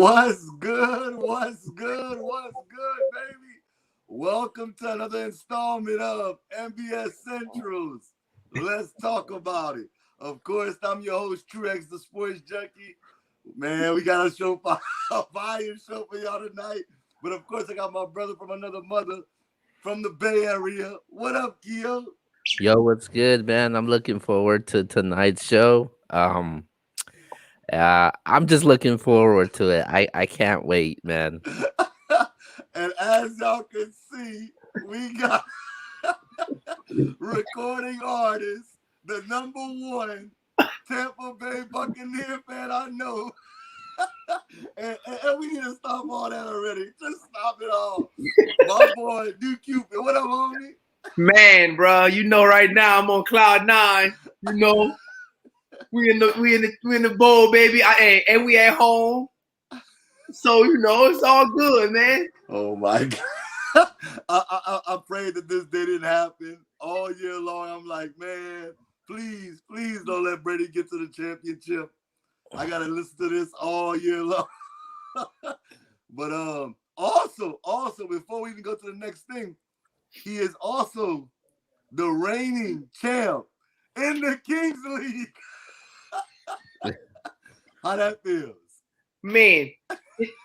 What's good? What's good? What's good, baby? Welcome to another installment of MBS Centrals. Let's talk about it. Of course, I'm your host, Truex, the sports junkie. Man, we got a fire show for y'all tonight. But of course, I got my brother from another mother from the Bay Area. What up, Keo? Yo, what's good, man? I'm looking forward to tonight's show. I'm just looking forward to it. I can't wait, man. And as y'all can see, we got recording artist, the number one Tampa Bay Buccaneer fan I know. and we need to stop all that already. Just stop it all. My boy, CUPID. What up, homie? Man, bro, you know right now I'm on cloud nine. You know, we in the bowl, baby. And we at home, so you know it's all good, man. Oh my God, I prayed that this day didn't happen all year long. I'm like, man, please don't let Brady get to the championship. I gotta listen to this all year long. But also before we even go to the next thing, he is also the reigning champ in the Kings League. How that feels? Man,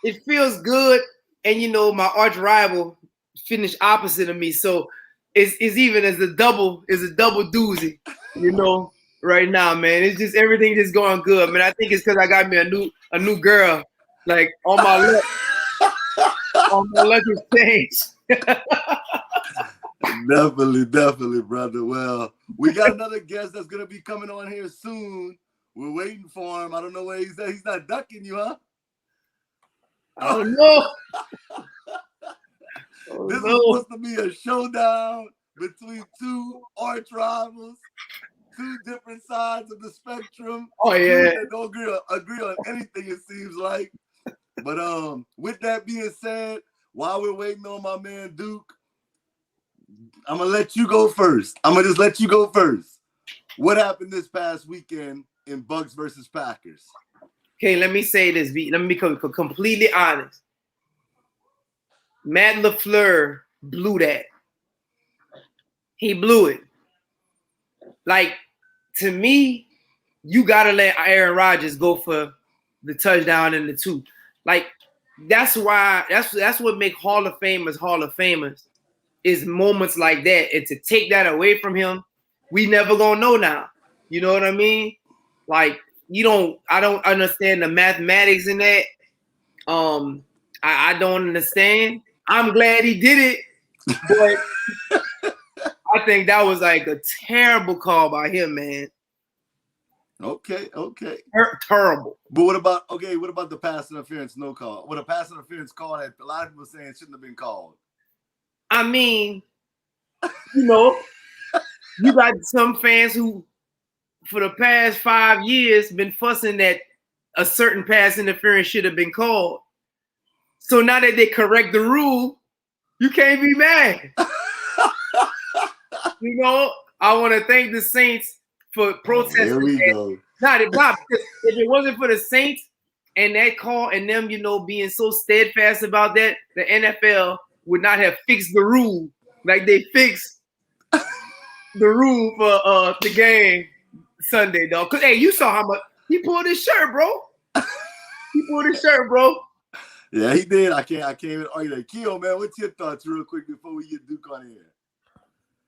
it feels good, and you know my arch rival finished opposite of me, so it's even as a double doozy. You know, right now, man, it's just everything just going good, man. I think it's because I got me a new girl, like on my lucky stage. Definitely, brother. Well, we got another guest that's gonna be coming on here soon. We're waiting for him. I don't know where he's at. He's not ducking you, huh? Oh no! This is supposed to be a showdown between two arch rivals, two different sides of the spectrum. Oh yeah, they don't agree on anything. It seems like. But with that being said, while we're waiting on my man Duke, I'm gonna let you go first. I'm gonna just let you go first. What happened this past weekend in Bucks versus Packers? Okay, let me say this. Let me be completely honest. Matt LaFleur blew that. He blew it. Like, to me, you gotta let Aaron Rodgers go for the touchdown and the two. Like, that's what make Hall of Famers is moments like that. And to take that away from him, we never gonna know now. You know what I mean? Like, I don't understand the mathematics in that. I don't understand. I'm glad he did it, but I think that was like a terrible call by him, man. Okay. Terrible. But what about the pass interference no call? What a pass interference call that a lot of people saying shouldn't have been called. I mean, you know, you got some fans who, for the past 5 years, been fussing that a certain pass interference should have been called. So now that they correct the rule, you can't be mad. You know, I want to thank the Saints for protesting. Here we go. If it wasn't for the Saints and that call and them, you know, being so steadfast about that, the NFL would not have fixed the rule like they fixed the rule for the game Sunday, dog. Cause hey, you saw how much he pulled his shirt, bro. Yeah, he did. I can't even argue that. Keo, man, what's your thoughts real quick before we get Duke on here?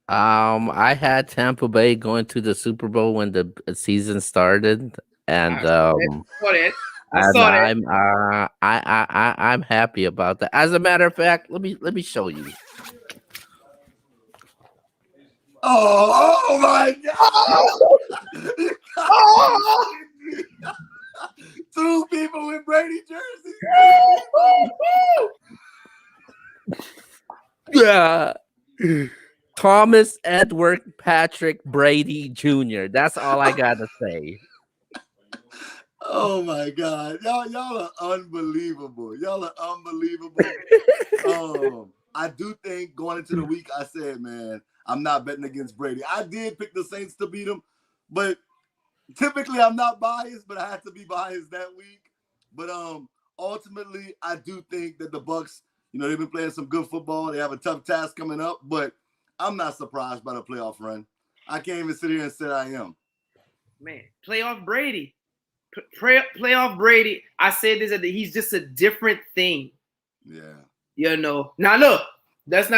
I had Tampa Bay going to the Super Bowl when the season started, and I saw that. I'm happy about that. As a matter of fact, let me show you. Oh my God! Oh. Two people with Brady jerseys. Yeah. Thomas Edward Patrick Brady Jr. That's all I gotta say. Oh my God, y'all are unbelievable. I do think going into the week, I said, man, I'm not betting against Brady. I did pick the Saints to beat him, but typically I'm not biased, but I had to be biased that week. But ultimately, I do think that the Bucks, they've been playing some good football. They have a tough task coming up, but I'm not surprised by the playoff run. I can't even sit here and say I am. Man, playoff Brady. Playoff Brady. I said this, he's just a different thing. Yeah. Now look, it's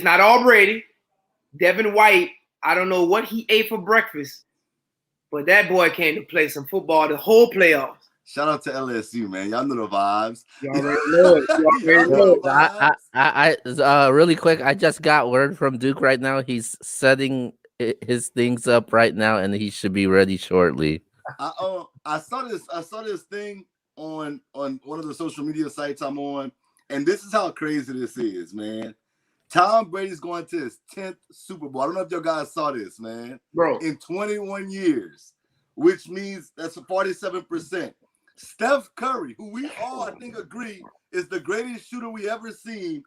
not all Brady. Devin White, I don't know what he ate for breakfast, but that boy came to play some football the whole playoffs. Shout out to LSU, man. Y'all know the vibes. You already know it. Really quick, I just got word from Duke right now. He's setting his things up right now, and he should be ready shortly. I saw this thing on one of the social media sites I'm on, and this is how crazy this is, man. Tom Brady's going to his 10th Super Bowl. I don't know if you guys saw this, man. Bro. In 21 years, which means that's a 47%. Steph Curry, who we all, I think, agree is the greatest shooter we ever seen,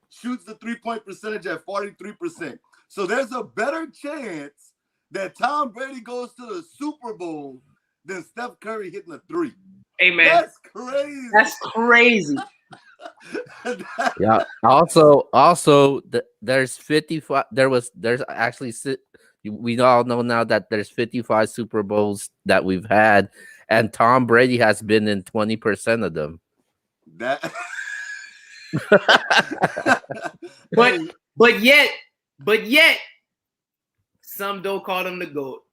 shoots the three-point percentage at 43%. So there's a better chance that Tom Brady goes to the Super Bowl than Steph Curry hitting a three. Hey, man. That's crazy. That's crazy. Yeah. Also, there's 55. There's actually, we all know now that there's 55 Super Bowls that we've had, and Tom Brady has been in 20% of them. But yet, some don't call him the GOAT.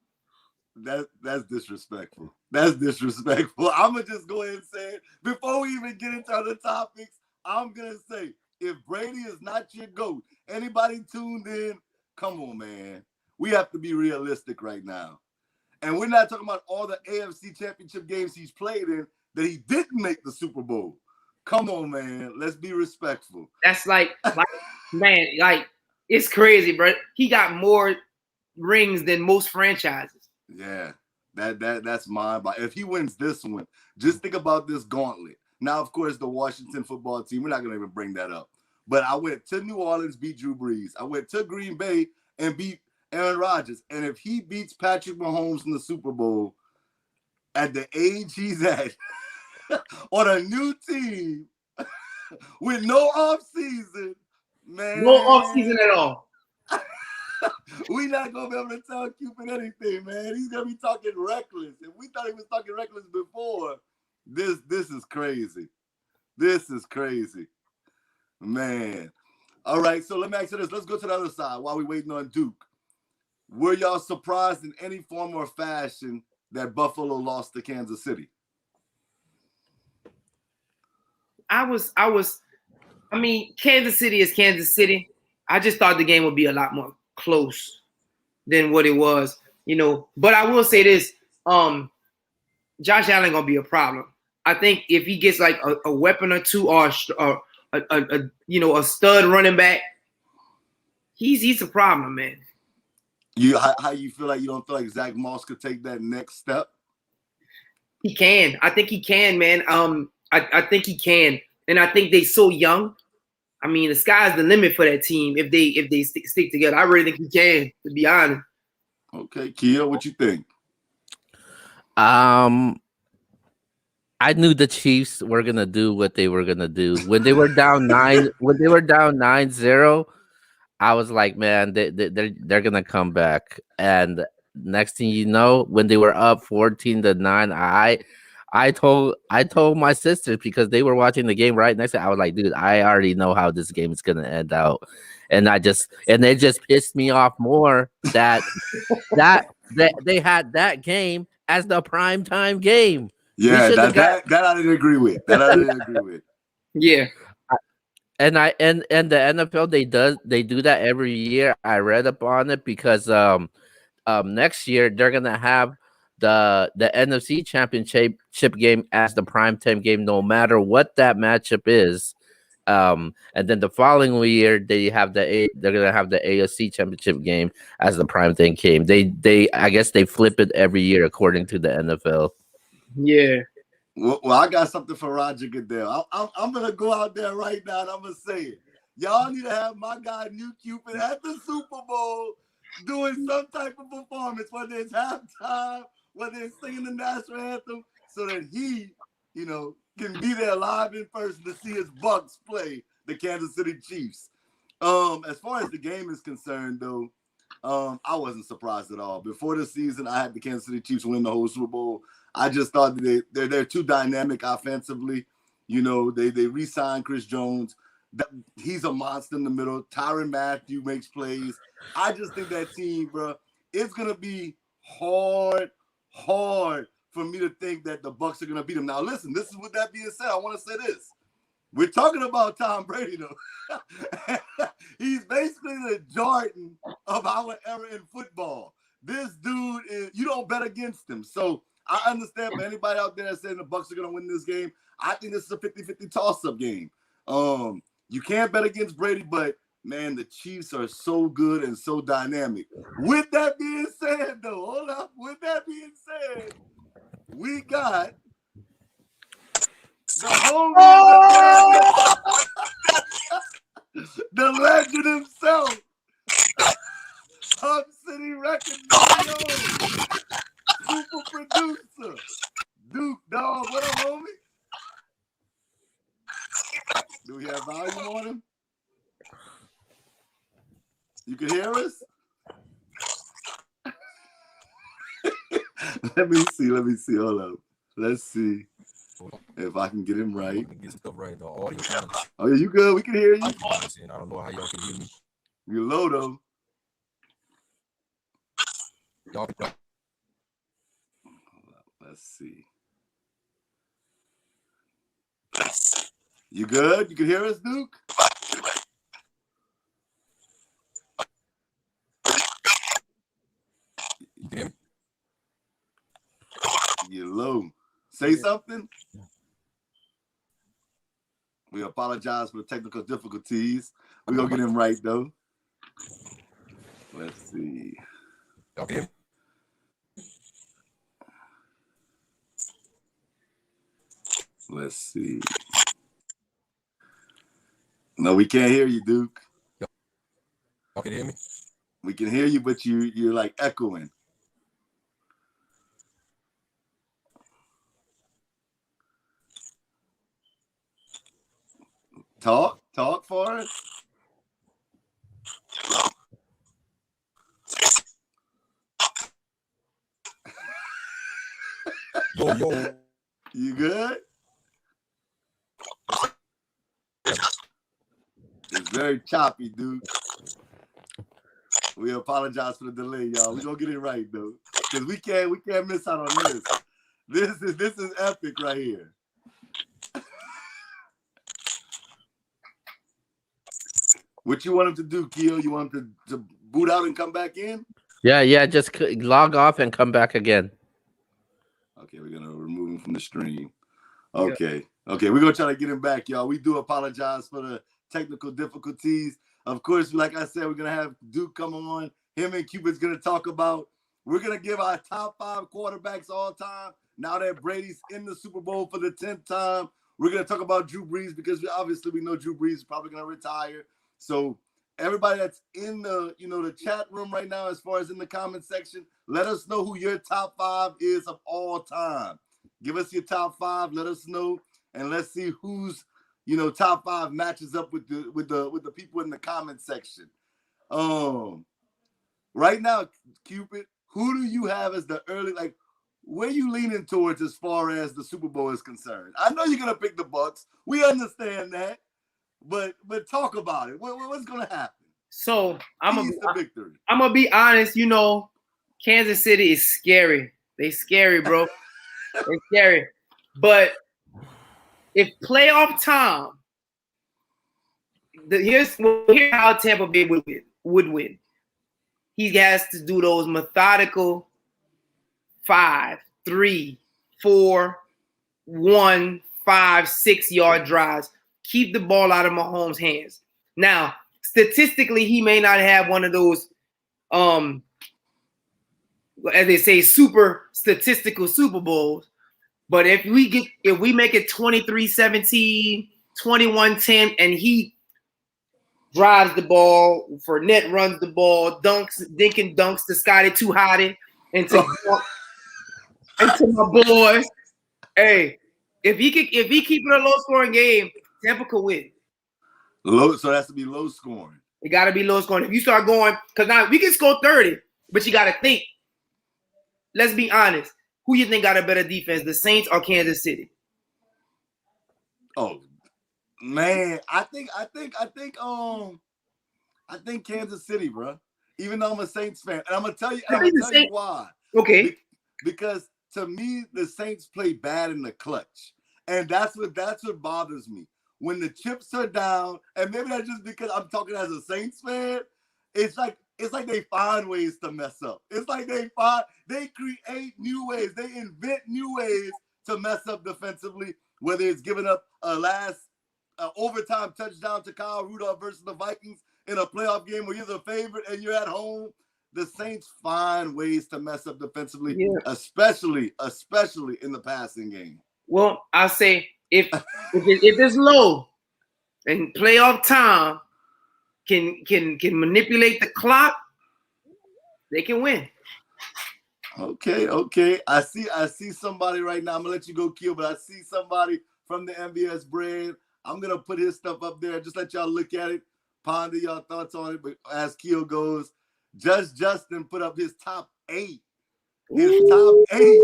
That's disrespectful. That's disrespectful. I'm gonna just go ahead and say it before we even get into other topics. I'm gonna say, if Brady is not your GOAT, anybody tuned in, come on, man. We have to be realistic right now. And we're not talking about all the AFC championship games he's played in that he didn't make the Super Bowl. Come on, man. Let's be respectful. That's like man, it's crazy, bro. He got more rings than most franchises. Yeah, that's mine. But if he wins this one, just think about this gauntlet. Now, of course, the Washington football team, we're not going to even bring that up. But I went to New Orleans, beat Drew Brees. I went to Green Bay and beat Aaron Rodgers. And if he beats Patrick Mahomes in the Super Bowl at the age he's at on a new team with no offseason, man. No offseason at all. We're not going to be able to tell Cupid anything, man. He's going to be talking reckless. If we thought he was talking reckless before, this is crazy. This is crazy. Man. All right, so let me ask you this. Let's go to the other side while we're waiting on Duke. Were y'all surprised in any form or fashion that Buffalo lost to Kansas City? I mean, Kansas City is Kansas City. I just thought the game would be a lot more close than what it was, But I will say this, Josh Allen gonna be a problem. I think if he gets like a weapon or two or a stud running back, he's a problem, man. How you feel like you don't feel like Zach Moss could take that next step? He can. I think he can, man. I think he can, and I think they so young. I mean, the sky's the limit for that team if they stick together. I really think he can, to be honest. Okay, Kia, what you think? I knew the Chiefs were gonna do what they were gonna do when they were down 9-0. I was like, man, they're gonna come back. And next thing you know, when they were up 14-9, I told my sisters, because they were watching the game right next to it, I was like, dude, I already know how this game is gonna end out. And it just pissed me off more that they had that game as the primetime game. Yeah, that I didn't agree with. Yeah. And the NFL, they do that every year. I read up on it because next year they're gonna have the NFC Championship game as the primetime game, no matter what that matchup is. And then the following year they're gonna have the AFC Championship game as the primetime game. I guess they flip it every year according to the NFL. Yeah. Well, I got something for Roger Goodell. I'm going to go out there right now and I'm going to say it. Y'all need to have my guy, New Cupid, at the Super Bowl doing some type of performance, whether it's halftime, whether it's singing the national anthem, so that he, can be there live in person to see his Bucks play the Kansas City Chiefs. As far as the game is concerned, though, I wasn't surprised at all. Before the season, I had the Kansas City Chiefs win the whole Super Bowl. I just thought that they're too dynamic offensively. They re-signed Chris Jones. He's a monster in the middle. Tyrann Mathieu makes plays. I just think that team, bro, it's going to be hard for me to think that the Bucks are going to beat them. Now, listen, this is with that being said, I want to say this. We're talking about Tom Brady, though. He's basically the Jordan of our era in football. This dude you don't bet against him. So I understand for anybody out there saying the Bucks are going to win this game. I think this is a 50-50 toss-up game. You can't bet against Brady, but, man, the Chiefs are so good and so dynamic. With that being said, though, hold up. With that being said, we got the homie, the legend himself, Hub City Records, super producer, Duke, dog. What up, homie? Do we have volume on him? You can hear us? Let me see. Hold up. Let's see if I can get him right. Get some stuff right. The audio sounds. Oh, yeah, you good? We can hear you. I don't know how y'all can hear me. You're low, though. Y'all. Let's see. You good? You can hear us, Duke? You can hear me? You're low. Say something. We apologize for the technical difficulties. We're going to get him right, though. Let's see. Y'all can hear me? Let's see. No, we can't hear you, Duke. Y'all can hear me? We can hear you, but you're like echoing. Talk for us. Yo. You good? It's very choppy, dude. We apologize for the delay, y'all. We're gonna get it right though. Because we can't miss out on this. This is epic right here. What you want him to do, Keo? You want him to boot out and come back in? Yeah. Just log off and come back again. Okay, we're gonna remove him from the stream. Okay, we're gonna try to get him back, y'all. We do apologize for the technical difficulties. Of course, like I said, we're gonna have Duke come on. Him and Cupid's gonna talk about. We're gonna give our top 5 quarterbacks all time. Now that Brady's in the Super Bowl for the 10th time, we're gonna talk about Drew Brees because we know Drew Brees is probably gonna retire. So everybody that's in the the chat room right now, as far as in the comment section, let us know who your top 5 is of all time. Give us your top 5. Let us know, and let's see who's top 5 matches up with the people in the comment section. Right now, Cupid, who do you have as the early, like, where you leaning towards as far as the Super Bowl is concerned? I know you're gonna pick the Bucks. We understand that, but talk about it. What's gonna happen? So I'm gonna be honest. Kansas City is scary. They scary, bro. They're scary. But if playoff time, here's how Tampa Bay would win. He has to do those methodical 5, 3, 4, 1, 5, 6 yard drives. Keep the ball out of Mahomes' hands. Now, statistically, he may not have one of those, as they say, super statistical Super Bowls. But if we make it 23-17, 21-10, and he drives the ball, Fournette runs the ball, dinking dunks to Scotty Too Hotty, and to my boys. Hey, If he keep it a low scoring game, Tampa could win. Low, so it has to be low scoring. It got to be low scoring. If you start going, because now we can score 30, but you got to think. Let's be honest. Who you think got a better defense, the Saints or Kansas City? Oh man, I think Kansas City, bro. Even though I'm a Saints fan, and I'm gonna tell you why. Okay. Because to me, the Saints play bad in the clutch, and that's what bothers me. When the chips are down, and maybe that's just because I'm talking as a Saints fan. It's like they find ways to mess up. It's like they create new ways, they invent new ways to mess up defensively. Whether it's giving up a last overtime touchdown to Kyle Rudolph versus the Vikings in a playoff game where you're the favorite and you're at home, the Saints find ways to mess up defensively, especially in the passing game. Well, I'll say if it's low and playoff time can manipulate the clock, they can win. Okay. I see somebody right now. I'm gonna let you go, Keo, but I see somebody from the MBS brand. I'm gonna put his stuff up there. Just let y'all look at it, ponder your thoughts on it. But as Keo goes, Justin put up his top 8. Top 8.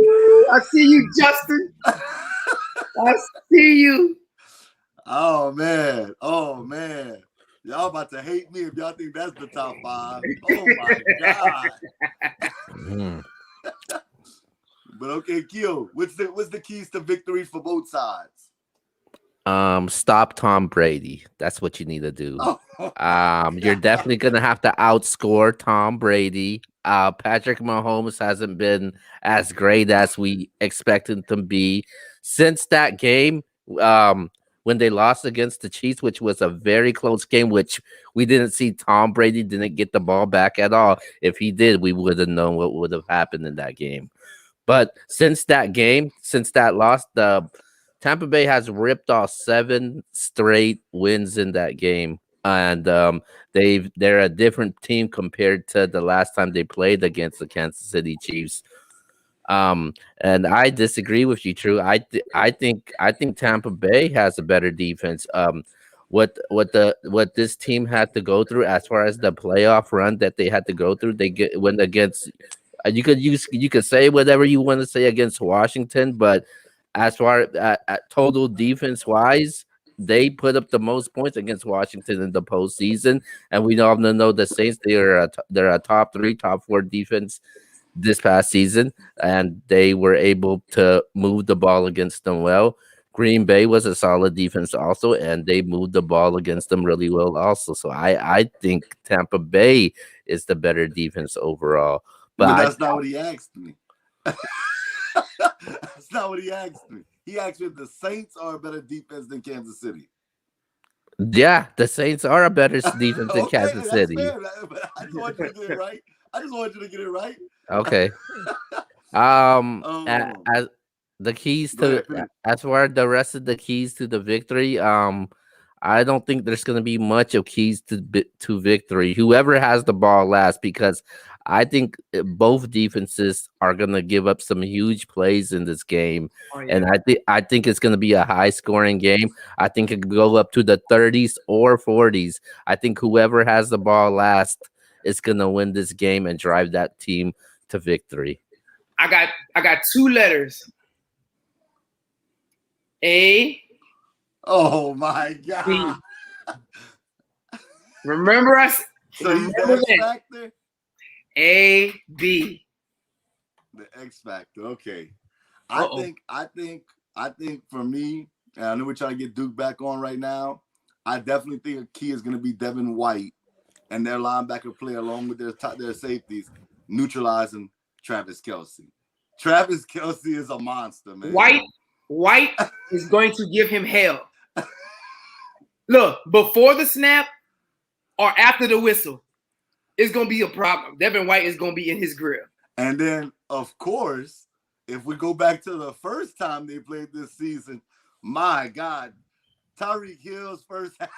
I see you, Justin. I see you. Oh man. Y'all about to hate me if y'all think that's the top 5. Oh my God. But okay, Keo, what's the keys to victory for both sides? Stop Tom Brady. That's what you need to do. You're definitely gonna have to outscore Tom Brady. Patrick Mahomes hasn't been as great as we expected him to be since that game. When they lost against the Chiefs, which was a very close game, which we didn't see. Tom Brady didn't get the ball back at all. If he did, we would have known what would have happened in that game. But since that loss, the Tampa Bay has ripped off 7 straight wins in that game. And they're a different team compared to the last time they played against the Kansas City Chiefs. And I disagree with you, True. I think Tampa Bay has a better defense. What this team had to go through as far as the playoff run that they had to go through, went against. You could say whatever you want to say against Washington, but as far at total defense wise, they put up the most points against Washington in the postseason, and we all know the Saints. They're a top 3, top 4 defense this past season, and they were able to move the ball against them well. Green Bay was a solid defense also, and they moved the ball against them really well also. So I think Tampa Bay is the better defense overall. But that's not what he asked me. That's not what he asked me. He asked me if the Saints are a better defense than Kansas City. Yeah, the Saints are a better defense than Kansas City. Fair. I just want you to get it right. Okay. As the keys to as far as the rest of the keys to the victory, I don't think there's going to be much of keys to victory. Whoever has the ball last, because I think both defenses are going to give up some huge plays in this game, and I think it's going to be a high scoring game. I think it could go up to the 30s or 40s. I think whoever has the ball last is going to win this game and drive that team to victory. I got 2 letters. A. Oh my God! B. Remember us. So he's the X factor. A, B. The X factor. Okay. I think for me, and I know we're trying to get Duke back on right now. I definitely think a key is going to be Devin White and their linebacker play along with their safeties, neutralizing Travis Kelce. Travis Kelce is a monster, man. White is going to give him hell. Look, before the snap or after the whistle, it's going to be a problem. Devin White is going to be in his grill. And then, of course, if we go back to the first time they played this season, my God, Tyreek Hill's first half.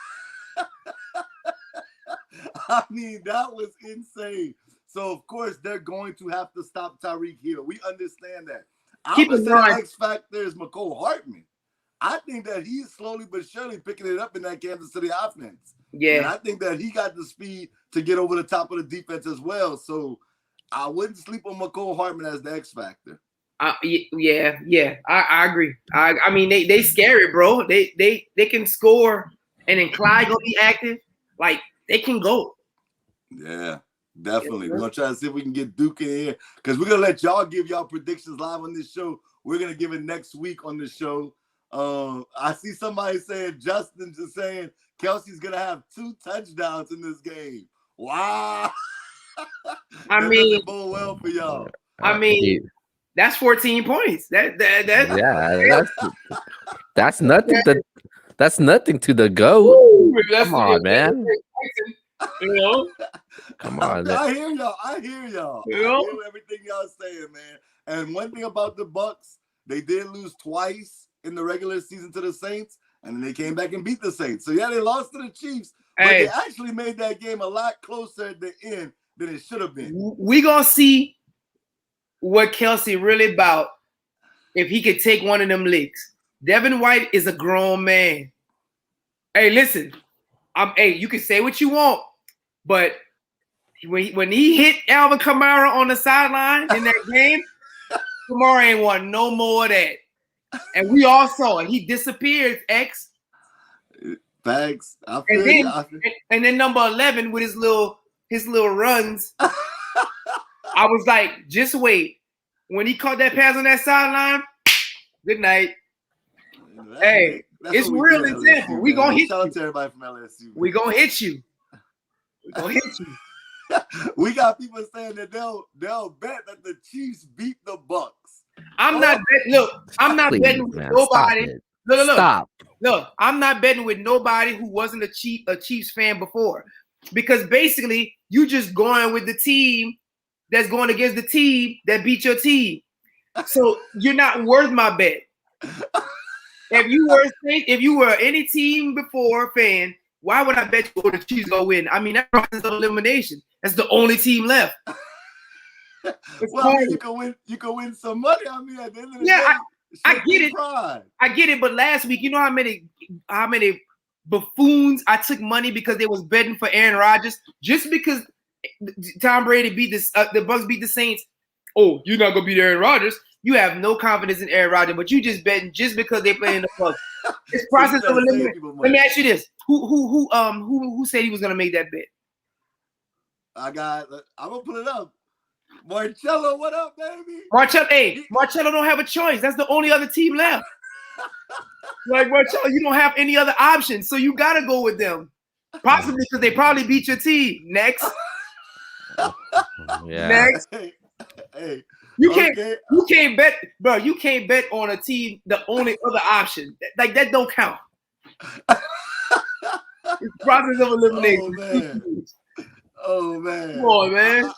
I mean, that was insane. So, of course, they're going to have to stop Tyreek Hill. We understand that. I would say the X factor is McCole Hartman. I think that he's slowly but surely picking it up in that Kansas City offense. Yeah. And I think that he got the speed to get over the top of the defense as well. So I wouldn't sleep on McCole Hartman as the X factor. Yeah. I agree. I mean, they scary, bro. They can score, and then Clyde gonna be active. Like, they can go. Yeah, definitely. We're gonna try to see if we can get Duke in here, because we're gonna let y'all give y'all predictions live on this show. We're gonna give it next week on the show. I see somebody saying, Justin just saying Kelsey's gonna have 2 touchdowns in this game. Wow. I that mean, doesn't bode well for y'all. I mean, that's 14 points. That's nothing. That's nothing to the GOAT. Ooh, Come on, man. You know? Come on. I hear y'all. I hear everything y'all saying, man. And one thing about the Bucks, they did lose twice in the regular season to the Saints, and then they came back and beat the Saints. So yeah, they lost to the Chiefs, but they actually made that game a lot closer at the end than it should have been. We gonna see what Kelsey really about if he could take one of them licks. Devin White is a grown man. Hey, listen, you can say what you want, but when he hit Alvin Kamara on the sideline in that game, Kamara ain't want no more of that. And we all saw it. He disappeared, X. Thanks. And then number 11 with his little runs. I was like, just wait. When he caught that pass on that sideline, good night. Hey, it's real example. We gonna hit you. Shout out to everybody from LSU. We gonna hit you. We gonna hit you. We got people saying that they'll bet that the Chiefs beat the Bucks. I'm not betting. Look, I'm not betting with nobody. Look. Stop. Look, I'm not betting with nobody who wasn't a Chiefs fan before, because basically you just going with the team that's going against the team that beat your team. So you're not worth my bet. If you were any team before fan, why would I bet you the Chiefs go win? I mean, that's process of elimination. That's the only team left. Well, I mean, you can win some money. I mean, at the end of the day, I get it. Pride. I get it. But last week, you know how many buffoons I took money because they was betting for Aaron Rodgers just because Tom Brady beat the Bucks beat the Saints. Oh, you're not gonna beat Aaron Rodgers. You have no confidence in Aaron Rodgers, but you just betting just because they play in the Bucks. It's process of elimination. Let me ask you this: Who said he was gonna make that bet? I'm gonna put it up. Marcello, what up, baby? Marcello don't have a choice. That's the only other team left. Like, Marcello, you don't have any other options, so you gotta go with them. Possibly because they probably beat your team. Next. Yeah. Next. Hey. You can't bet, bro. You can't bet on a team. The only other option, like that, don't count. It's process of elimination. Oh man. Come on, man.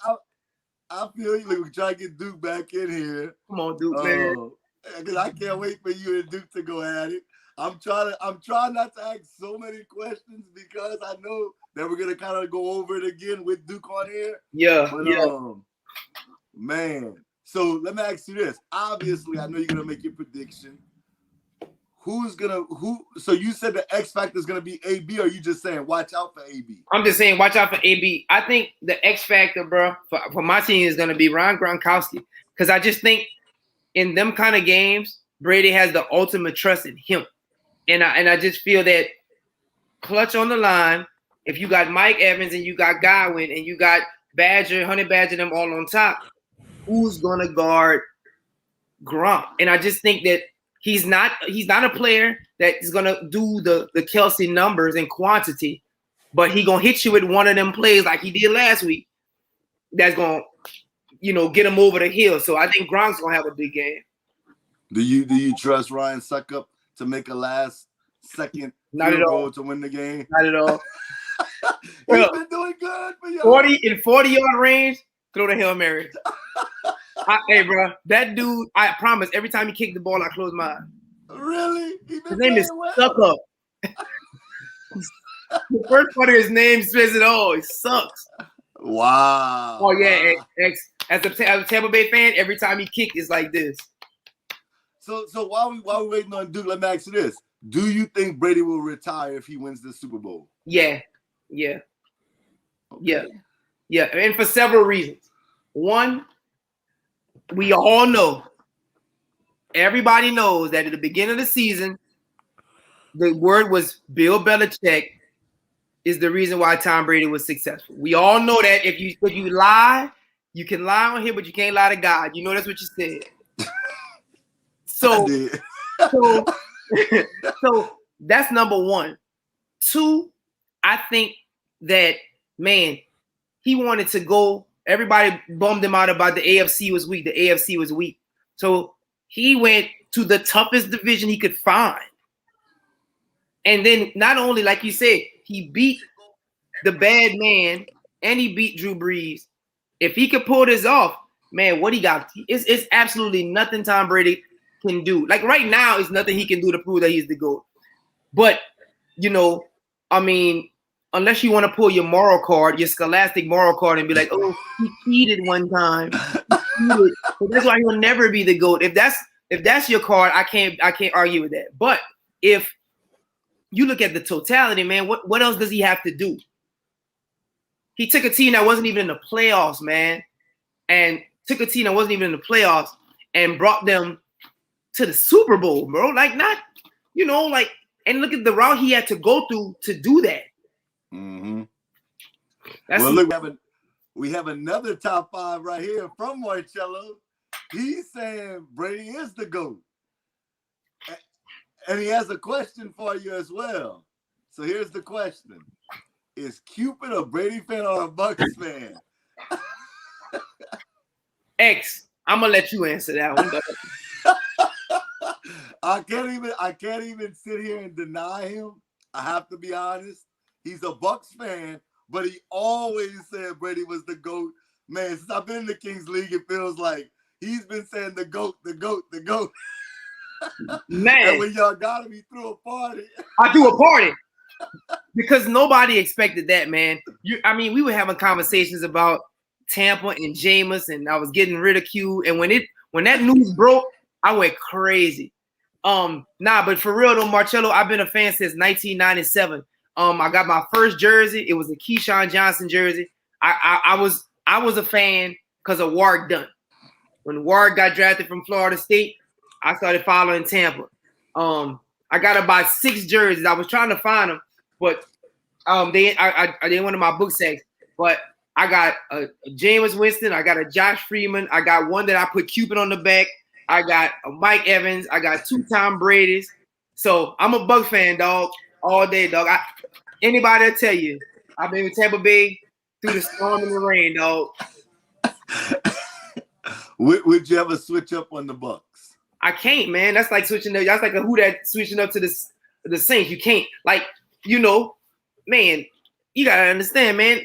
I feel you. Like, we try to get Duke back in here. Come on, Duke, man. Because I can't wait for you and Duke to go at it. I'm trying not to ask so many questions because I know that we're gonna kind of go over it again with Duke on here. Yeah. Man. So let me ask you this. Obviously, I know you're gonna make your prediction. So you said the X factor is gonna be AB, or are you just saying watch out for AB? I'm just saying watch out for AB. I think the X factor, bro, for my team is gonna be Ron Gronkowski. Because I just think in them kind of games, Brady has the ultimate trust in him. And I just feel that clutch on the line, if you got Mike Evans and you got Godwin and you got Honey Badger, them all on top, who's gonna guard Gronk? And I just think that he's not a player that is gonna do the Kelsey numbers in quantity, but he gonna hit you with one of them plays like he did last week. That's gonna, get him over the hill. So I think Gronk's gonna have a big game. Do you trust Ryan Suckup to make a last-second field goal to win the game? Not at all. He's been doing good for you. 40-yard range, throw the Hail Mary. Hey, bro, that dude, I promise, every time he kicked the ball, I close my eyes. Really? His name is Suckup. The first part of his name says it all. He sucks. Wow. Oh, yeah. As a Tampa Bay fan, every time he kicked, it's like this. So while we waiting on Duke, let me ask you this: do you think Brady will retire if he wins the Super Bowl? Yeah. And for several reasons. One, we all know, everybody knows that at the beginning of the season, the word was Bill Belichick is the reason why Tom Brady was successful. We all know that if you lie, you can lie on here, but you can't lie to God. You know that's what you said. So, so that's number one. Two, I think that, man, he wanted to go. Everybody bummed him out about the AFC was weak. The AFC was weak. So he went to the toughest division he could find. And then not only, like you said, he beat the bad man and he beat Drew Brees. If he could pull this off, man, what he got? It's absolutely nothing Tom Brady can do. Like right now, it's nothing he can do to prove that he's the GOAT. But, I mean, unless you want to pull your moral card, your scholastic moral card, and be like, oh, he cheated one time. But that's why he'll never be the GOAT. If that's your card, I can't argue with that. But if you look at the totality, man, what else does he have to do? He took a team that wasn't even in the playoffs, man, and brought them to the Super Bowl, bro. Like, not, and look at the route he had to go through to do that. Mm-hmm. Well, look, we have another top five right here from Marcello. He's saying Brady is the GOAT. And he has a question for you as well. So here's the question. Is Cupid a Brady fan or a Bucs fan? X, I'm gonna let you answer that one. I can't even sit here and deny him. I have to be honest. He's a Bucs fan, but he always said Brady was the GOAT. Man, since I've been in the Kings League, it feels like he's been saying the GOAT, the GOAT, the GOAT. Man, and when y'all got him, he threw a party. I threw a party because nobody expected that, man. We were having conversations about Tampa and Jameis, and I was getting ridiculed. And when that news broke, I went crazy. But for real though, Marcello, I've been a fan since 1997. I got my first jersey. It was a Keyshawn Johnson jersey. I was a fan because of Warrick Dunn. When Warrick got drafted from Florida State, I started following Tampa. I got about 6 jerseys. I was trying to find them, but they didn't want my book sacks. But I got a Jameis Winston. I got a Josh Freeman. I got one that I put Cupid on the back. I got a Mike Evans. I got 2 Tom Brady's. So I'm a Bucs fan, dog, all day, dog. Anybody will tell you, I've been in Tampa Bay through the storm and the rain, dog. Would you ever switch up on the Bucs? I can't, man. That's like switching. That's like a who that switching up to the Saints. You can't, man. You gotta understand, man.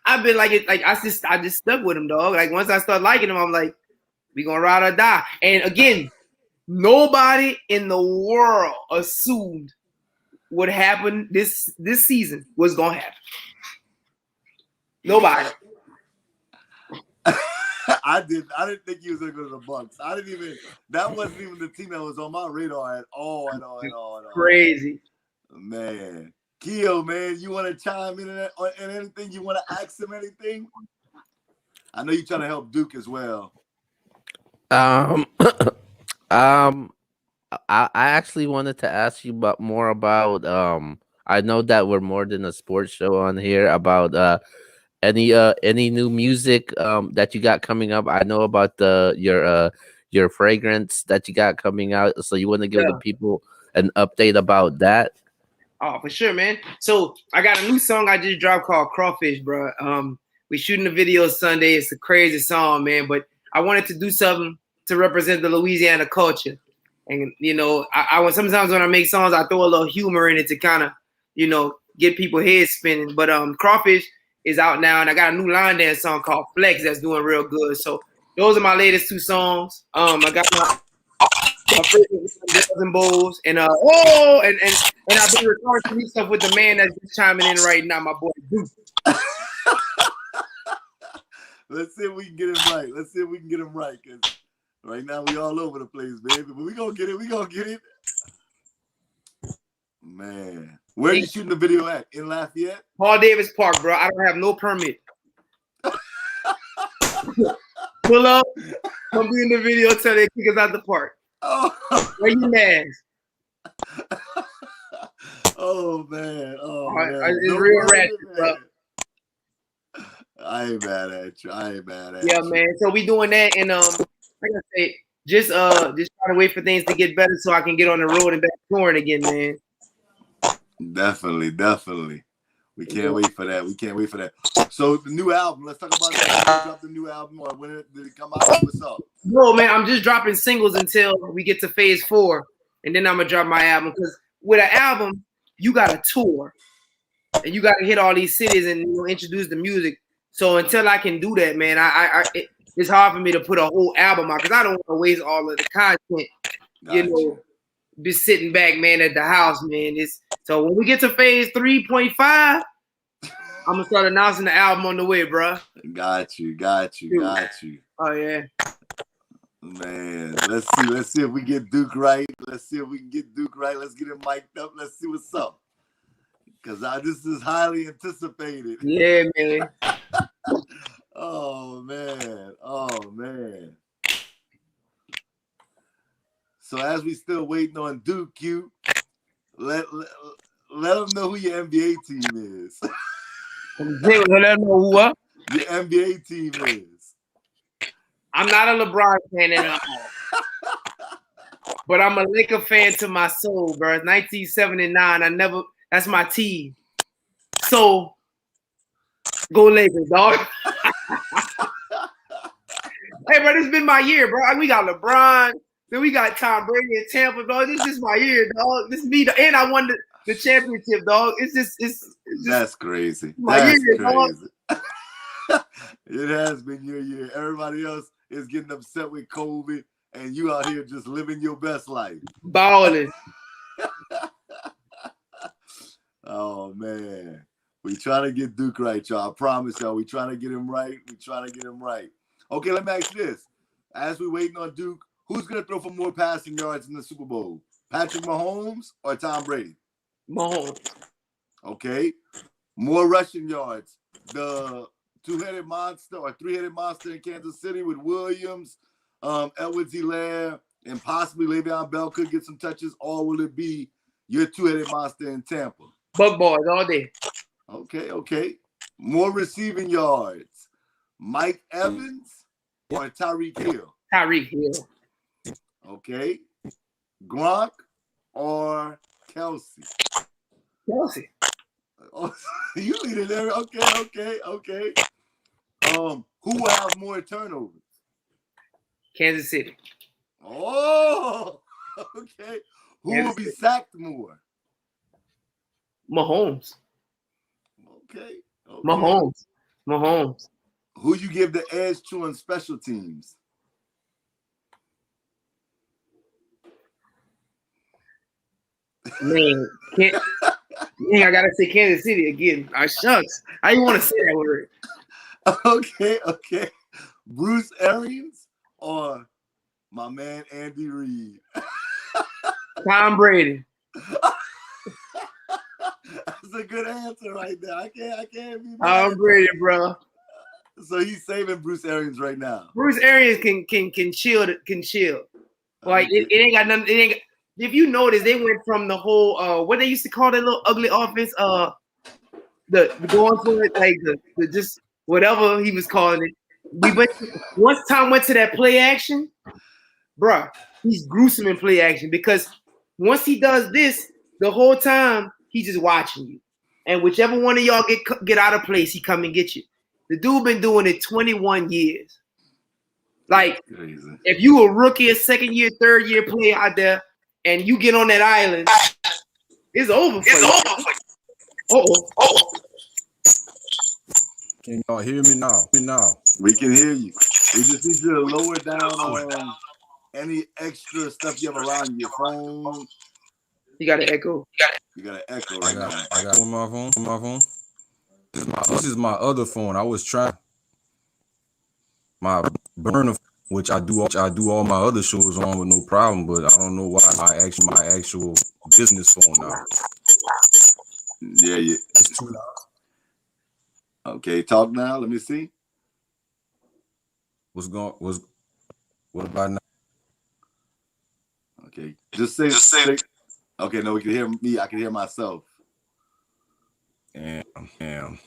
I've been like it. Like I just stuck with him, dog. Like once I start liking him, I'm like, we gonna ride or die. And again, nobody in the world assumed what happened this season was gonna happen. Nobody. I didn't think he was gonna go to the Bucs. That wasn't even the team that was on my radar at all. Crazy. Man. Keo, man, you want to chime in anything? You want to ask him anything? I know you're trying to help Duke as well. I actually wanted to ask you more about I know that we're more than a sports show on here, about any new music that you got coming up. I know about your fragrance that you got coming out, so you want to give the people an update about that? Oh, for sure, man. So I got a new song I just dropped called Crawfish, bro. We shooting the video Sunday. It's a crazy song, man, but I wanted to do something to represent the Louisiana culture. And, I sometimes when I make songs, I throw a little humor in it to kind of, get people heads spinning. But Crawfish is out now, and I got a new line dance song called Flex that's doing real good. So those are my latest 2 songs. I got my and bowls, and I've been recording stuff with the man that's just chiming in right now, my boy Duke. Let's see if we can get him right. Because Right now, we all over the place, baby. But we gonna get it. We gonna get it. Man, where are you shooting the video at? In Lafayette? Paul Davis Park, bro. I don't have no permit. Pull up, come be in the video till they kick us out the park. Oh, Wear your mask. oh man. Oh Right, man. it's real ratchet, bro. I ain't mad at you. I ain't mad at Yeah, you. man. So we doing that, and like I say, just trying to wait for things to get better so I can get on the road and back touring again, man. Definitely, definitely. We can't wait for that. We can't wait for that. So the new album. Let's talk about that. When you drop the new album, or when did it come out? What's up? No, man. I'm just dropping singles until we get to phase 4, and then I'm gonna drop my album. Because with an album, you got to tour, and you got to hit all these cities and introduce the music. So until I can do that, man, it's hard for me to put a whole album out because I don't want to waste all of the content. Gotcha. Be sitting back, man, at the house, man. So when we get to phase 3.5, I'm gonna start announcing the album on the way, bro. Got you. Oh yeah, man. Let's see if we get Duke right. Let's see if we can get Duke right. Let's get him mic'd up. Let's see what's up. Because this is highly anticipated. yeah, man. Oh man. So as we still waiting on Duke, Q, let them know who your NBA team is. Let them know who what? Your NBA team is. I'm not a LeBron fan at all, but I'm a Laker fan to my soul, bro. 1979. That's my team. So go Lakers, dog. Hey, bro, this has been my year, bro. We got LeBron. Then we got Tom Brady in Tampa, dog. This is my year, dog. This is me, and I won the championship, dog. It's just That's crazy. That's year, crazy. Dog. It has been your year. Everybody else is getting upset with COVID, and you out here just living your best life. Balling. Oh man, we trying to get Duke right, y'all. I promise y'all, we trying to get him right. Okay, let me ask you this: as we waiting on Duke, who's gonna throw for more passing yards in the Super Bowl? Patrick Mahomes or Tom Brady? Mahomes. Okay. More rushing yards. The two-headed monster or three-headed monster in Kansas City with Williams, Edwards-Helaire, and possibly Le'Veon Bell could get some touches, or will it be your two-headed monster in Tampa? Bug boys all day. Okay. More receiving yards. Mike Evans or Tyreek Hill? Tyreek Hill. Okay. Gronk or Kelsey? Kelsey. Oh, you lead it there. Okay. Who will have more turnovers? Kansas City. Oh, okay. Who will be sacked more? Mahomes. Okay. Mahomes. Who you give the edge to on special teams? Man, I gotta say Kansas City again. Shucks. I didn't want to say that word. Okay. Bruce Arians or my man Andy Reid? Tom Brady. That's a good answer right there. I can't be Tom Brady, bro. So he's saving Bruce Arians right now. Bruce Arians can chill. Like it ain't got nothing. It ain't. If you notice, they went from the whole what they used to call that little ugly offense, the going for it, like the just whatever he was calling it. Once Tom went to that play action, bruh, he's gruesome in play action because once he does this, the whole time he's just watching you, and whichever one of y'all get out of place, he come and get you. The dude been doing it 21 years. Like, if you a rookie, a second year, third year player out there, and you get on that island, it's over for you. Can y'all hear me now? We can hear you. We just need you to lower down any extra stuff you have around your phone. You got an echo. You got an echo right now. I got on my phone. This is my other phone. I was trying my burner which I do all my other shows on with no problem, but I don't know why my actual business phone now. Yeah. It's too loud. Okay, talk now. Let me see. What about now? Okay, just say. Okay, no, we can hear me. I can hear myself. Damn.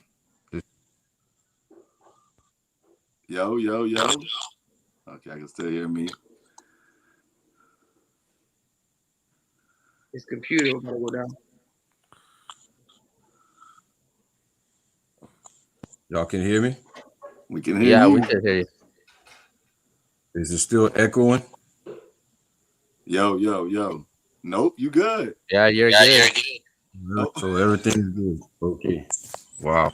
Yo. Okay, I can still hear me. His computer will go down. Y'all can hear me? We can hear you. we can hear you. Is it still echoing? Yo. Nope, you good. Yeah, you're good. Nope. So everything's good. Okay. Wow.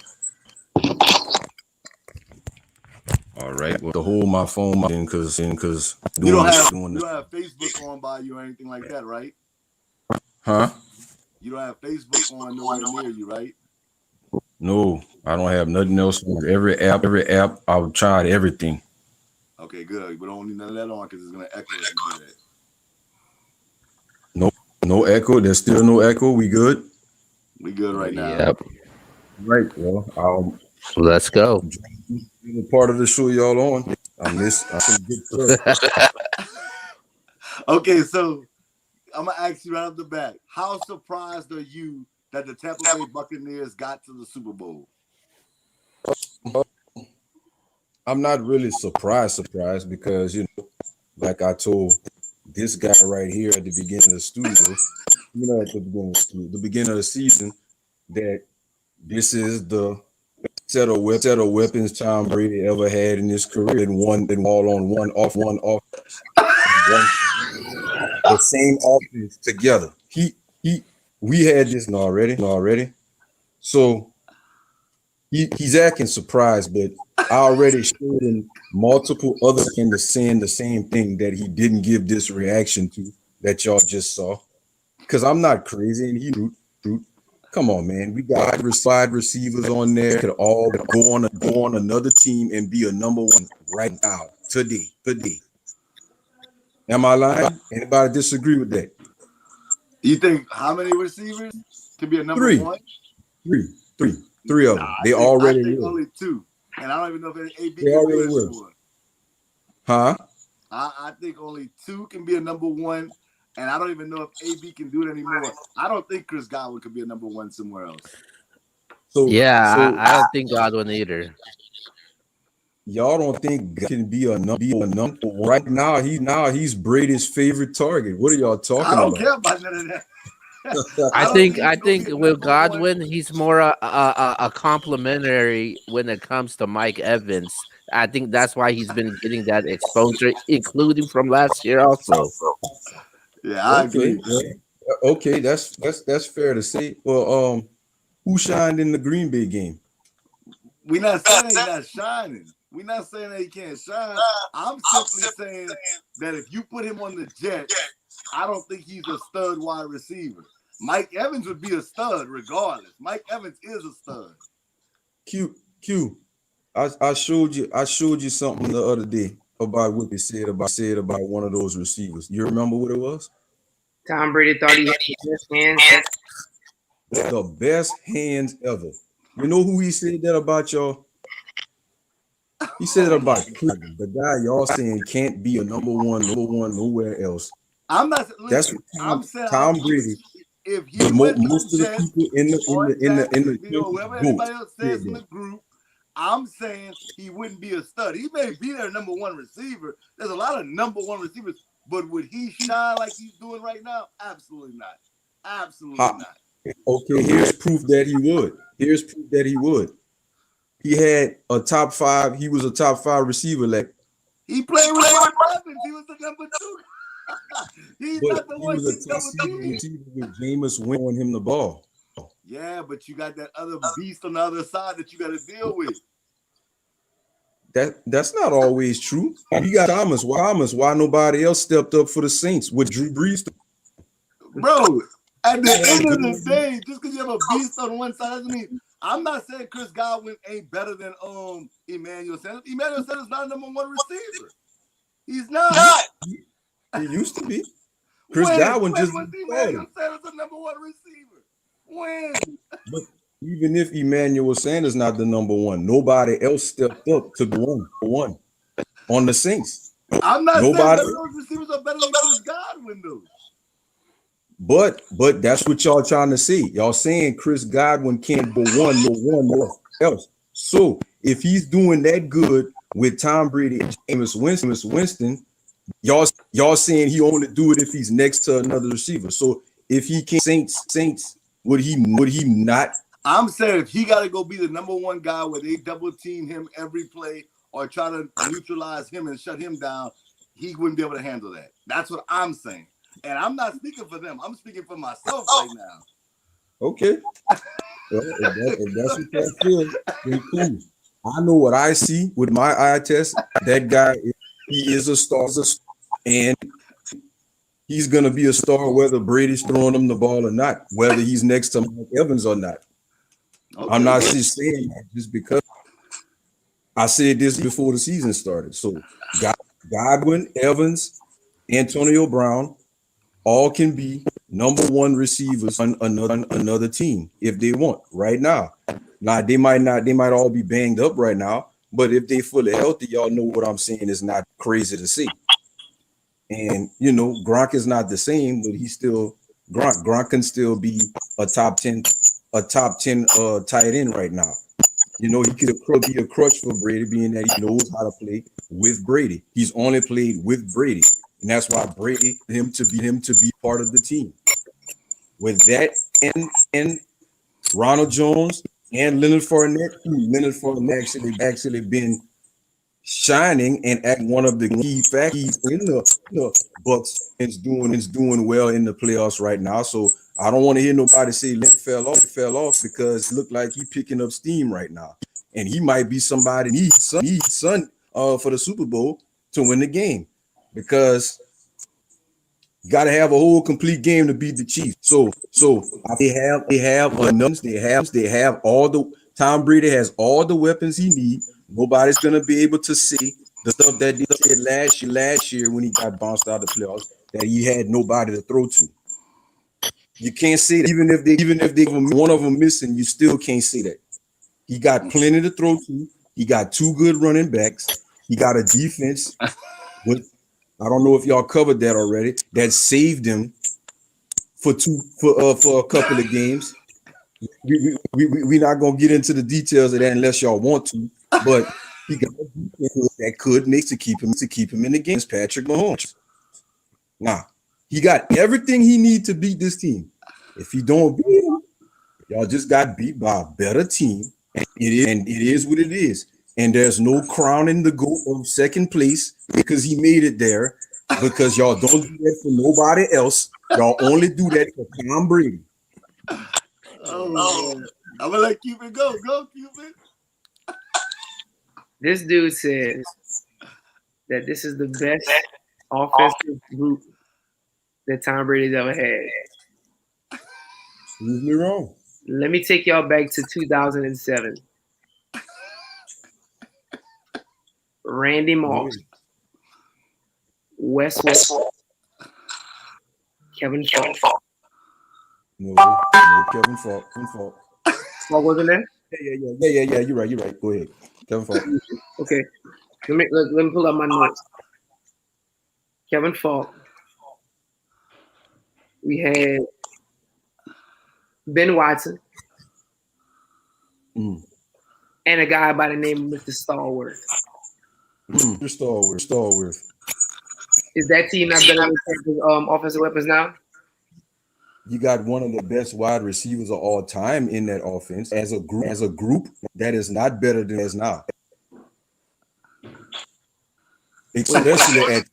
All right. Well, to hold my phone because you don't have Facebook on by you or anything like that, right? Huh? You don't have Facebook on nowhere near you, right? No, I don't have nothing else on every app. I've tried everything. Okay, good. We don't need none of that on because it's gonna echo if you do that. No echo. There's still no echo. We good? We good right now. Yep. Right. Well, Let's go. the part of the show y'all on. I'm some good stuff. Okay, so I'm gonna ask you right off the bat. How surprised are you that the Tampa Bay Buccaneers got to the Super Bowl? I'm not really surprised because like I told this guy right here at the beginning of the studio, at the beginning of the season, that this is the set of weapons Tom Brady ever had in his career, and all on one off, the same offense together. We had this already. So he's acting surprised, but I already showed him multiple other things saying the same thing that he didn't give this reaction to that y'all just saw. Because I'm not crazy, and he root. Come on, man. We got wide receivers on there could all go on another team and be a number one right now, today. Am I lying? Anybody disagree with that? You think how many receivers could be a number one? Three of them. They already I think will. only two. And I don't even know if AB They can already be will. one. Huh? I think only two can be a number one. And I don't even know if AB can do it anymore. I don't think Chris Godwin could be a number one somewhere else. I don't think Godwin either. Y'all don't think God can be a number right now? He's Brady's favorite target. What are y'all talking about? I don't care about none of that. I think with Godwin, he's more a complimentary when it comes to Mike Evans. I think that's why he's been getting that exposure, including from last year also. Yeah, I agree. Okay, that's fair to say. Well, who shined in the Green Bay game? We're not saying he's not shining. We're not saying that he can't shine. I'm simply saying that if you put him on the Jets, I don't think he's a stud wide receiver. Mike Evans would be a stud regardless. Mike Evans is a stud. Q. I showed you something the other day about what they said about one of those receivers. You remember what it was? Tom Brady thought he had the best hands. The best hands ever. You know who he said that about, y'all? He said it about Cleveland, the guy y'all saying can't be a number one nowhere else. I'm not. Listen, I'm saying Tom Brady. If he most of the people in the whoever everybody else says in the group, I'm saying he wouldn't be a stud. He may be their number one receiver. There's a lot of number one receivers, but would he shine like he's doing right now? Absolutely not. Absolutely not. Okay, here's proof that he would. He had a top five. He was a top five receiver. Like he played with Mike Evans. He was the number two. He's not the one. He was a top receiver with Jameis winning him the ball. Yeah, but you got that other beast on the other side that you got to deal with. That's not always true. You got Thomas. Why nobody else stepped up for the Saints with Drew Brees? Bro, at the end of the day, just because you have a beast on one side doesn't mean. I'm not saying Chris Godwin ain't better than Emmanuel Sanders. Emmanuel Sanders is not a number one receiver. He's not. He used to be. Chris Godwin just started. Sanders the number one receiver. When? But even if Emmanuel Sanders not the number one, nobody else stepped up to be one on the Saints. I'm not saying Nobody. those receivers are better than Chris Godwin, though. But that's what y'all trying to see. Y'all saying Chris Godwin can't go one else. So if he's doing that good with Tom Brady and Jameis Winston, y'all saying he only do it if he's next to another receiver. So if he can't Saints, would he not? I'm saying if he got to go be the number one guy where they double team him every play or try to neutralize him and shut him down, he wouldn't be able to handle that. That's what I'm saying. And I'm not speaking for them. I'm speaking for myself right now. Okay. Well, if that's what you feel, then cool. I know what I see with my eye test. That guy, he is a star, and he's gonna be a star whether Brady's throwing him the ball or not, whether he's next to Mike Evans or not. Okay. I'm not just saying that just because I said this before the season started. So Godwin, Evans, Antonio Brown, all can be number one receivers on another team if they want right now. Now they might all be banged up right now, but if they fully healthy, y'all know what I'm saying is not crazy to see. And you know, Gronk is not the same, but he's still Gronk. Gronk can still be a top 10 tight end right now. You know, he could be a crutch for Brady, being that he knows how to play with Brady. He's only played with Brady. And that's why Brady him to be part of the team. With that and Ronald Jones and Leonard Fournette actually been shining and at one of the key factors in the Bucks is doing well in the playoffs right now. So I don't want to hear nobody say Leonard fell off because it looked like he picking up steam right now. And he might be somebody needs son for the Super Bowl to win the game. Because you got to have a whole complete game to beat the Chiefs. So they have enough. They have all the Tom Brady has all the weapons he needs. Nobody's gonna be able to see the stuff that they did last year when he got bounced out of the playoffs, that he had nobody to throw to. You can't say that. Even if they one of them missing, you still can't say that. He got plenty to throw to. He got two good running backs. He got a defense with, I don't know if y'all covered that already, that saved him for a couple of games. We're not gonna get into the details of that unless y'all want to, but he got a defense that could make to keep him in the game. It's Patrick Mahomes. Now he got everything he needs to beat this team. If he don't beat him, y'all just got beat by a better team. It is what it is. And there's no crowning the GOAT of second place because he made it there. Because y'all don't do that for nobody else. Y'all only do that for Tom Brady. Oh, man. I'm gonna let Cupid go. Go, Cupid. This dude says that this is the best offensive group that Tom Brady's ever had. Prove me wrong. Let me take y'all back to 2007. Randy Moss, Wes Welker, Kevin Falk. No, Kevin Falk. Falk wasn't there? Yeah. You're right. Go ahead, Kevin Falk. Okay, let me pull up my notes. Kevin Falk. We had Ben Watson and a guy by the name of Mr. Stallworth. Stallworth. Is that team not better with offensive weapons now? You got one of the best wide receivers of all time in that offense. As a group, that is not better than as now. Especially at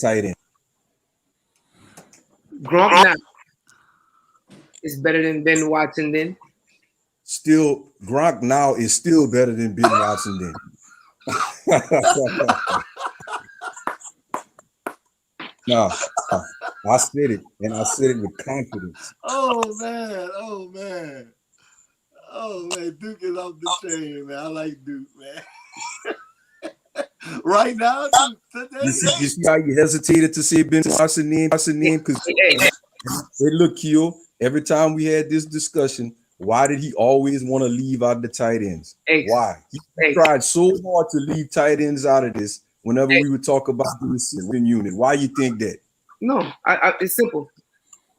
tight end. Gronk now is better than Ben Watson then. Still, Gronk now is still better than Ben Watson then. No, I said it, and I said it with confidence. Oh man, Duke is off the chain, man. I like Duke, man. Right now, today. You see how you hesitated to say Ben Watson name? Because hey, look, Keo, every time we had this discussion, why did he always want to leave out the tight ends? Why? He tried so hard to leave tight ends out of this whenever we would talk about the receiving unit. Why you think that? No, it's simple.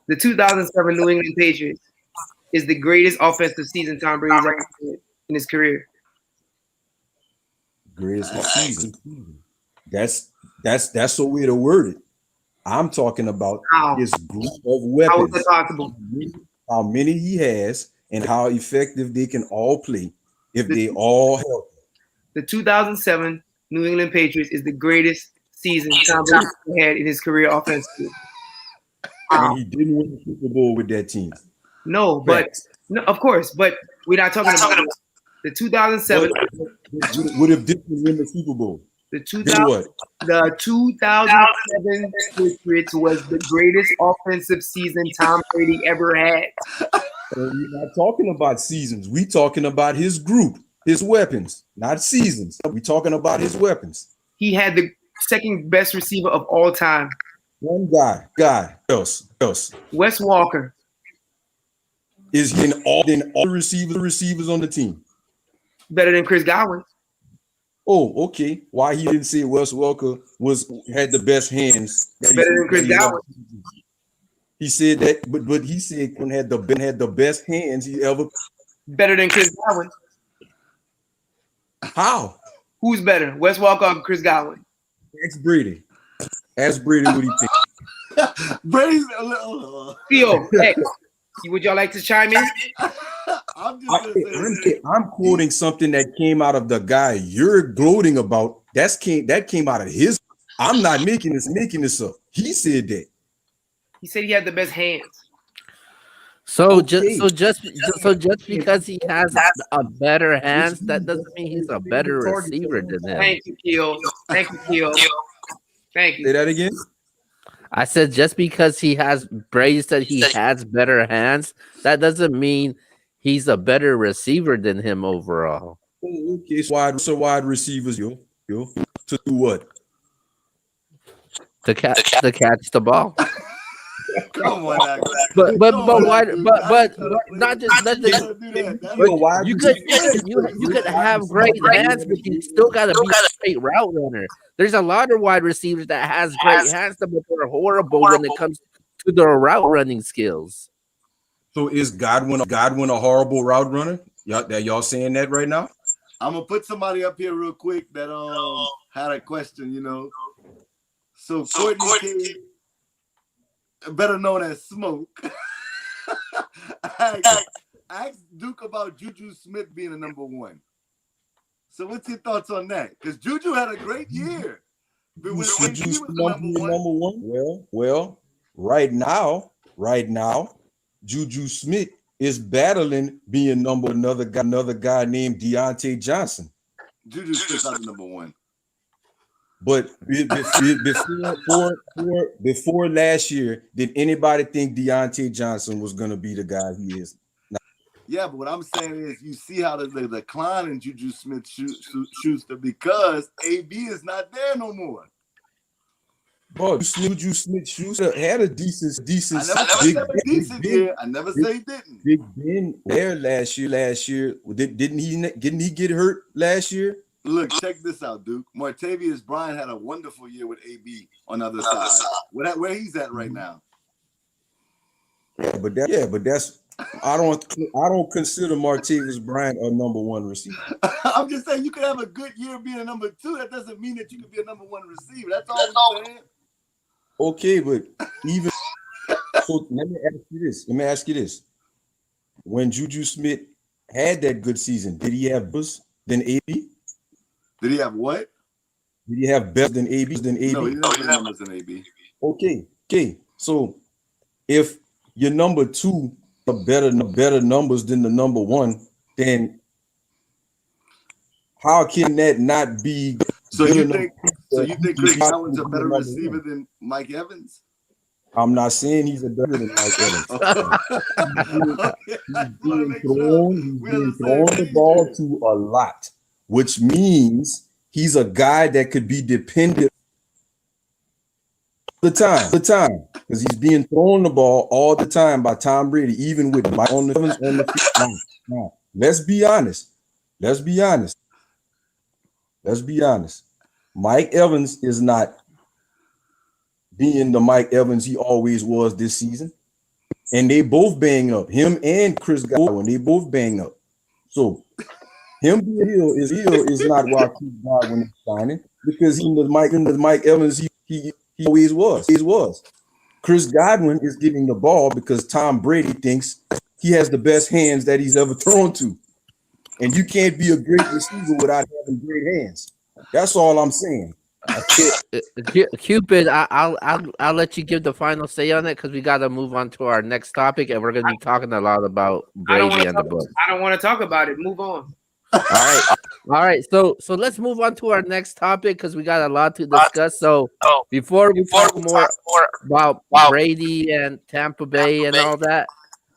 The 2007 New England Patriots is the greatest offensive season Tom Brady's ever had in his career. Greatest season. That's the way to word it. I'm talking about his group of weapons. How is that possible? How many he has and how effective they can all play if they all help. The 2007 New England Patriots is the greatest season Tom Brady had in his career offensively. And he didn't win the Super Bowl with that team. No, but no, of course, but we're not talking about the 2007. What if didn't win the Super Bowl? The 2007 Patriots was the greatest offensive season Tom Brady ever had. We're not talking about seasons. We're talking about his group, his weapons, not seasons. We're talking about his weapons. He had the second best receiver of all time. One guy else. Wes Walker. Is he in all the receivers on the team? Better than Chris Godwin. Oh, okay. Why he didn't say Wes Walker had the best hands? Better than Chris Godwin. He said that, but he said when had the best hands he ever. Better than Chris Godwin. How? Who's better, Wes Walker or Chris Godwin? Ask Brady. Ask Brady what he thinks. Brady's Theo, hey, would y'all like to chime in? I'm quoting something that came out of the guy you're gloating about. That came out of his. I'm not making this up. He said that. He said he had the best hands. So just because he has a better hands, that doesn't mean he's a better receiver than him. Thank you, Keo. Thank you. Say that again. I said just because Brady said he has better hands, that doesn't mean he's a better receiver than him overall. Oh, okay, so wide receivers, yo, to do what? To catch the ball. Come on, but not just you could have great hands, but you still gotta be a straight route runner. There's a lot of wide receivers that has great hands, but they're horrible when it comes to their route running skills. So is Godwin a horrible route runner? Y'all saying that right now? I'm gonna put somebody up here real quick that had a question, So Courtney K, better known as Smoke, asked Duke about Juju Smith being a number one. So what's your thoughts on that? Because Juju had a great year. But when he was the number one. Well, right now, Juju Smith is battling being another guy named Deontay Johnson. Juju Smith's not the number one. But before last year, did anybody think Deontay Johnson was going to be the guy he is? Yeah, but what I'm saying is you see how the decline in Juju Smith-Schuster because AB is not there no more. Bro, Juju Smith-Schuster had a decent. I never say he didn't. Big Ben there last year. Didn't he get hurt last year? Look, check this out, Duke. Martavius Bryant had a wonderful year with AB on the other side. Where he's at right now. Yeah, but that's I don't consider Martavius Bryant a number one receiver. I'm just saying you could have a good year being a number two. That doesn't mean that you could be a number one receiver. That's all I'm saying. Okay, but even so, let me ask you this. When Juju Smith had that good season, did he have buzz than AB? Did he have what? Did he have better than AB? No, he didn't have numbers than AB. Okay. So if your number two are better numbers than the number one, then how can that not be? So you think Chris Godwin's a better receiver than Mike Evans? I'm not saying he's a better than Mike Evans. He's being thrown the ball to a lot, which means He's a guy that could be dependent all the time, because he's being thrown the ball all the time by Tom Brady, even with Mike on the field. Now, let's be honest. Let's be honest. Let's be honest. Mike Evans is not being the Mike Evans he always was this season. And they both bang up. Him and Chris Godwin, they both bang up. So him being ill is not why Chris Godwin is signing, because he the Mike Evans he always was. Chris Godwin is getting the ball because Tom Brady thinks he has the best hands that he's ever thrown to. And you can't be a great receiver without having great hands. That's all I'm saying. Cupid, I'll let you give the final say on it, because we got to move on to our next topic, and we're going to be talking a lot about Brady and the book. I don't want to talk about it. Move on. All right. So let's move on to our next topic, because we got a lot to discuss. So before we talk more about Brady and Tampa Bay and all that,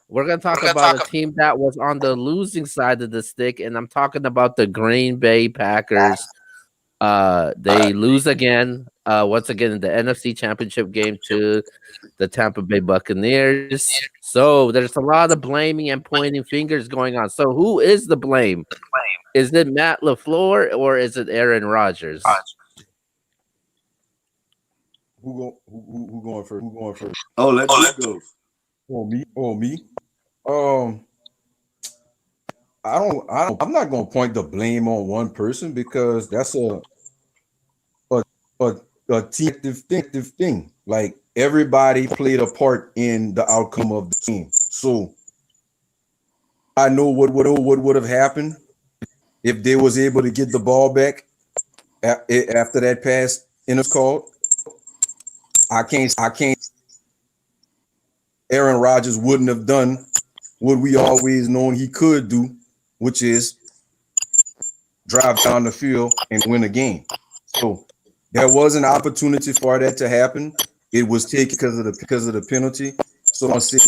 we're gonna talk about a team that was on the losing side of the stick, and I'm talking about the Green Bay Packers. They lose again, once again in the NFC Championship game to the Tampa Bay Buccaneers. So there's a lot of blaming and pointing fingers going on. So who is the blame? Is it Matt LaFleur or is it Aaron Rodgers? Who going first? Oh, let me go. Me. I'm not gonna point the blame on one person, because that's a team thing. Like, everybody played a part in the outcome of the game. So I know what would have happened if they was able to get the ball back after that pass in was called. I can't. Aaron Rodgers wouldn't have done what we always known he could do, which is drive down the field and win a game. So there was an opportunity for that to happen. It was taken because of the penalty. So on say,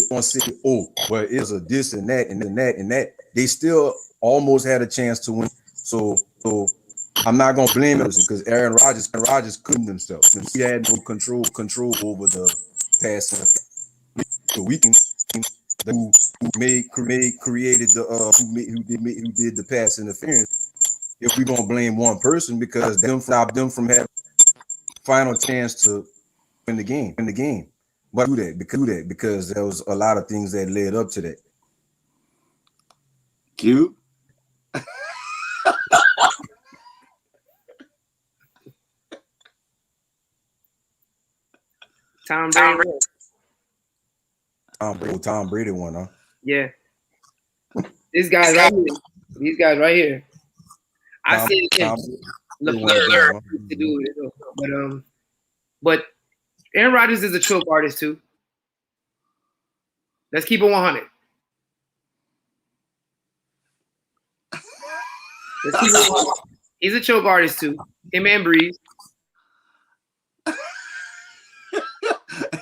oh, well, it was a this and that and that. They still almost had a chance to win. So I'm not gonna blame him, because Aaron Rodgers couldn't himself. He had no control over the pass. The weekend who created the who did the pass interference. If we're gonna blame one person, because them stopped them from having final chance to win the game. Why do that? Because there was a lot of things that led up to that. Q. Tom Brady. Tom Brady won, huh? Yeah. These guys right here. I see him. LaFleur to do it, but Aaron Rodgers is a choke artist too. Let's keep it 100. He's a choke artist too. Him and Breeze.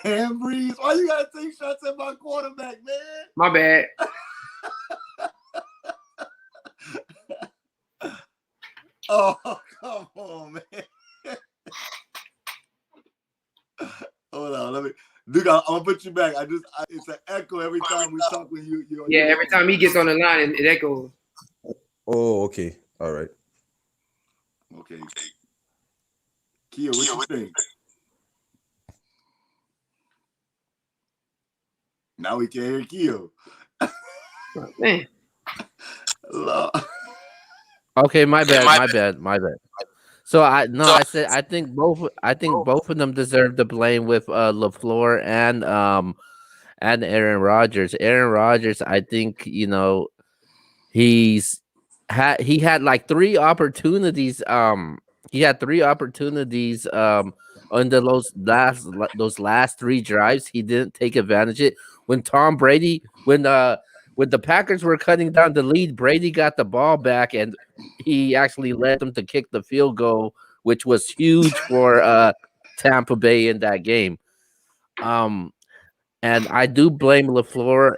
And Breeze, why you gotta take shots at my quarterback, man? My bad. Oh, come on, man. Hold on, let me. Dude, I'm gonna put you back. It's an echo every time we talk with you. Yeah, every time he gets on the line, it echoes. Oh, okay. All right. Okay. Kia, what you think? Now we can hear Keo. Man. Okay, my bad. So I think both of them deserve the blame with LaFleur and Aaron Rodgers. Aaron Rodgers, I think, he had like 3 opportunities. He had 3 opportunities on those last 3 drives. He didn't take advantage of it. When Tom Brady, when the Packers were cutting down the lead, Brady got the ball back and he actually led them to kick the field goal, which was huge for Tampa Bay in that game. And I do blame LaFleur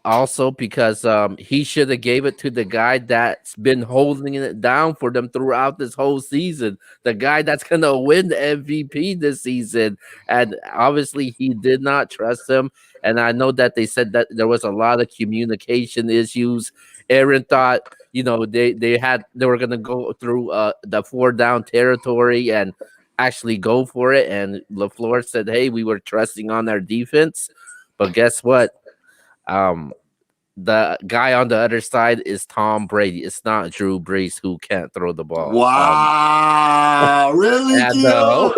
also because he should have gave it to the guy that's been holding it down for them throughout this whole season, the guy that's gonna win the MVP this season. And obviously he did not trust him. And I know that they said that there was a lot of communication issues. Aaron thought, they were gonna go through the 4 down territory and actually go for it. And LaFleur said, hey, we were trusting on our defense. But guess what? The guy on the other side is Tom Brady. It's not Drew Brees, who can't throw the ball. Wow, really, and, Keo?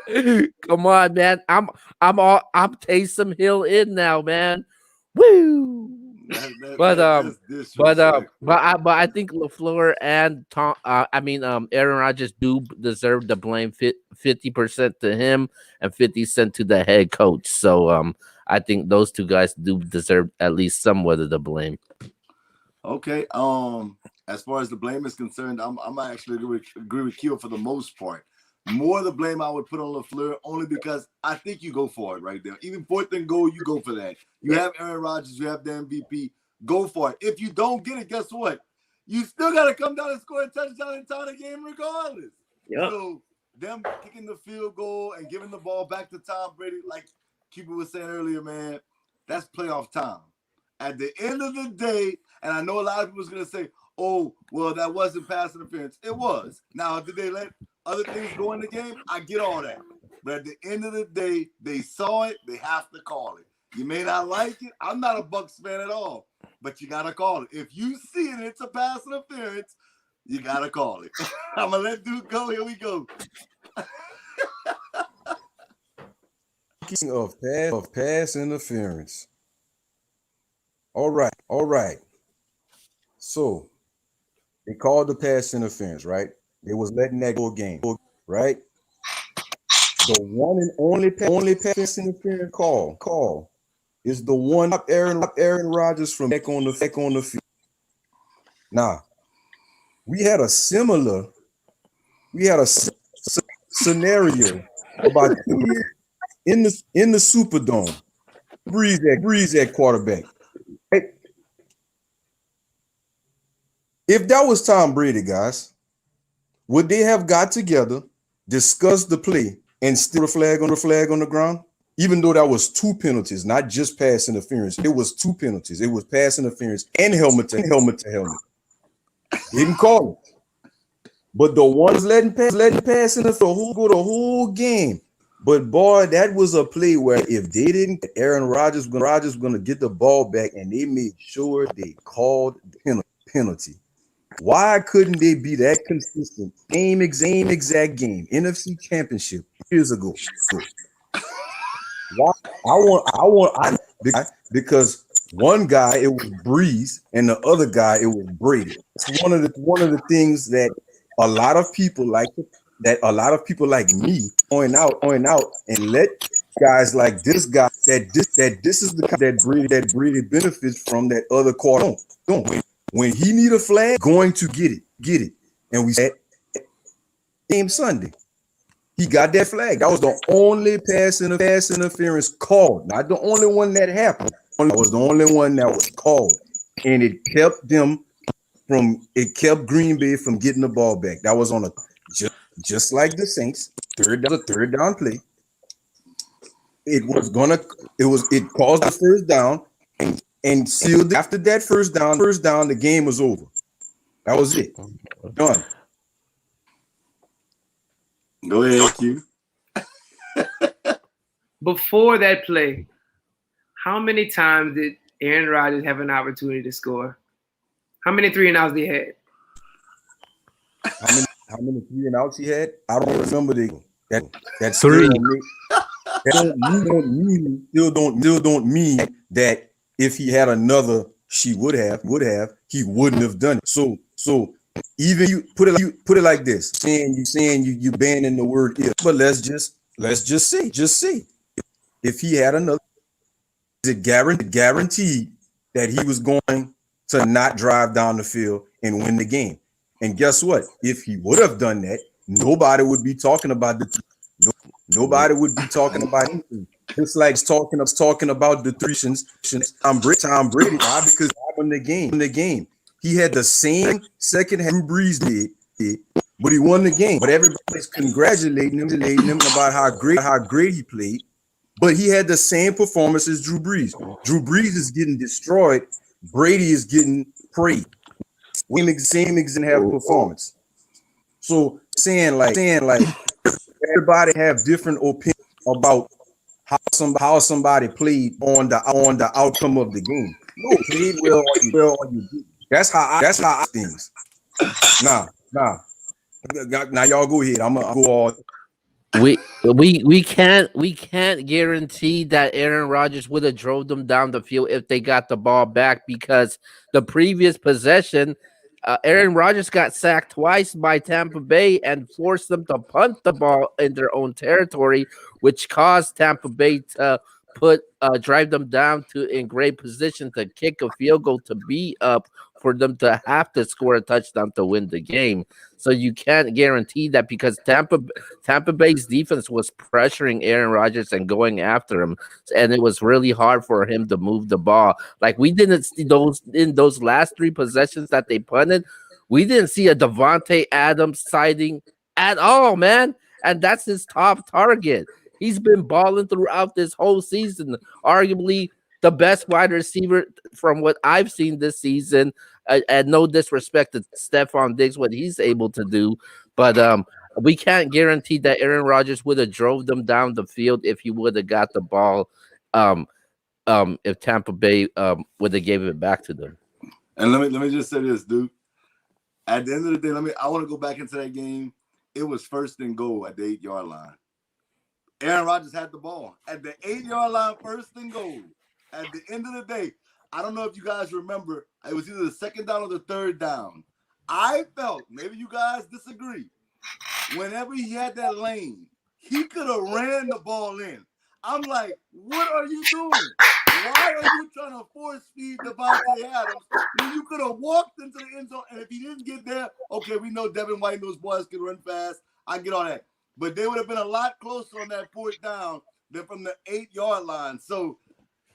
Really? Come on, man. I'm Taysom Hill in now, man. Woo! But I think LaFleur and Aaron Rodgers do deserve the blame. 50% to him and 50% to the head coach. So I think those two guys do deserve at least somewhat of the blame. Okay. As far as the blame is concerned, I'm actually agree with Keo for the most part. More of the blame I would put on LaFleur only because I think you go for it right there. Even 4th and goal, you go for that. You have Aaron Rodgers, you have the MVP. Go for it. If you don't get it, guess what? You still got to come down and score a touchdown and tie the game regardless. Yep. So them kicking the field goal and giving the ball back to Tom Brady, like Cupid was saying earlier, man, that's playoff time. At the end of the day, and I know a lot of people was going to say, oh, well, that wasn't pass interference. It was. Now, did they let other things go in the game? I get all that. But at the end of the day, they saw it. They have to call it. You may not like it. I'm not a Bucs fan at all. But you got to call it. If you see it, it's a pass interference, you got to call it. I'm going to let Duke go. Here we go. Of pass interference. All right. So, they called the pass interference, right? They was letting that go game, right? The one and only pass interference call is the one up Aaron Rodgers from back on the field. Now, we had a scenario about 2 years in the Superdome. Breeze at quarterback. Right? If that was Tom Brady, guys, would they have got together, discussed the play, and still a flag on the ground? Even though that was 2 penalties, not just pass interference, it was 2 penalties. It was pass interference and helmet to helmet. Didn't call it. But the ones letting pass interference the whole game. But boy, that was a play where if they didn't, Aaron Rodgers was going to get the ball back, and they made sure they called penalty. Why couldn't they be that consistent? Same exact game, NFC Championship years ago. Why? Because one guy it was Breeze and the other guy it was Brady. It's one of the things that a lot of people like me point out and let guys like this guy that this is the kind that Brady benefits from that other quarter. Don't. When he need a flag, going to get it. And we said game Sunday. He got that flag. That was the only pass interference called. Not the only one that happened. That was the only one that was called. And it kept Green Bay from getting the ball back. That was on a just like the Saints, third down play. It caused the first down and sealed. After that first down, the game was over. That was it. Done. Go ahead, Q. Before that play, how many times did Aaron Rodgers have an opportunity to score? How many 3-and-outs did he had? How many 3-and-outs he had? I don't remember that 3. Still don't mean that if he had another, he wouldn't have done it. So even you put it like this, saying you banning the word if, but let's just say if he had another, is it guaranteed that he was going to not drive down the field and win the game? And guess what? If he would have done that, nobody would be talking about nobody would be talking about anything. It's like talking about the three since Tom Brady. Why? Because he won the game. He had the same second half Drew Brees did, but he won the game. But everybody's congratulating him about how great he played. But he had the same performance as Drew Brees. Drew Brees is getting destroyed. Brady is getting praised. Same exact half performance. So saying like everybody have different opinions about how somebody played on the outcome of the game. No, played well or you did. That's how I things. Nah. Now y'all go ahead. I'm gonna go all. We can't guarantee that Aaron Rodgers would have drove them down the field if they got the ball back, because the previous possession, Aaron Rodgers got sacked twice by Tampa Bay and forced them to punt the ball in their own territory, which caused Tampa Bay to drive them down to in great position to kick a field goal to be up for them to have to score a touchdown to win the game. So you can't guarantee that, because Tampa Bay's defense was pressuring Aaron Rodgers and going after him, and it was really hard for him to move the ball. Like, we didn't see those in those last three possessions that they punted. We didn't see a Devontae Adams sighting at all, man, and that's his top target. He's been balling throughout this whole season, arguably the best wide receiver from what I've seen this season. And no disrespect to Stephon Diggs, what he's able to do, but we can't guarantee that Aaron Rodgers would have drove them down the field if he would have got the ball. If Tampa Bay would have gave it back to them. And let me just say this, dude. At the end of the day, I want to go back into that game. It was 1st and goal at the 8-yard line. Aaron Rodgers had the ball at the 8-yard line, 1st and goal. At the end of the day, I don't know if you guys remember, it was either the 2nd down or the 3rd down. I felt, maybe you guys disagree, whenever he had that lane, he could have ran the ball in. I'm like, what are you doing? Why are you trying to force feed Devontae Adams when you could have walked into the end zone? And if he didn't get there, okay, we know Devin White and those boys can run fast. I get all that. But they would have been a lot closer on that 4th down than from the 8-yard line. So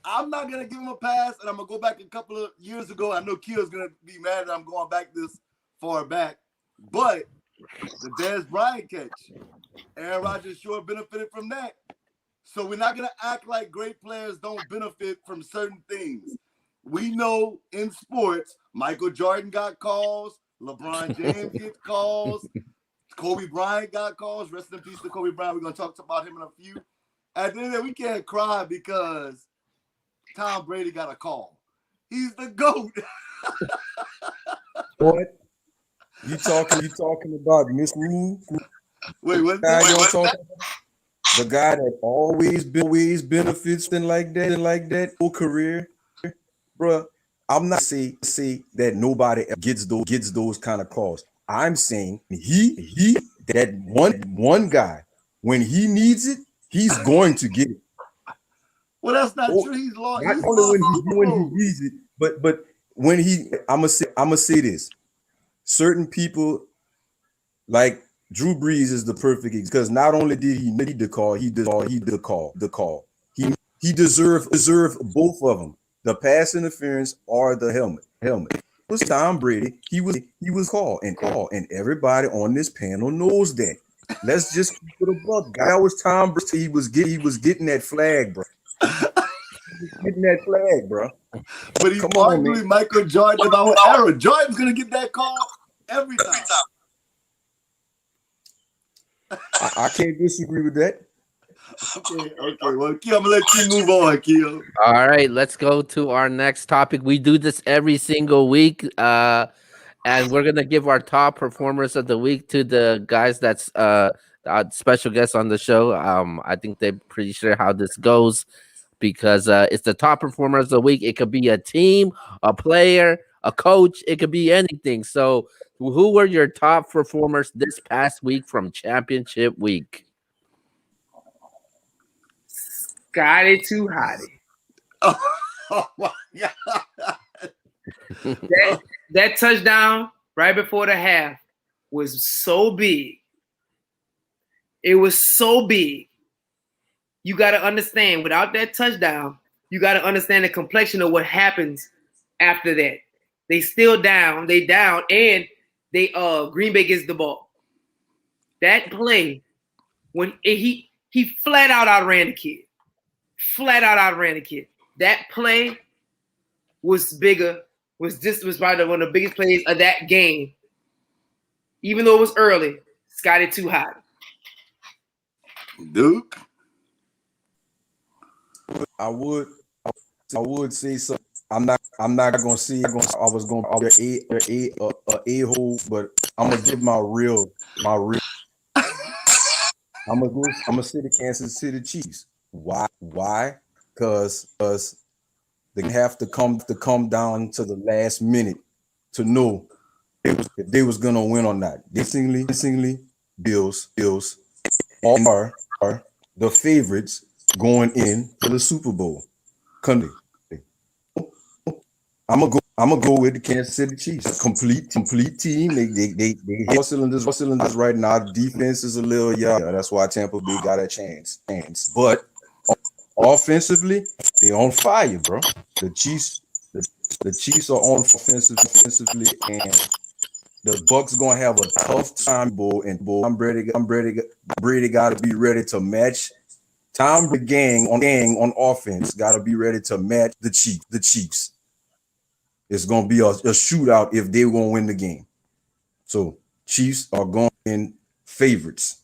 I'm not going to give him a pass, and I'm going to go back a couple of years ago. I know Keel's going to be mad that I'm going back this far back. But the Dez Bryant catch, Aaron Rodgers sure benefited from that. So we're not going to act like great players don't benefit from certain things. We know in sports, Michael Jordan got calls, LeBron James gets calls, Kobe Bryant got calls. Rest in peace to Kobe Bryant. We're going to talk about him in a few. At the end of the day, we can't cry because Tom Brady got a call. He's the GOAT. What? You talking about Miss Rule? Wait, what? The guy that always benefits and like that whole career, bro. I'm not say that nobody gets those kind of calls. I'm saying he that one guy, when he needs it, he's going to get it. Well, that's not true. He's lost. Not only when he needs it, but when I'm gonna say this. Certain people, like Drew Brees, is the perfect, because not only did he need the call, he did the call. He deserved both of them, the pass interference or the helmet. It was Tom Brady. He was called, and everybody on this panel knows that. Let's just keep it a buck. Guy was Tom Brady. He was getting that flag, bro. Getting that flag, bro. But he's arguing Michael Jordan about what era. Jordan's gonna get that call every time. I can't disagree with that. Okay. Well, Keo, I'm gonna let you move on, Keo. All right, let's go to our next topic. We do this every single week, and we're gonna give our top performers of the week to the guys that's special guests on the show. I think they're pretty sure how this goes, because it's the top performers of the week. It could be a team, a player, a coach. It could be anything. So, who were your top performers this past week from championship week? Got it too hotty. Oh my God. That touchdown right before the half was so big. It was so big. you got to understand, without that touchdown, you got to understand the complexion of what happens after that. They still down, and they Green Bay gets the ball. That play, when he flat out outran the kid. Flat out outran the kid. That play was probably one of the biggest plays of that game. Even though it was early, Scotty too hot. Duke. I would say so. I'm not gonna say I was gonna be a hole, but I'm gonna give my real. I'm gonna say the Kansas City Chiefs. Why? Because they have to come down to the last minute to know if they was gonna win or not. Increasingly, Bills are the favorites going in to the Super Bowl. I'm gonna go with the Kansas City Chiefs. Complete team. They hit cylinders right now. Defense is a little that's why Tampa Bay got a chance. But offensively, they on fire, bro. The Chiefs are on offensively, and the Bucks gonna have a tough time. Brady got to be ready to match. Tom Brady gang on offense got to be ready to match the Chiefs. It's gonna be a shootout if they won't win the game. So Chiefs are going in favorites.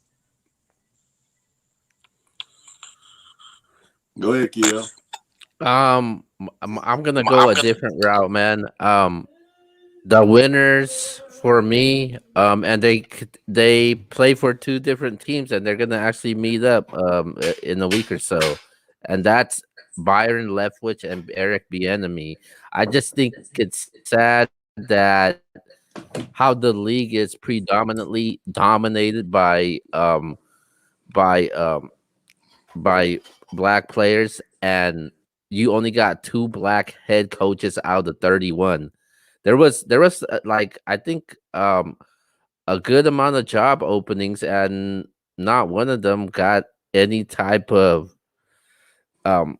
Go ahead, Kiel. I'm gonna go a different route, man. The winners for me, and they play for two different teams, and they're gonna actually meet up in a week or so, and that's Byron Leftwich and Eric Bieniemy. I just think it's sad that how the league is predominantly dominated by by black players, and you only got 2 black head coaches out of 31. There was like, I think a good amount of job openings, and not one of them got any type of um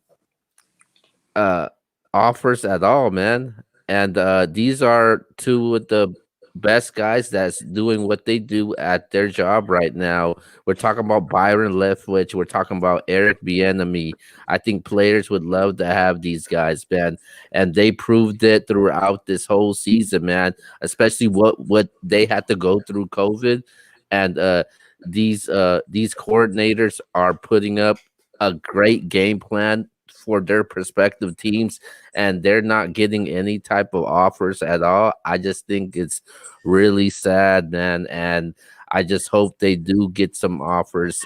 offers at all, man. And these are two of the best guys that's doing what they do at their job right now. We're talking about Byron Leftwich. We're talking about Eric Bieniemy. I think players would love to have these guys, man, and they proved it throughout this whole season, man. Especially what they had to go through COVID, and these coordinators are putting up a great game plan for their prospective teams, and they're not getting any type of offers at all. I just think it's really sad, man, and I just hope they do get some offers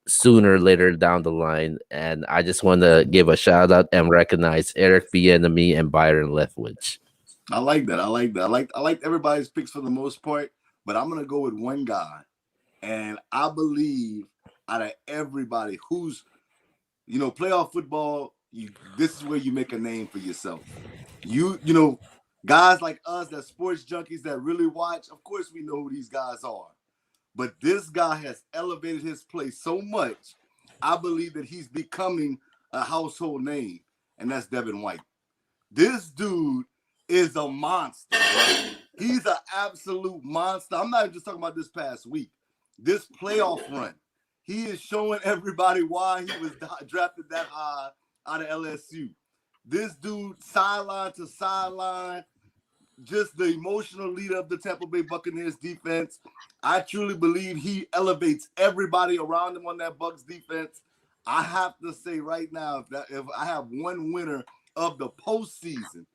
sooner or later down the line. And I just want to give a shout out and recognize Eric Bieniemy and Byron Leftwich. I like that. I like everybody's picks for the most part, but I'm gonna go with one guy, and I believe out of everybody who's playoff football, this is where you make a name for yourself. You know, guys like us, that sports junkies that really watch, of course we know who these guys are. But this guy has elevated his play so much, I believe that he's becoming a household name, and that's Devin White. This dude is a monster, right? He's an absolute monster. I'm not just talking about this past week. This playoff run. He is showing everybody why he was drafted that high out of LSU. This dude, sideline to sideline, just the emotional leader of the Tampa Bay Buccaneers defense. I truly believe he elevates everybody around him on that Bucs defense. I have to say right now, if I have one winner of the postseason,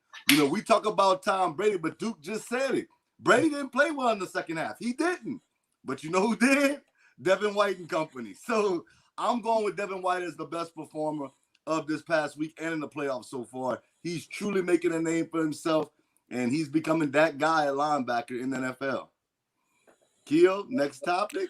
we talk about Tom Brady, but Duke just said it. Brady didn't play well in the second half. He didn't. But you know who did? Devin White and company. So I'm going with Devin White as the best performer of this past week and in the playoffs so far. He's truly making a name for himself, and he's becoming that guy at linebacker in the NFL. Keel, next topic.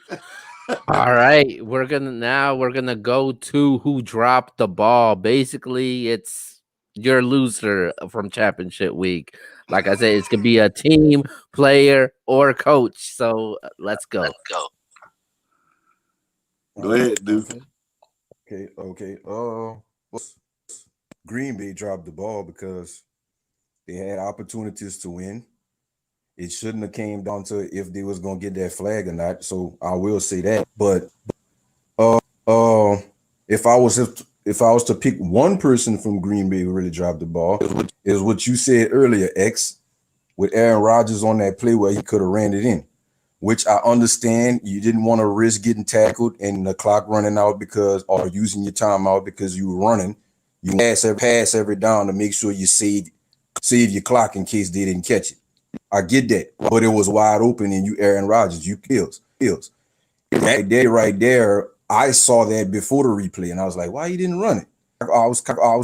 All right, we're gonna go to who dropped the ball. Basically, it's your loser from championship week. Like I said, it's gonna be a team, player, or coach. So let's go. Go ahead, dude. Okay. Green Bay dropped the ball because they had opportunities to win. It shouldn't have came down to if they was gonna get that flag or not. So I will say that. But uh, uh if I was to pick one person from Green Bay who really dropped the ball, is what you said earlier, X, with Aaron Rodgers on that play where he could have ran it in. Which I understand you didn't want to risk getting tackled and the clock running out because or using your timeout because you were running. You pass every down to make sure you save your clock in case they didn't catch it. I get that, but it was wide open and you Aaron Rodgers, you kills. Right there, I saw that before the replay and I was like, why you didn't run it? I was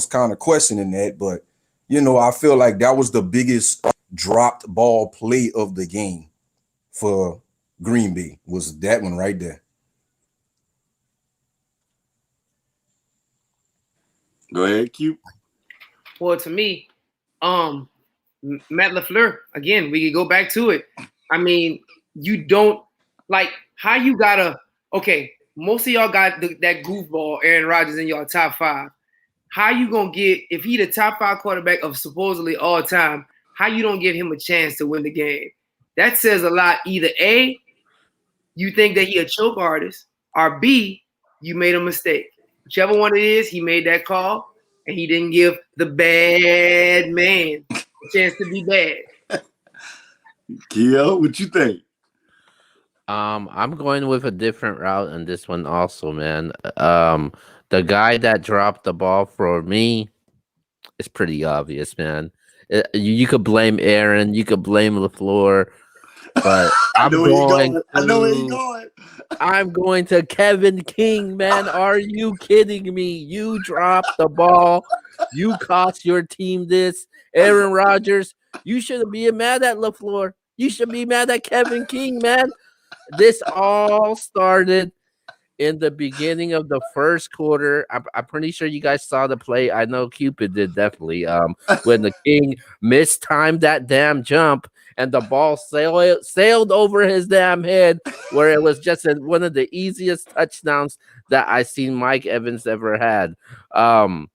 kind of questioning that, but I feel like that was the biggest dropped ball play of the game for Green Bay was that one right there. Go ahead, Q. Well, to me, Matt LaFleur, again, we could go back to it. I mean, you don't like how you gotta. Okay, most of y'all got that goofball Aaron Rodgers in your top 5. How you gonna get if he the top 5 quarterback of supposedly all time? How you don't give him a chance to win the game? That says a lot. Either A, you think that he a choke artist, or B, you made a mistake. Whichever one it is, he made that call, and he didn't give the bad man a chance to be bad. Keo, what you think? I'm going with a different route on this one also, man. The guy that dropped the ball for me is pretty obvious, man. You could blame Aaron, you could blame LaFleur, but I know where you going. I'm going to Kevin King, man. Are you kidding me? You dropped the ball. You cost your team this. Aaron Rodgers, you shouldn't be mad at LaFleur. You should be mad at Kevin King, man. This all started in the beginning of the first quarter. I'm pretty sure you guys saw the play. I know Cupid did definitely. When the King mistimed that damn jump and the ball sailed over his damn head, where it was just one of the easiest touchdowns that I seen Mike Evans ever had. And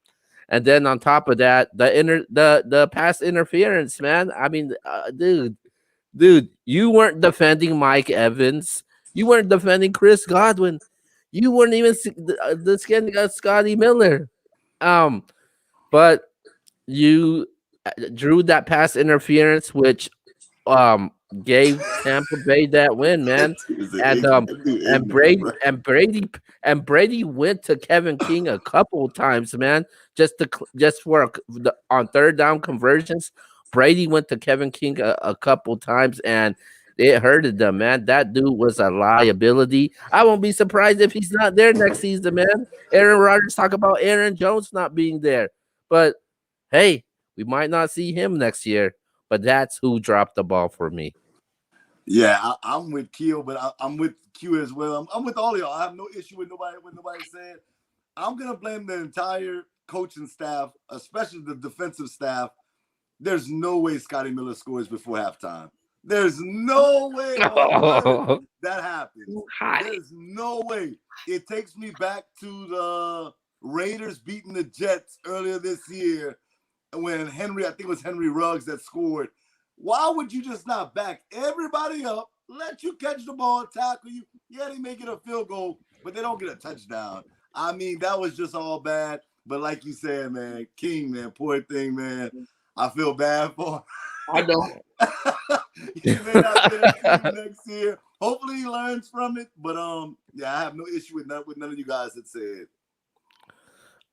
then on top of that, the pass interference, man. I mean, dude, you weren't defending Mike Evans. You weren't defending Chris Godwin. You weren't even defending Scotty Miller. But you drew that pass interference, which gave Tampa Bay that win, man. And Brady went to Kevin King a couple times, man. Just for on third down conversions, Brady went to Kevin King a couple times, and it hurted them, man. That dude was a liability. I won't be surprised if he's not there next season, man. Aaron Rodgers talk about Aaron Jones not being there, but hey, we might not see him next year. But that's who dropped the ball for me. Yeah, I'm with Keo, but I'm with Q as well. I'm with all of y'all. I have no issue with nobody said. I'm gonna blame the entire coaching staff, especially the defensive staff. There's no way Scotty Miller scores before halftime. There's no way on earth that happens. There's no way. It takes me back to the Raiders beating the Jets earlier this year when I think it was Henry Ruggs that scored. Why would you just not back everybody up, let you catch the ball, tackle you? Yeah, they may get a field goal, but they don't get a touchdown. I mean, that was just all bad. But like you said, man, King, man, poor thing, man. I feel bad for him. I don't. He may not be there next year. Hopefully he learns from it. But yeah, I have no issue with none of you guys that said.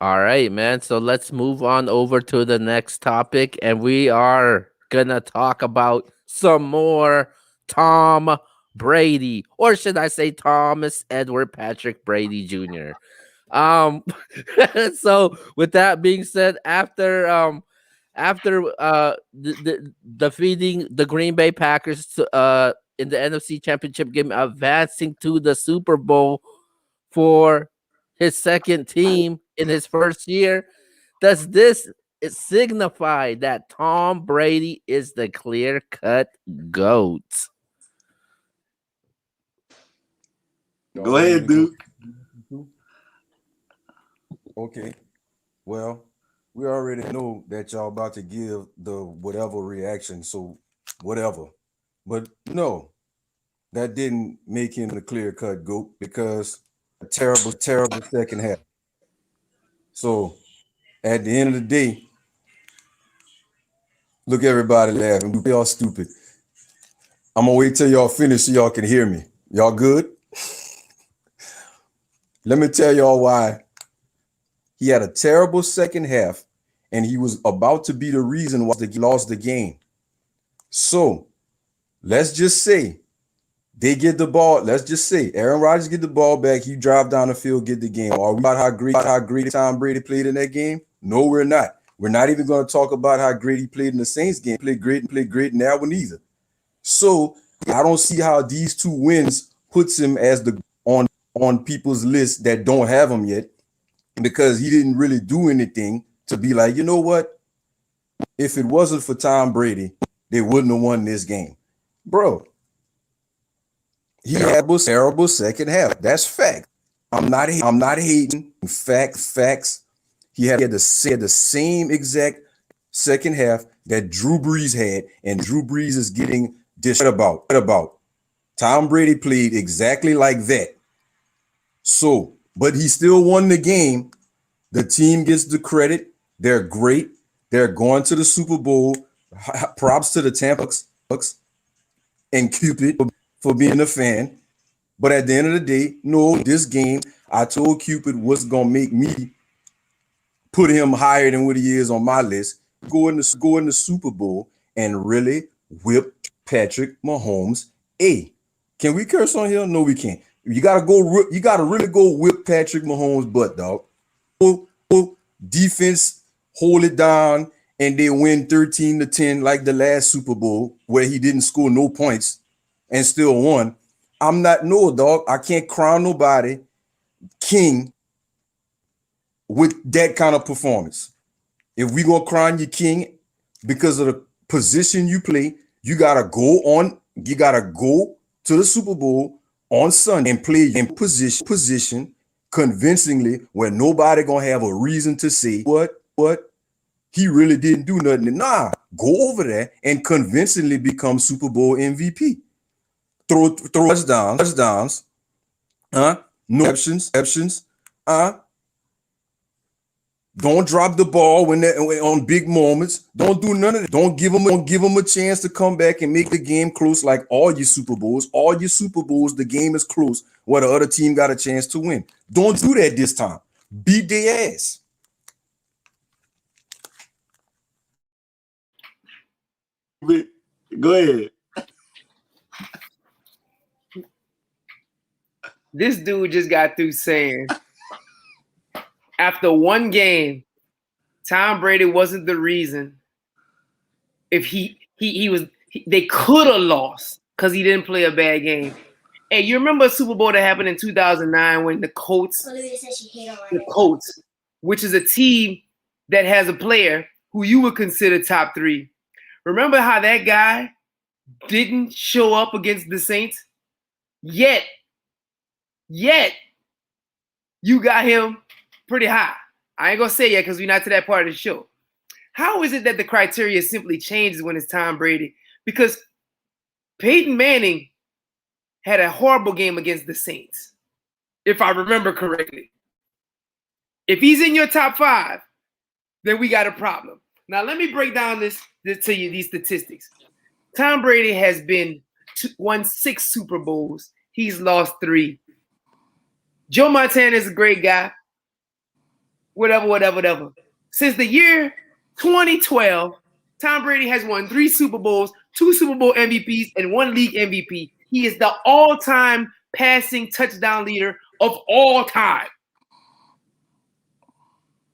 All right, man. So let's move on over to the next topic, and we are gonna talk about some more Tom Brady, or should I say Thomas Edward Patrick Brady Jr. So with that being said, after defeating the Green Bay Packers in the NFC Championship game, advancing to the Super Bowl for his second team in his first year, does this signify that Tom Brady is the clear-cut GOAT? Go ahead, Duke. Okay. Well, we already know that y'all about to give the whatever reaction, so whatever. But no, that didn't make him the clear-cut GOAT because a terrible, terrible second half. So at the end of the day, look everybody laughing. We all stupid. I'm gonna wait till y'all finish so y'all can hear me. Y'all good? Let me tell y'all why he had a terrible second half and he was about to be the reason why he lost the game. So let's just say they get the ball. Let's just say Aaron Rodgers get the ball back. He drive down the field, get the game. Are we about how great Tom Brady played in that game? No, we're not. We're not even going to talk about how great he played in the Saints game. Played great in that one either. So I don't see how these two wins puts him as the on people's list that don't have him yet, because he didn't really do anything to be like, you know what? If it wasn't for Tom Brady, they wouldn't have won this game, bro. He had a terrible second half. That's fact. I'm not hating. Facts. He had the same exact second half that Drew Brees had, and Drew Brees is getting dished about. Tom Brady played exactly like that. So, but he still won the game. The team gets the credit. They're great. They're going to the Super Bowl. Props to the Tampa Bucks and Cupid for being a fan. But at the end of the day, no, this game, I told Cupid what's going to make me put him higher than what he is on my list. Go in the Super Bowl and really whip Patrick Mahomes. Can we curse on here? No, we can't. You gotta really go whip Patrick Mahomes' butt, dog. Defense hold it down and they win 13-10 like the last Super Bowl where he didn't score no points and still won. Dog. I can't crown nobody king with that kind of performance. If we gonna crown you king because of the position you play, you gotta go to the Super Bowl on Sunday and play in position convincingly where nobody gonna have a reason to say what he really didn't do nothing. Nah, go over there and convincingly become Super Bowl MVP. Throw touchdowns, no exceptions, Don't drop the ball when on big moments. Don't do none of that. Don't give them a chance to come back and make the game close like all your Super Bowls. All your Super Bowls, the game is close where the other team got a chance to win. Don't do that this time. Beat their ass. Go ahead. This dude just got through saying after one game, Tom Brady wasn't the reason. If they could have lost because he didn't play a bad game. Hey, you remember a Super Bowl that happened in 2009 when the Colts, which is a team that has a player who you would consider top 3. Remember how that guy didn't show up against the Saints? Yet you got him pretty high. I ain't gonna say yet because we're not to that part of the show. How is it that the criteria simply changes when it's Tom Brady? Because Peyton Manning had a horrible game against the Saints, if I remember correctly. If he's in your top 5, then we got a problem. Now let me break down this to you, these statistics. Tom Brady has won 6 Super Bowls. He's lost 3. Joe Montana is a great guy. Whatever. Since the year 2012, Tom Brady has won 3 Super Bowls, 2 Super Bowl MVPs, and 1 league MVP. He is the all-time passing touchdown leader of all time.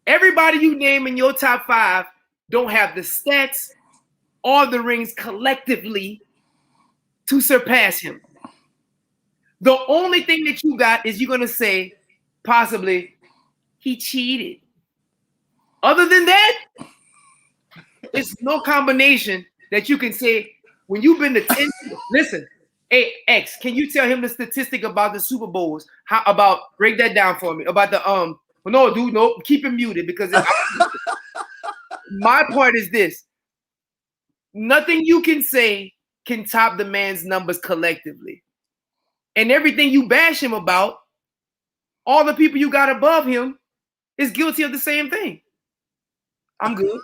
Everybody you name in your top 5 don't have the stats or the rings collectively to surpass him. The only thing that you got is you're going to say, possibly, he cheated. Other than that, it's no combination that you can say when you've been to 10. Listen, hey, X, can you tell him the statistic about the Super Bowls? Break that down for me about the No, dude, no, keep him muted because my part is this. Nothing you can say can top the man's numbers collectively. And everything you bash him about, all the people you got above him is guilty of the same thing. I'm good.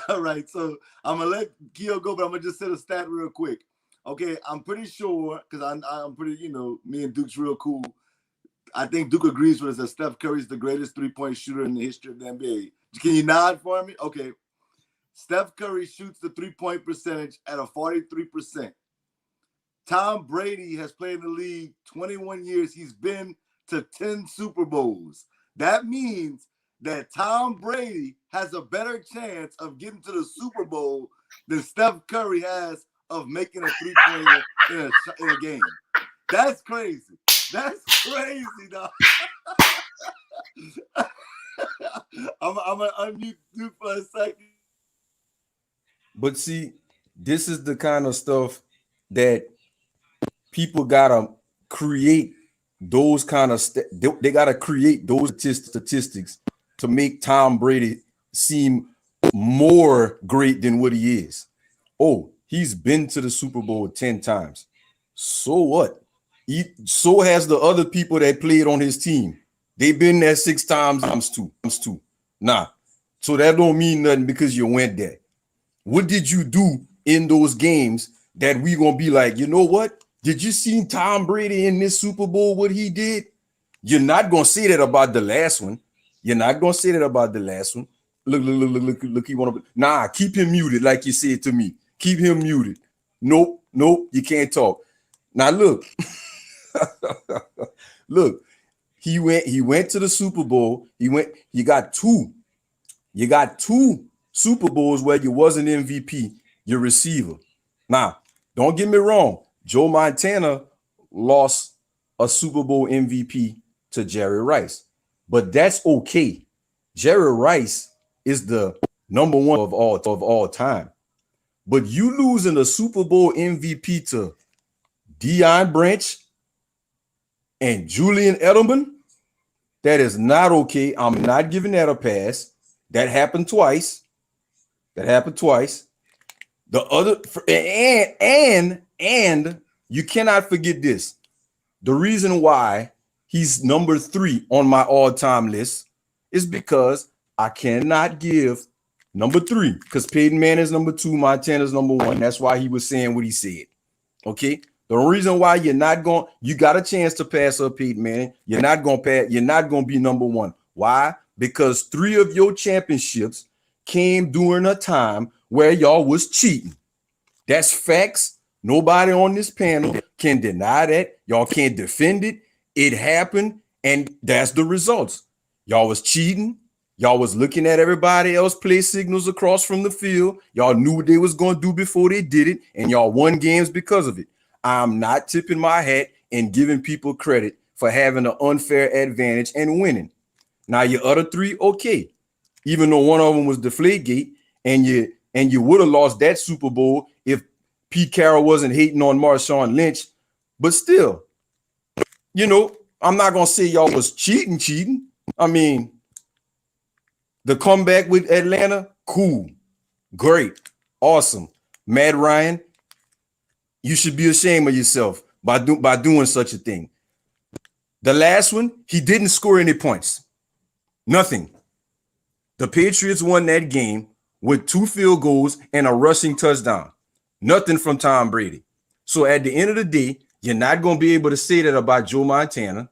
All right, so I'm gonna let Keo go, but I'm gonna just set a stat real quick. Okay, I'm pretty sure because I'm pretty, me and Duke's real cool. I think Duke agrees with us that Steph Curry's the greatest three-point shooter in the history of the NBA. Can you nod for me? Okay. Steph Curry shoots the three-point percentage at a 43%. Tom Brady has played in the league 21 years. He's been to 10 Super Bowls. That means that Tom Brady has a better chance of getting to the Super Bowl than Steph Curry has of making a three-pointer in a game. That's crazy. That's crazy, dog. I'm going to unmute you for a second. But see, this is the kind of stuff that people gotta create. Those kind of they gotta create those statistics to make Tom Brady seem more great than what he is. Oh, he's been to the Super Bowl 10 times. So what? So has the other people that played on his team. They've been there 6 times too. Nah. So that don't mean nothing because you went there. What did you do in those games that we gonna be like, you know what? Did you see Tom Brady in this Super Bowl, what he did? You're not gonna say that about the last one. You're not gonna say that about the last one. Look, he wanna nah, keep him muted, like you said to me. Keep him muted. Nope, you can't talk. Now look, look, he went to the Super Bowl. You got two Super Bowls where you wasn't MVP, your receiver. Now, don't get me wrong. Joe Montana lost a Super Bowl MVP to Jerry Rice, but that's okay. Jerry Rice is the number one of all time. But you losing a Super Bowl MVP to Deion Branch and Julian Edelman, that is not okay. I'm not giving that a pass. That happened twice. The other and you cannot forget this. The reason why he's number 3 on my all-time list is because I cannot give number 3 because Peyton Manning is number 2, Montana's number 1. That's why he was saying what he said. Okay. The reason why you got a chance to pass up Peyton Manning. You're not going to be number 1. Why? Because 3 of your championships came during a time where y'all was cheating. That's facts. Nobody on this panel can deny that. Y'all can't defend it. It happened, and that's the results. Y'all was cheating. Y'all was looking at everybody else play signals across from the field. Y'all knew what they was going to do before they did it, and y'all won games because of it. I'm not tipping my hat and giving people credit for having an unfair advantage and winning. Now, your other 3, okay. Even though one of them was Deflategate, and you would have lost that Super Bowl if Pete Carroll wasn't hating on Marshawn Lynch. But still, I'm not going to say y'all was cheating. I mean, the comeback with Atlanta, cool, great, awesome. Matt Ryan, you should be ashamed of yourself by doing such a thing. The last one, he didn't score any points. Nothing. The Patriots won that game with 2 field goals and a rushing touchdown. Nothing from Tom Brady. So at the end of the day, you're not going to be able to say that about Joe Montana.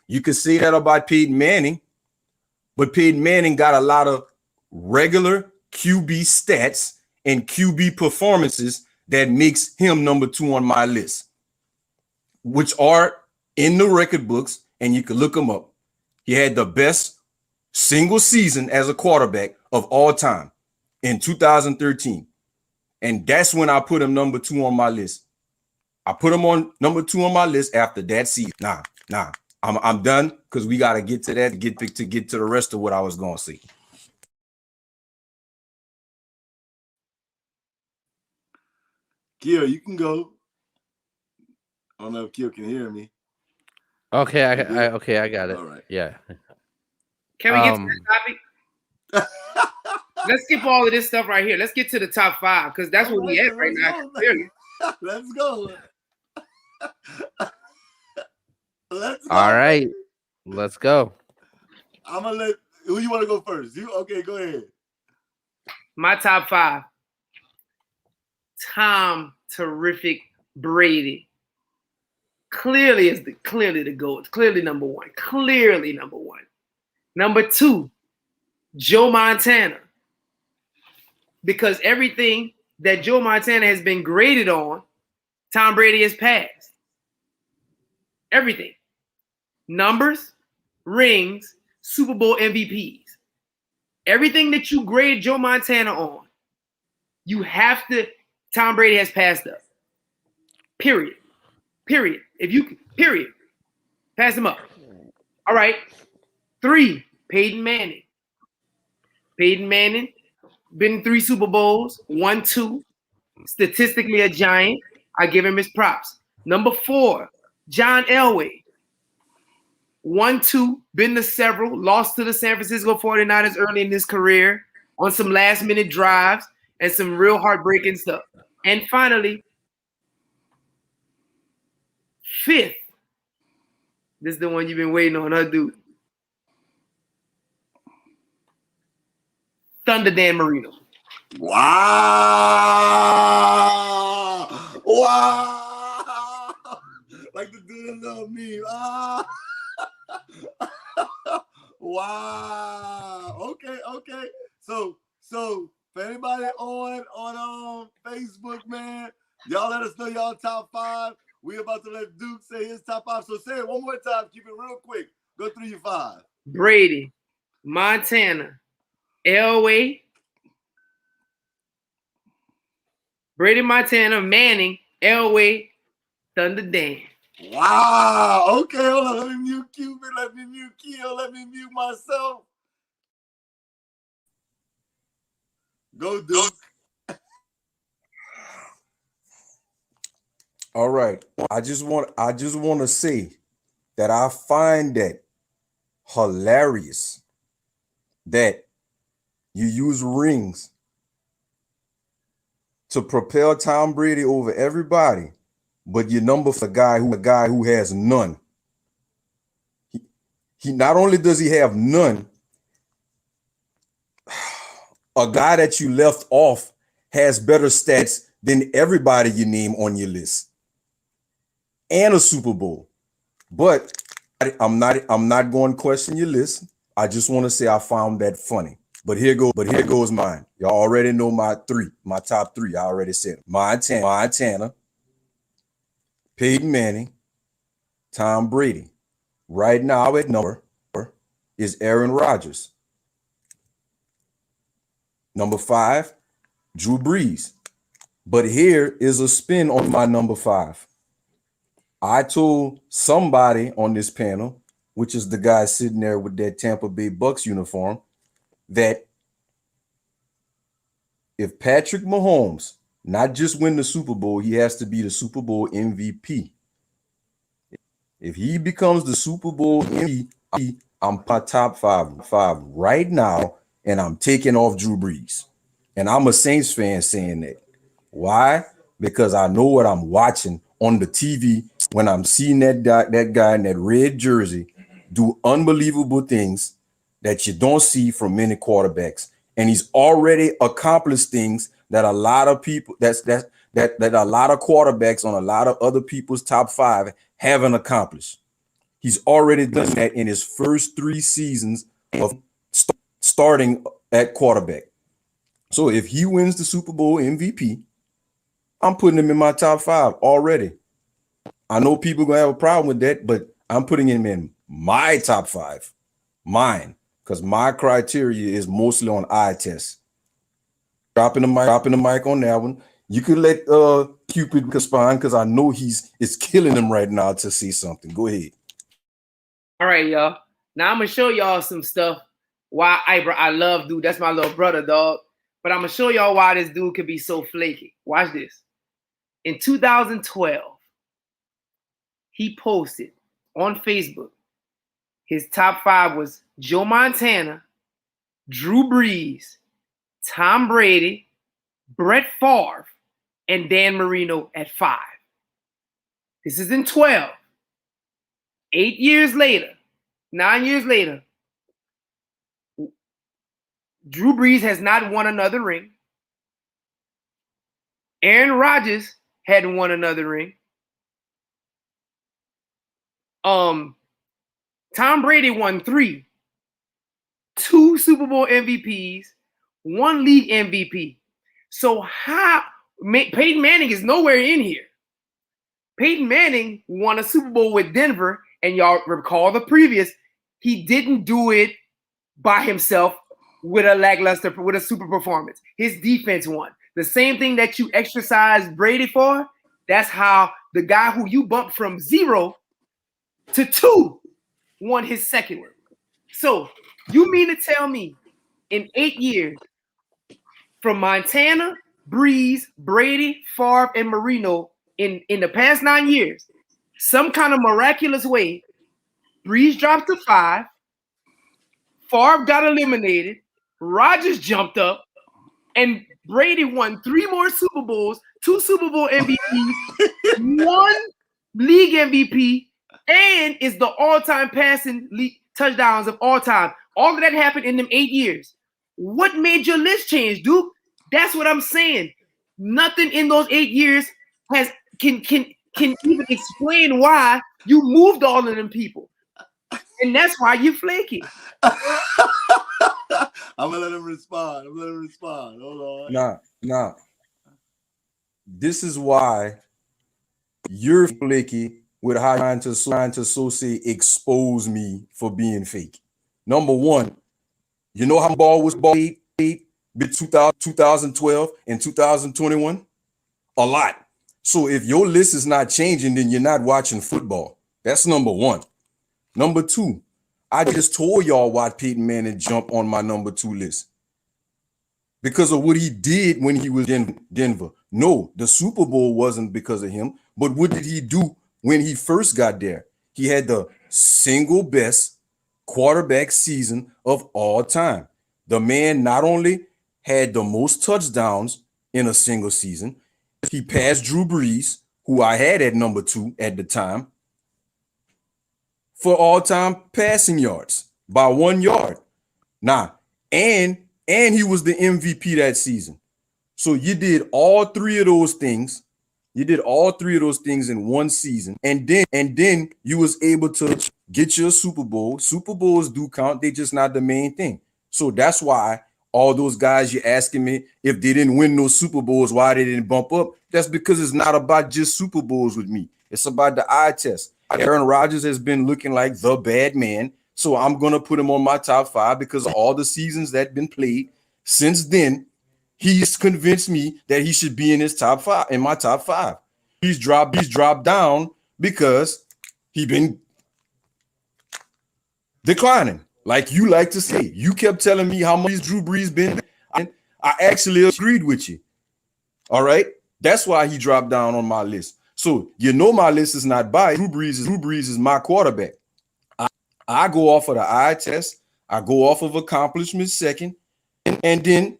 You could say that about Peyton Manning, but Peyton Manning got a lot of regular QB stats and QB performances that makes him number 2 on my list, which are in the record books, and you can look them up. He had the best single season as a quarterback of all time in 2013. And that's when I put him number 2 on my list. I put him on number 2 on my list after that season. Nah. I'm done because we got to get to that to get to the rest of what I was going to say. Keo, you can go. I don't know if Keo can hear me. Okay, I got it. All right. Yeah. Can we get to the topic? Let's skip all of this stuff right here. Let's get to the top 5 because that's where we at right now. Clearly. Let's go. Let's go. All right, let's go. I'm gonna let who you want to go first. You okay? Go ahead. My top 5. Tom Terrific Brady. Clearly is the GOAT. Clearly number 1. Clearly number 1. Number 2, Joe Montana. Because everything that Joe Montana has been graded on, Tom Brady has passed. Everything. Numbers, rings, Super Bowl MVPs. Everything that you grade Joe Montana on, you have to, Tom Brady has passed up. Period. If you, period. Pass him up. All right. 3, Peyton Manning. Peyton Manning, been in 3 Super Bowls, won 2. Statistically a giant. I give him his props. Number 4, John Elway. 1, 2, been to several, lost to the San Francisco 49ers early in his career on some last-minute drives and some real heartbreaking stuff. And finally, 5th, this is the one you've been waiting on, huh, dude? Thunder Dan Marino. Wow. Like the dude love me. Wow. Okay. So for anybody on Facebook, man, y'all let us know y'all top 5. We about to let Duke say his top 5. So say it one more time. Keep it real quick. Go through your 5. Brady, Montana, Elway, Brady, Montana, Manning, Elway, Thunder Dan. Wow. Okay, hold on. Let me mute Cupid. Let me mute Keo. Let me mute myself. Go, Duke. All right. I just want to say that I find that hilarious that you use rings to propel Tom Brady over everybody, but your number for a guy who has none. He not only does he have none, a guy that you left off has better stats than everybody you name on your list. And a Super Bowl. But I'm not going to question your list. I just want to say I found that funny. But here goes mine. Y'all already know my top 3. I already said Montana, Peyton Manning, Tom Brady. Right now at number is Aaron Rodgers. Number 5, Drew Brees. But here is a spin on my number 5. I told somebody on this panel, which is the guy sitting there with that Tampa Bay Bucks uniform, that if Patrick Mahomes not just win the Super Bowl, he has to be the Super Bowl MVP. If he becomes the Super Bowl MVP, I'm my top 5 right now, and I'm taking off Drew Brees. And I'm a Saints fan saying that. Why? Because I know what I'm watching on the TV when I'm seeing that guy in that red jersey do unbelievable things that you don't see from many quarterbacks. And he's already accomplished things that a lot of people, that a lot of quarterbacks on a lot of other people's top 5 haven't accomplished. He's already done that in his first 3 seasons of starting at quarterback. So if he wins the Super Bowl MVP, I'm putting him in my top 5 already. I know people are going to have a problem with that, but I'm putting him in my top 5, mine, because my criteria is mostly on eye tests. Dropping the mic on that one. You could let Cupid respond because I know it's killing him right now to see something. Go ahead. All right, y'all. Now I'm gonna show y'all some stuff. Why I love dude. That's my little brother, dog. But I'm gonna show y'all why this dude could be so flaky. Watch this. In 2012, he posted on Facebook his top 5 was Joe Montana, Drew Brees, Tom Brady, Brett Favre, and Dan Marino at 5. This is in 12. 8 years later, 9 years later, Drew Brees has not won another ring. Aaron Rodgers hadn't won another ring. Tom Brady won 3. 2 Super Bowl MVPs, 1 league MVP. So how Peyton Manning is nowhere in here. Peyton Manning won a Super Bowl with Denver, and y'all recall the previous. He didn't do it by himself with a super performance. His defense won. The same thing that you exercised Brady for, that's how the guy who you bumped from 0 to 2 won his second one. So you mean to tell me in 8 years, from Montana, Brees, Brady, Favre, and Marino, in the past 9 years, some kind of miraculous way, Brees dropped to 5, Favre got eliminated, Rodgers jumped up, and Brady won 3 more Super Bowls, 2 Super Bowl MVPs, 1 league MVP, and is the all-time passing league touchdowns of all time. All of that happened in them 8 years. What made your list change, Duke? That's what I'm saying. Nothing in those 8 years can even explain why you moved all of them people. And that's why you're flaky. I'm gonna let him respond. Hold on. Nah. This is why you're flaky with how you're trying to so say expose me for being fake. Number one, you know how ball was played between 2012 and 2021? A lot. So if your list is not changing, then you're not watching football. That's number one. Number two, I just told y'all why Peyton Manning jumped on my number 2 list. Because of what he did when he was in Denver. No, the Super Bowl wasn't because of him. But what did he do when he first got there? He had the single best quarterback season of all time. The man not only had the most touchdowns in a single season, he passed Drew Brees, who I had at number 2 at the time, for all-time passing yards by 1 yard. And he was the MVP that season. So you did all 3 of those things. You did all 3 of those things in one season. And then you was able to get your Super Bowl. Super Bowls do count. They're just not the main thing. So that's why all those guys you're asking me if they didn't win those Super Bowls, why they didn't bump up. That's because it's not about just Super Bowls with me. It's about the eye test. Aaron Rodgers has been looking like the bad man. So I'm going to put him on my top 5 because of all the seasons that have been played. Since then, he's convinced me that he should be in his top 5, in my top 5. He's dropped down because he's been declining. Like you like to say, you kept telling me how much Drew Brees been. I actually agreed with you. All right. That's why he dropped down on my list. So you know my list is not biased. Drew Brees is my quarterback. I go off of the eye test. I go off of accomplishments second. And then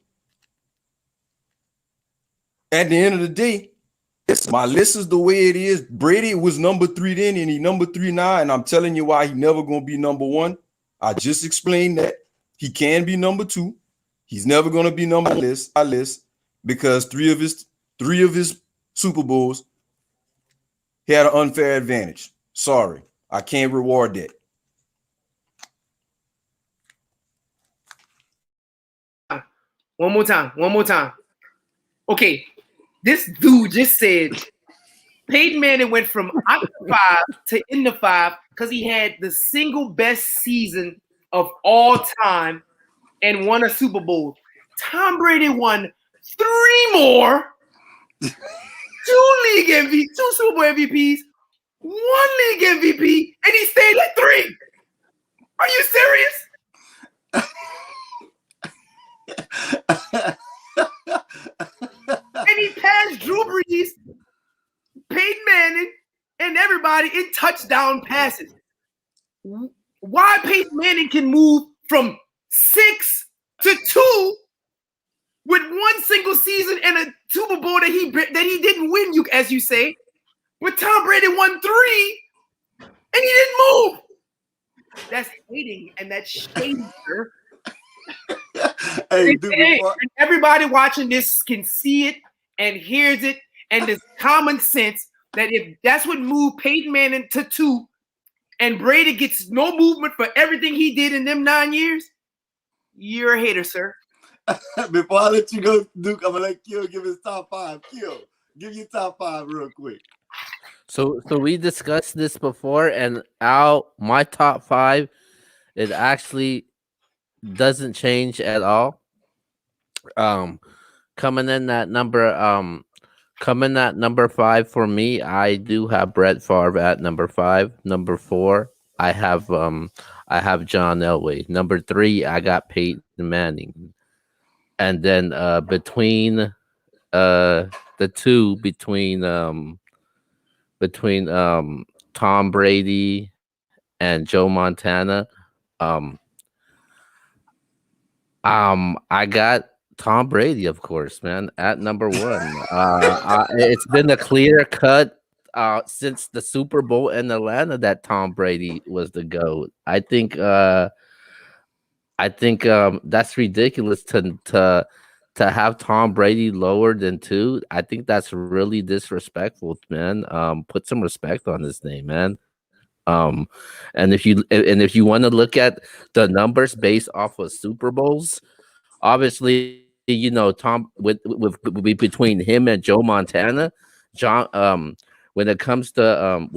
at the end of the day, my list is the way it is. Brady was number 3 then, and he number 3 now. And I'm telling you why he never gonna be number 1. I just explained that he can be number 2. He's never gonna be number 1 on my list because 3 of his Super Bowls he had an unfair advantage. Sorry, I can't reward that. One more time. Okay, this dude just said Peyton Manning went from out of 5 to in the 5 because he had the single best season of all time and won a Super Bowl. Tom Brady won 3 more, 2 Super Bowl MVPs, 1 league MVP, and he stayed at 3. Are you serious? And he passed Drew Brees, Peyton Manning, and everybody in touchdown passes. why Peyton Manning can move from 6 to 2 with one single season and a Super Bowl that he didn't win, you as you say, but Tom Brady won 3 and he didn't move. That's hating and that's shady, sir. Hey, dude, and everybody watching this can see it and hears it, and there's common sense that if that's what moved Peyton Manning to 2, and Brady gets no movement for everything he did in them 9 years, you're a hater, sir. Before I let you go, Duke, I'm gonna let Kill give his top 5. Kill, give your top 5 real quick. So we discussed this before, and my top 5, it actually doesn't change at all. Coming in at number 5 for me, I do have Brett Favre at number 5. Number 4, I have John Elway. Number 3, I got Peyton Manning. And then between the two, between Tom Brady and Joe Montana, I got Tom Brady, of course, man, at number 1. It's been a clear cut since the Super Bowl in Atlanta that Tom Brady was the GOAT. I think that's ridiculous to have Tom Brady lower than 2. I think that's really disrespectful, man. Put some respect on his name, man. And if you want to look at the numbers based off of Super Bowls, obviously, you know, Tom with between him and Joe Montana, when it comes to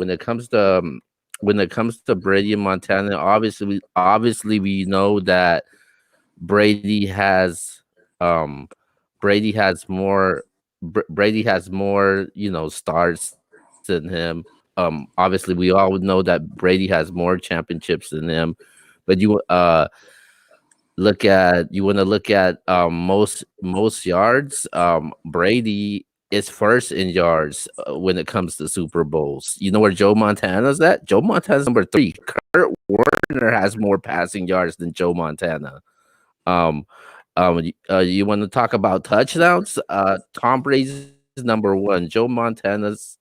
Brady and Montana, obviously we know that Brady has more, you know, stars than him. Obviously we all know that Brady has more championships than him, but you want to look at most yards. Brady is first in yards when it comes to Super Bowls. You know where Joe Montana's at? Joe Montana's number 3. Kurt Warner has more passing yards than Joe Montana. You want to talk about touchdowns? Tom Brady's number 1. Joe Montana's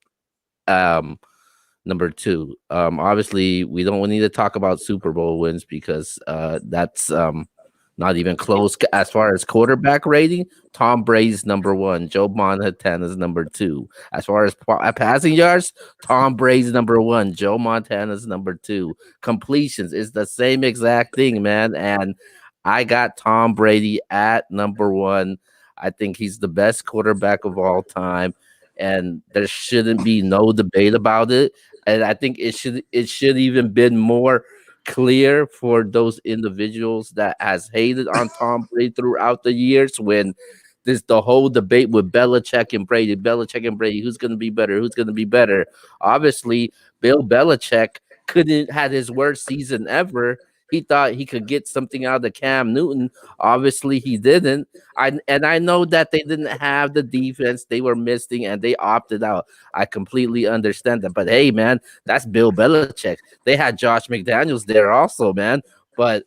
number 2. Obviously, we don't need to talk about Super Bowl wins because that's not even close as far as quarterback rating. Tom Brady's number 1. Joe Montana's number 2. As far as passing yards, Tom Brady's number 1. Joe Montana's number 2. Completions is the same exact thing, man. And I got Tom Brady at number 1. I think he's the best quarterback of all time, and there shouldn't be no debate about it. And I think it should even been more clear for those individuals that has hated on Tom Brady throughout the years when the whole debate with Belichick and Brady, who's going to be better? Obviously, Bill Belichick couldn't had his worst season ever. He thought he could get something out of Cam Newton. Obviously, he didn't. I know that they didn't have the defense they were missing, and they opted out. I completely understand that. But hey, man, that's Bill Belichick. They had Josh McDaniels there also, man. But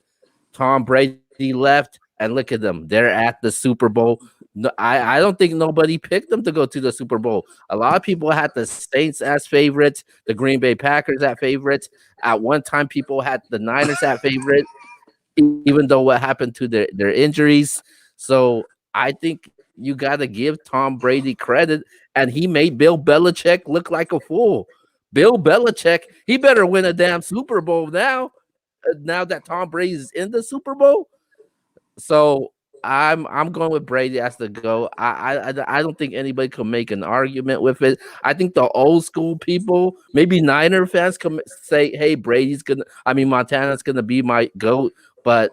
Tom Brady left, and look at them. They're at the Super Bowl. No, I don't think nobody picked them to go to the Super Bowl. A lot of people had the Saints as favorites, the Green Bay Packers at favorites. At one time, people had the Niners at favorite, even though what happened to their injuries. So I think you got to give Tom Brady credit, and he made Bill Belichick look like a fool. Bill Belichick, he better win a damn Super Bowl now. Now that Tom Brady is in the Super Bowl, so I'm going with Brady as the GOAT. I don't think anybody can make an argument with it. I think the old school people, maybe Niner fans, can say, "Hey, Montana's gonna be my GOAT," but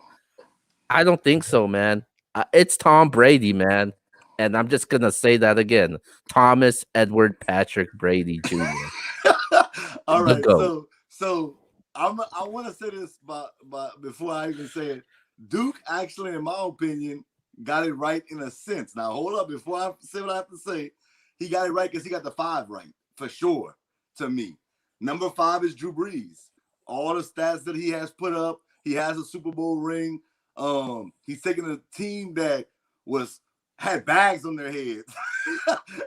I don't think so, man. It's Tom Brady, man, and I'm just gonna say that again: Thomas Edward Patrick Brady Jr. All right, so I want to say this, but before I even say it. Duke actually, in my opinion, got it right in a sense. Now, hold up. Before I say what I have to say, he got it right because he got the 5 right, for sure, to me. Number 5 is Drew Brees. all the stats that he has put up. He has a Super Bowl ring. He's taking a team that had bags on their heads.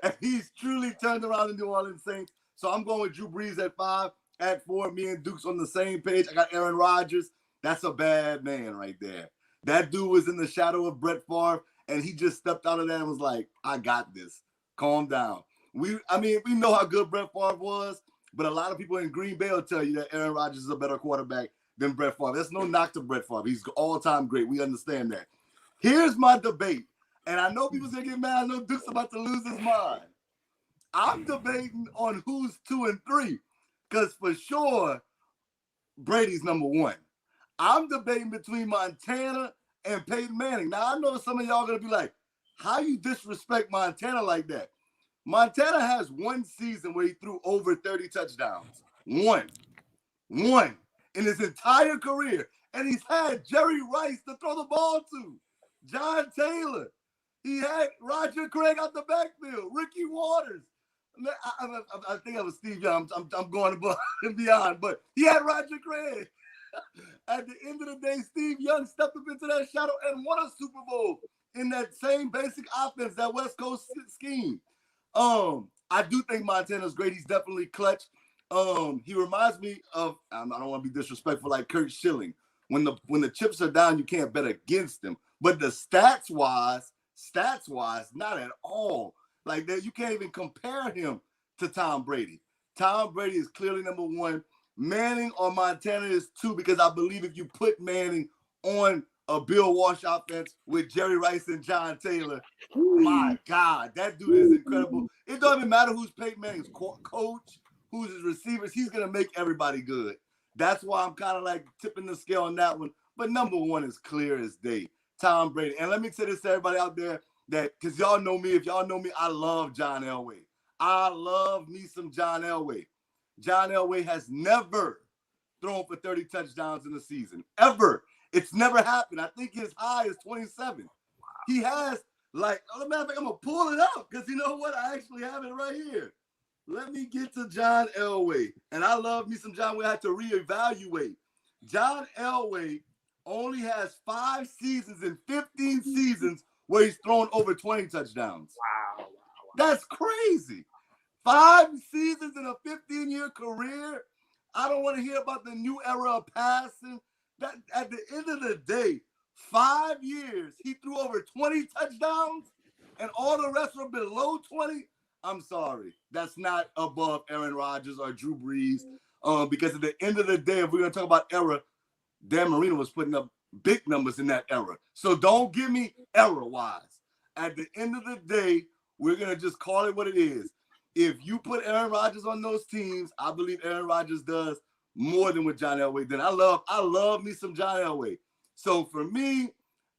And he's truly turned around the New Orleans Saints. So I'm going with Drew Brees at 5. At 4, me and Duke's on the same page. I got Aaron Rodgers. That's a bad man right there. That dude was in the shadow of Brett Favre, and he just stepped out of that and was like, I got this. Calm down. We know how good Brett Favre was, but a lot of people in Green Bay will tell you that Aaron Rodgers is a better quarterback than Brett Favre. There's no knock to Brett Favre. He's all-time great. We understand that. Here's my debate, and I know people's going to get mad. I know Duke's about to lose his mind. I'm debating on who's 2 and 3, because for sure, Brady's number 1. I'm debating between Montana and Peyton Manning. Now, I know some of y'all going to be like, how you disrespect Montana like that? Montana has one season where he threw over 30 touchdowns. One in his entire career. And he's had Jerry Rice to throw the ball to, John Taylor. He had Roger Craig out the backfield, Ricky Waters. I think I was Steve Young. I'm going above and beyond, but he had Roger Craig. At the end of the day, Steve Young stepped up into that shadow and won a Super Bowl in that same basic offense, that West Coast scheme. I do think Montana's great. He's definitely clutch. He reminds me of, I don't want to be disrespectful, like Kurt Schilling. When the chips are down, you can't bet against him. But the stats wise, not at all. Like that, you can't even compare him to Tom Brady. Tom Brady is clearly number 1. Manning on Montana is 2, because I believe if you put Manning on a Bill Walsh offense with Jerry Rice and John Taylor, my God, that dude is incredible. It doesn't matter who's Peyton Manning's coach, who's his receivers. He's going to make everybody good. That's why I'm kind of like tipping the scale on that one. But number 1 is clear as day, Tom Brady. And let me say this to everybody out there, that because y'all know me, if y'all know me, I love John Elway. I love me some John Elway. John Elway has never thrown for 30 touchdowns in a season, ever. It's never happened. I think his high is 27. He has, like, as a matter of fact, I'm going to pull it up because you know what? I actually have it right here. Let me get to John Elway. And I love me some John. We had to reevaluate. John Elway only has 5 seasons and 15 seasons where he's thrown over 20 touchdowns. Wow. That's crazy. 5 seasons in a 15-year career. I don't want to hear about the new era of passing. That at the end of the day, 5 years, he threw over 20 touchdowns, and all the rest were below 20. I'm sorry. That's not above Aaron Rodgers or Drew Brees. Because at the end of the day, if we're going to talk about era, Dan Marino was putting up big numbers in that era. So don't give me era-wise. At the end of the day, we're going to just call it what it is. If you put Aaron Rodgers on those teams, I believe Aaron Rodgers does more than what John Elway did. I love me some John Elway. So for me,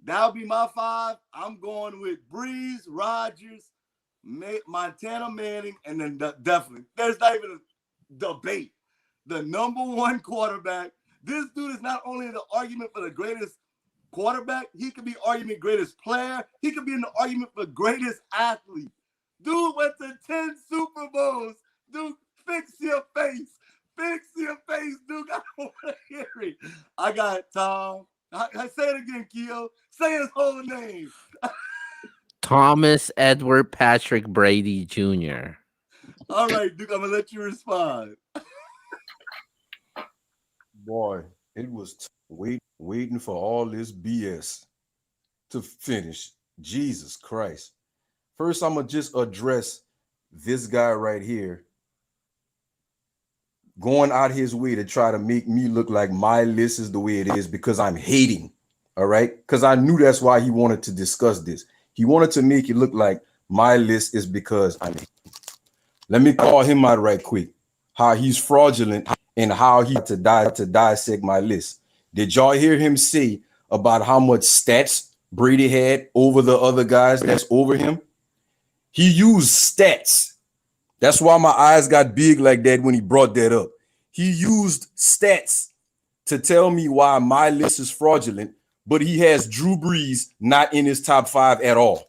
that'll be my 5. I'm going with Brees, Rodgers, Montana Manning, and then definitely, there's not even a debate. The number 1 quarterback. This dude is not only in the argument for the greatest quarterback, he could be argument greatest player. He could be in the argument for greatest athlete. Dude went to 10 Super Bowls. Dude, fix your face. Fix your face, Dude. I don't want to hear it. I got Tom. I say it again, Keo. Say his whole name. Thomas Edward Patrick Brady Jr. All right, Duke, I'm going to let you respond. Boy, it was waiting for all this BS to finish. Jesus Christ. First, I'm going to just address this guy right here going out his way to try to make me look like my list is the way it is because I'm hating, all right? Because I knew that's why he wanted to discuss this. He wanted to make it look like my list is because I'm hating. Let me call him out right quick, how he's fraudulent and how he to dissect my list. Did y'all hear him say about how much stats Brady had over the other guys that's over him? He used stats. That's why my eyes got big like that when he brought that up. He used stats to tell me why my list is fraudulent, but he has Drew Brees not in his top 5 at all.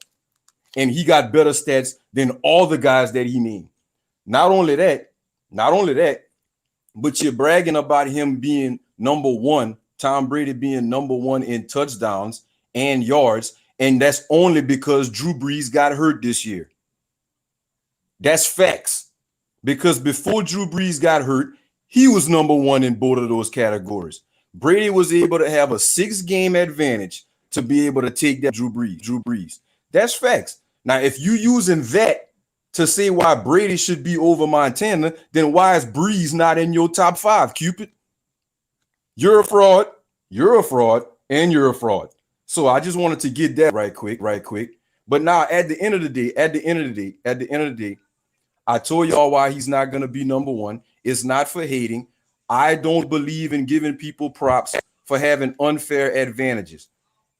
And he got better stats than all the guys that he named. Not only that, but you're bragging about him being number one, Tom Brady being number one in touchdowns and yards, and that's only because Drew Brees got hurt this year. That's facts. Because before Drew Brees got hurt, he was number one in both of those categories. Brady was able to have a 6-game advantage to be able to take that Drew Brees. That's facts. Now, if you using that to say why Brady should be over Montana, then why is Brees not in your top 5, Cupid? You're a fraud, and you're a fraud. So I just wanted to get that right quick. But now at the end of the day, I told y'all why he's not going to be number one. It's not for hating. I don't believe in giving people props for having unfair advantages.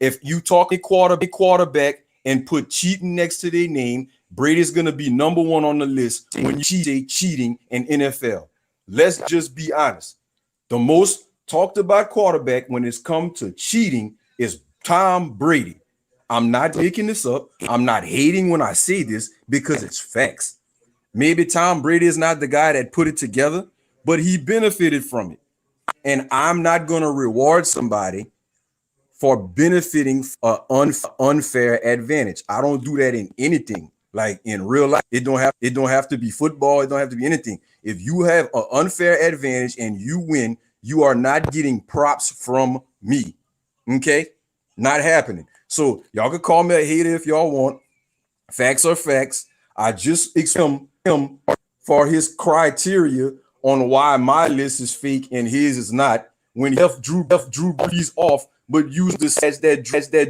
If you talk a quarterback and put cheating next to their name, Brady's going to be number one on the list when you say cheating in NFL. Let's just be honest. The most talked about quarterback when it's come to cheating is Tom Brady. I'm not making this up. I'm not hating when I say this because it's facts. Maybe Tom Brady is not the guy that put it together, but he benefited from it. And I'm not going to reward somebody for benefiting an unfair advantage. I don't do that in anything. Like in real life, it don't have to be football. It don't have to be anything. If you have an unfair advantage and you win, you are not getting props from me. Okay? Not happening. So y'all can call me a hater if y'all want. Facts are facts. I just expect him for his criteria on why my list is fake and his is not. When he left Drew Brees off, but used this as that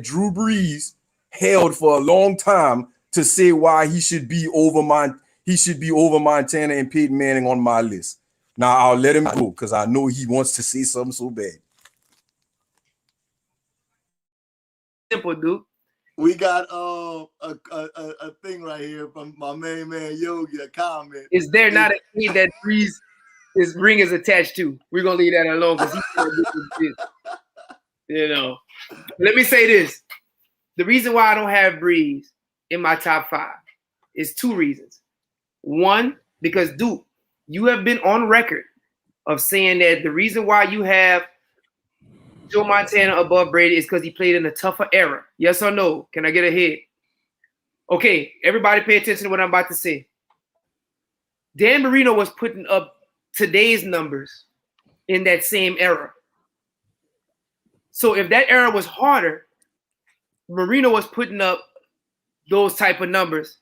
Drew Brees held for a long time to say why he should be over Montana and Peyton Manning on my list. Now I'll let him go because I know he wants to say something so bad. Simple, dude. We got a thing right here from my main man Yogi, a comment. Is there not a kid that Brees his ring is attached to? We're gonna leave that alone because he's you know. Let me say this. The reason why I don't have Brees in my top 5 is 2 reasons. One, because Duke, you have been on record of saying that the reason why you have Joe Montana above Brady is because he played in a tougher era. Yes or no? Can I get a hit? Okay, everybody pay attention to what I'm about to say. Dan Marino was putting up today's numbers in that same era. So if that era was harder, Marino was putting up those type of numbers,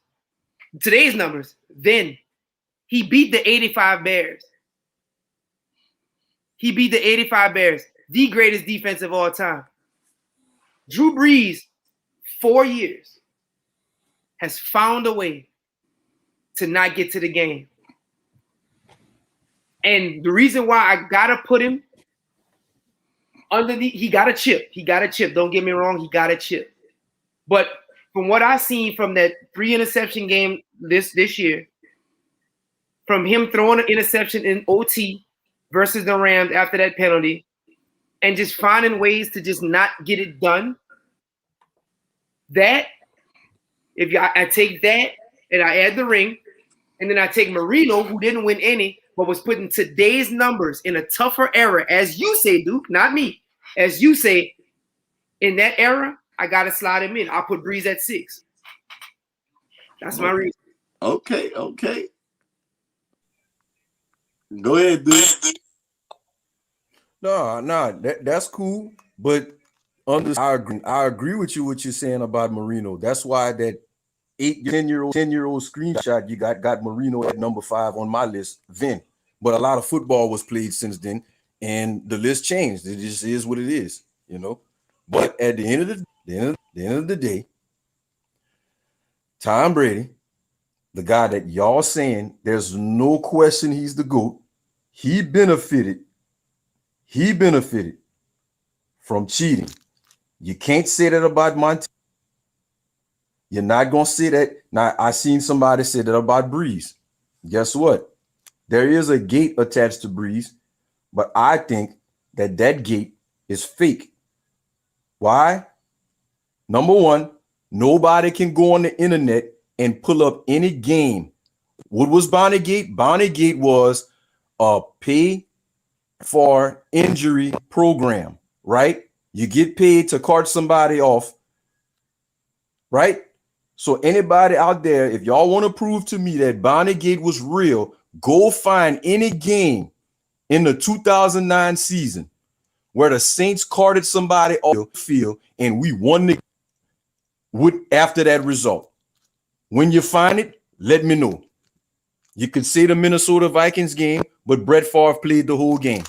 today's numbers, then he beat the 85 Bears. He beat the 85 Bears, the greatest defense of all time. Drew Brees, 4 years, has found a way to not get to the game. And the reason why I gotta put him underneath, he got a chip. He got a chip. Don't get me wrong, he got a chip. But from what I've seen from that 3 interception game this year, from him throwing an interception in OT versus the Rams after that penalty, and just finding ways to just not get it done, that, if I take that and I add the ring, and then I take Marino, who didn't win any, but was putting today's numbers in a tougher era, as you say, Duke, not me, as you say, in that era, I got to slide him in. I'll put Brees at 6. That's my reason. Okay. Go ahead, dude. No, that's cool. But I agree with you what you're saying about Marino. That's why that 10-year-old screenshot you got Marino at number 5 on my list then. But a lot of football was played since then, and the list changed. It just is what it is, you know. But at the end of the day, Tom Brady, the guy that y'all saying there's no question he's the GOAT, he benefited from cheating. You can't say that about Montana. You're not going to say that. Now, I seen somebody say that about Brees. Guess what? There is a gate attached to Brees, but I think that gate is fake. Why? Number one, nobody can go on the internet and pull up any game. What was Bonnygate? Bonnygate was a pay for injury program, right? You get paid to cart somebody off, right? So anybody out there, if y'all want to prove to me that Bounty Gate was real, go find any game in the 2009 season where the Saints carted somebody off the field and we won the after that result. When you find it, let me know. You could say the Minnesota Vikings game, but Brett Favre played the whole game.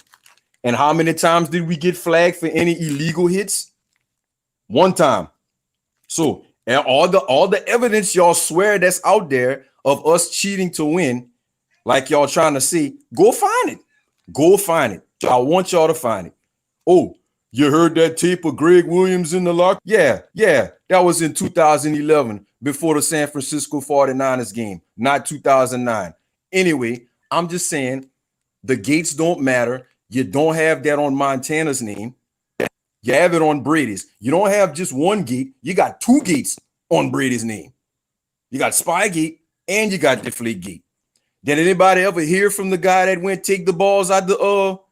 And how many times did we get flagged for any illegal hits? One time. So, and all the evidence y'all swear that's out there of us cheating to win, like y'all trying to say, go find it. Go find it. I want y'all to find it. Oh, you heard that tape of Greg Williams in the locker? Yeah. That was in 2011 before the San Francisco 49ers game, not 2009. Anyway, I'm just saying the gates don't matter. You don't have that on Montana's name. You have it on Brady's. You don't have just one gate. You got two gates on Brady's name. You got Spygate and you got Deflategate. Did anybody ever hear from the guy that went take the balls out the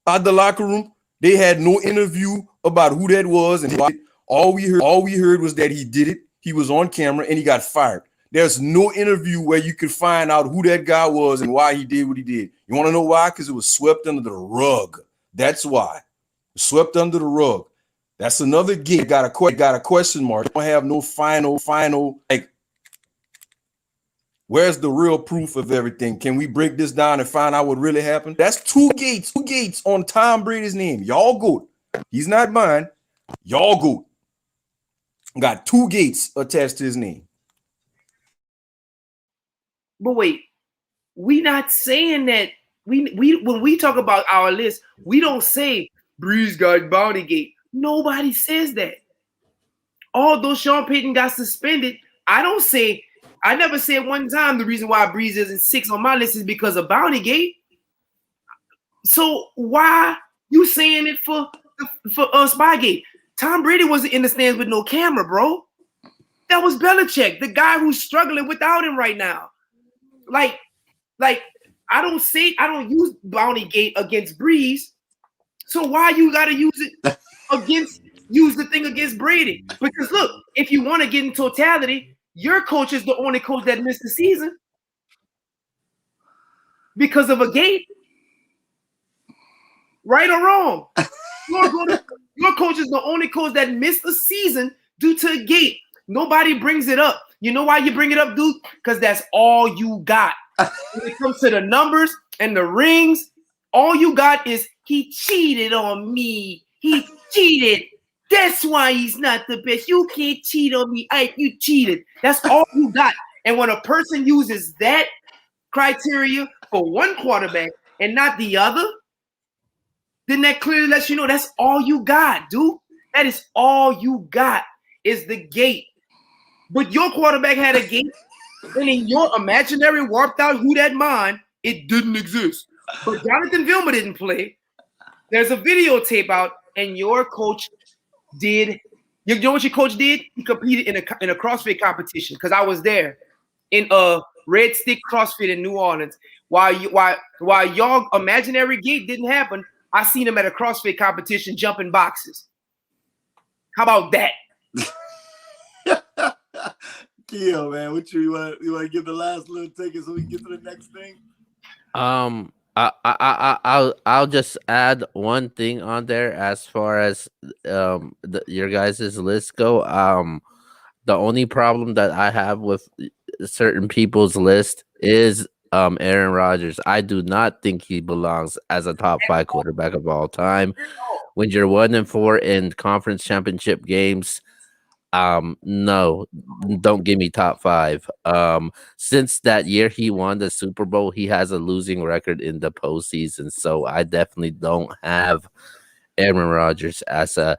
locker room? They had no interview about who that was, and all we heard was that he did it. He was on camera and he got fired. There's no interview where you could find out who that guy was and why he did what he did. You want to know why? Because it was swept under the rug. That's why. Swept under the rug. That's another gate. Got a question mark. Don't have no final. Like, where's the real proof of everything? Can we break this down and find out what really happened? That's two gates on Tom Brady's name. Y'all good. He's not mine. Y'all good. Got two gates attached to his name. But wait, we not saying that we when we talk about our list, we don't say Breeze got Bounty Gate. Nobody says that. Although Sean Payton got suspended, I never said one time the reason why Breeze isn't 6 on my list is because of Bounty Gate. So why you saying it for Spygate? Tom Brady wasn't in the stands with no camera, bro. That was Belichick, the guy who's struggling without him right now. Like I don't use Bounty Gate against Breeze. So why you gotta use the thing against Brady? Because look, if you want to get in totality, your coach is the only coach that missed the season because of a gate. Right or wrong? Your coach is the only coach that missed the season due to a gate. Nobody brings it up. You know why you bring it up, dude? Because that's all you got. When it comes to the numbers and the rings, all you got is he cheated on me. He cheated. That's why he's not the best. You can't cheat on me. You cheated. That's all you got. And when a person uses that criteria for one quarterback and not the other, then that clearly lets you know that's all you got, dude. That is all you got is the gate. But your quarterback had a gate, and in your imaginary warped out who that mind, it didn't exist. But Jonathan Vilma didn't play. There's a videotape out, and your coach did. You know what your coach did? He competed in a CrossFit competition because I was there in a Red Stick CrossFit in New Orleans. While y'all imaginary gate didn't happen, I seen him at a CrossFit competition jumping boxes. How about that? Keo, man, what you want to give the last little ticket so we can get to the next thing? I'll just add one thing on there as far as your guys' list go. The only problem that I have with certain people's list is Aaron Rodgers. I do not think he belongs as a top 5 quarterback of all time. When you're 1-4 in conference championship games, no, don't give me top 5. Since that year he won the Super Bowl, he has a losing record in the postseason. So I definitely don't have Aaron Rodgers as a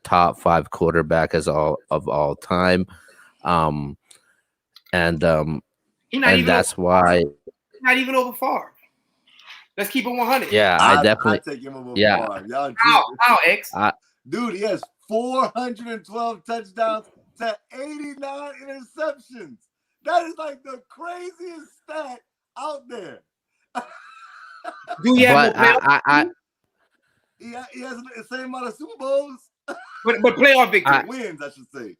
top 5 quarterback of all time. And that's why not even over Favre. Let's keep it 100. Yeah, I definitely take him over yeah. Y'all How X? Dude, he has 412 touchdowns to 89 interceptions. That is like the craziest stat out there. Do you have more But playoff? He has the same amount of Super Bowls. But playoff victory. Wins, I should say.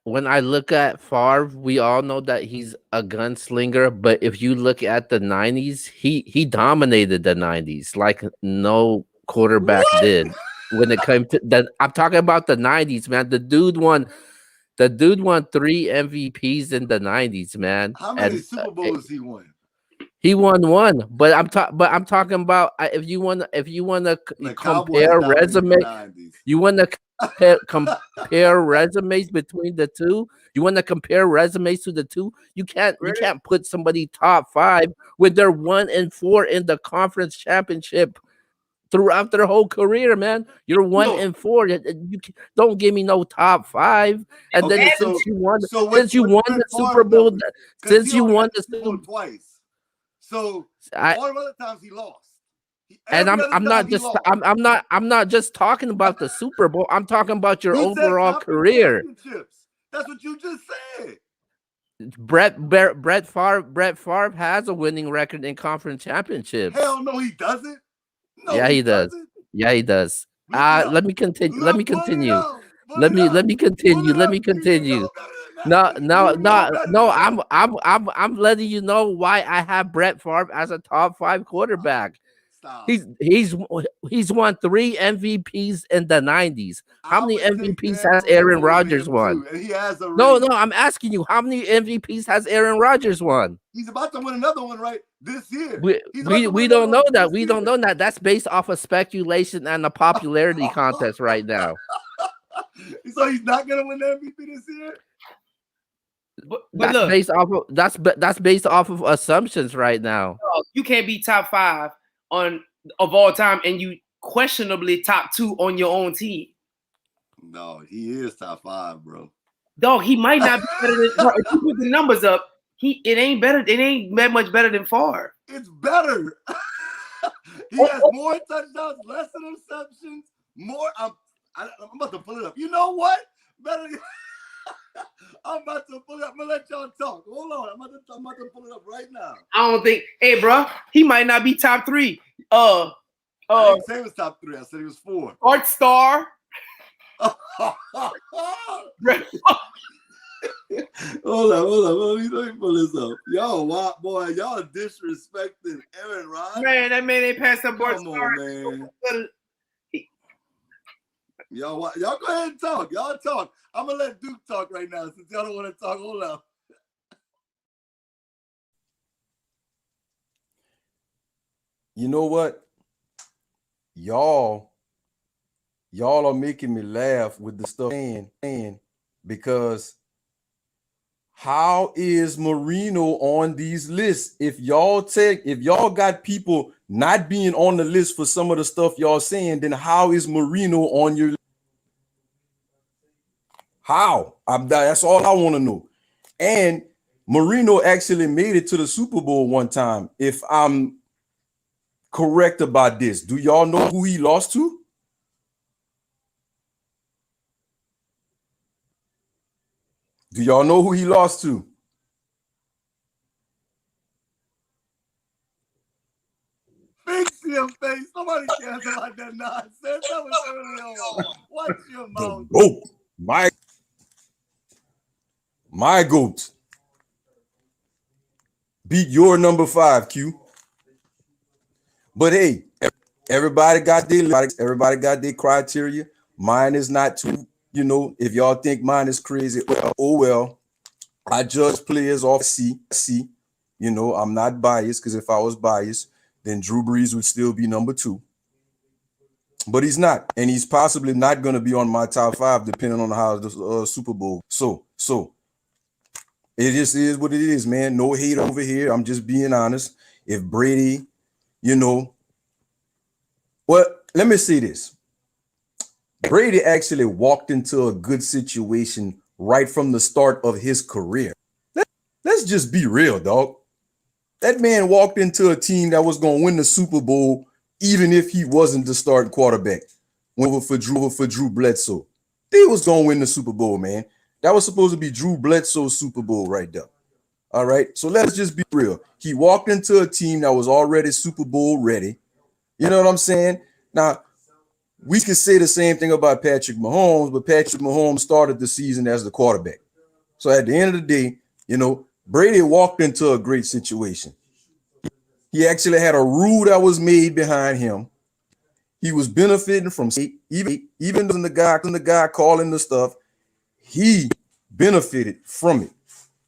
When I look at Favre, we all know that he's a gunslinger. But if you look at the '90s, he dominated the '90s like no quarterback did. When it came to that, I'm talking about the '90s, man. The dude won 3 MVPs in the '90s, man. How many Super Bowls he won? He won one, but I'm talking about if you want to compare resumes, you want to compare resumes between the two. You want to compare resumes to the two. You can't put somebody top 5 when they're 1-4 in the conference championship throughout their whole career, man. You're 1-4. You don't give me no top 5. And then since you won the Super Bowl, since you won the Super Bowl twice. So all the other times he lost. And I'm not just talking about the Super Bowl. I'm talking about your overall career. That's what you just said. Brett Favre has a winning record in conference championships. Hell no, he doesn't. No, yeah, he does. Doesn't. Yeah, he does. Let me continue. Let me continue. Let me continue. No. I'm letting you know why I have Brett Favre as a top 5 quarterback. Stop. He's won 3 MVPs in the '90s. How many MVPs has Aaron Rodgers won? He has a no, I'm asking you, how many MVPs has Aaron Rodgers won? He's about to win another one right this year. We don't know that. We don't know that. That's based off of speculation and a popularity contest right now. So he's not gonna win the MVP this year. But that's based off of assumptions right now. You can't be top 5 of all time, and you questionably top 2 on your own team. No, he is top 5, bro. Dog, he might not be better than. Bro, if you put the numbers up, it ain't better. It ain't that much better than Favre. It's better. He has more touchdowns, less interceptions, more. I'm about to pull it up. You know what? Better. I'm about to pull it up. I'm gonna let y'all talk. Hold on. I'm about to pull it up right now. I don't think. Hey, bro, he might not be top 3. I didn't say he was top 3. I said he was 4. Art Star. Hold on. Let me pull this up. Yo, boy, y'all disrespecting Aaron Rodgers. Man, that man ain't passed up Art Come Star. on, man. Y'all go ahead and talk. Y'all talk. I'm gonna let Duke talk right now since y'all don't want to talk. Hold up. You know what? Y'all are making me laugh with the stuff saying because how is Marino on these lists? If y'all got people not being on the list for some of the stuff y'all saying, then how is Marino on your list? How? That's all I want to know. And Marino actually made it to the Super Bowl one time. If I'm correct about this, do y'all know who he lost to? Do y'all know who he lost to? Fix your face. Nobody cares about that nonsense. That was early on. Watch your mouth. Oh, my GOAT beat your number 5, Q. But hey, everybody got their criteria. Mine is not too, if y'all think mine is crazy, well, I judge players off C. I'm not biased, because if I was biased, then Drew Brees would still be number 2. But he's not, and he's possibly not going to be on my top 5 depending on how the Super Bowl. So it just is what it is, man. No hate over here. I'm just being honest. If Brady, well, let me say this. Brady actually walked into a good situation right from the start of his career. Let's just be real, dog. That man walked into a team that was going to win the Super Bowl even if he wasn't the starting quarterback. Went over for Drew Bledsoe. They was going to win the Super Bowl, man. That was supposed to be Drew Bledsoe's Super Bowl right there. All right. So let's just be real. He walked into a team that was already Super Bowl ready. You know what I'm saying? Now, we could say the same thing about Patrick Mahomes, but Patrick Mahomes started the season as the quarterback. So at the end of the day, you know, Brady walked into a great situation. He actually had a rule that was made behind him. He was benefiting from even the guy calling the stuff, he benefited from it.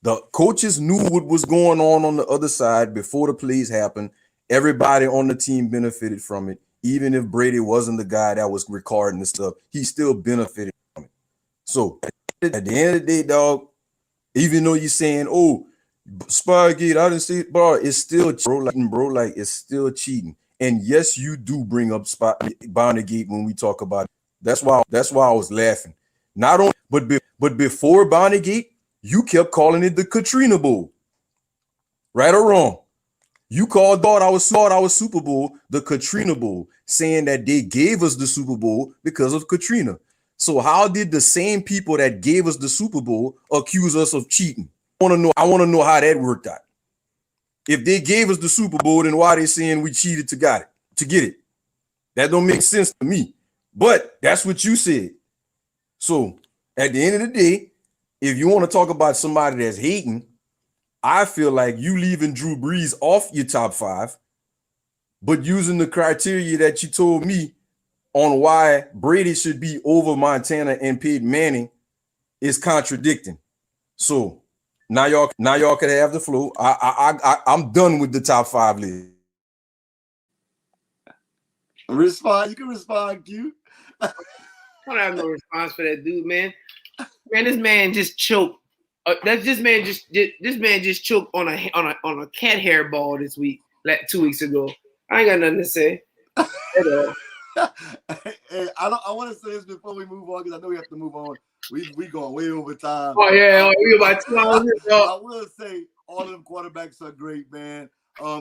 The coaches knew what was going on the other side before the plays happened. Everybody on the team benefited from it. Even if Brady wasn't the guy that was recording the stuff, he still benefited from it. So at the end of the day, dog, even though you're saying, oh, Spygate, I didn't see it, bro, it's still bro, like it's still cheating. And yes, you do bring up Bountygate when we talk about it. That's why I was laughing. Not only, but before Bountygate, you kept calling it the Katrina Bowl. Right or wrong? You called our Super Bowl the Katrina Bowl, saying that they gave us the Super Bowl because of Katrina. So how did the same people that gave us the Super Bowl accuse us of cheating? I want to know how that worked out. If they gave us the Super Bowl, then why are they saying we cheated to get it? That don't make sense to me. But that's what you said. So at the end of the day, if you want to talk about somebody that's hating, I feel like you leaving Drew Brees off your top 5, but using the criteria that you told me on why Brady should be over Montana and Peyton Manning is contradicting. So now y'all can have the floor. I'm done with the top 5 list. Respond. You can respond, Q. I don't have no response for that dude, man. Man, this man just choked. This man just choked on a cat hair ball this week, like 2 weeks ago. I ain't got nothing to say at all. Hey, I want to say this before we move on, because I know we have to move on. We going way over time. Oh yeah, we about 2 hours. I will say all of them quarterbacks are great, man.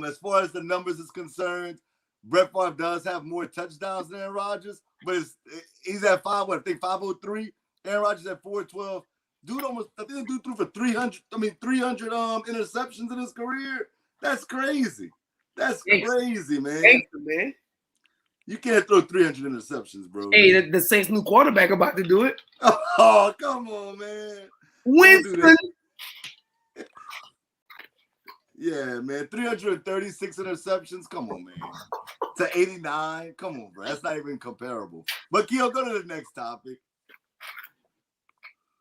As far as the numbers is concerned, Brett Favre does have more touchdowns than Aaron Rodgers, but he's at 503. Aaron Rodgers at 412. Dude threw for 300 interceptions in his career. That's crazy. That's crazy, man. Thanks, man. You can't throw 300 interceptions, bro. Hey, the Saints' new quarterback about to do it. Oh, come on, man. Winston. Yeah, man. 336 interceptions. Come on, man. To 89. Come on, bro. That's not even comparable. But Keo, go to the next topic.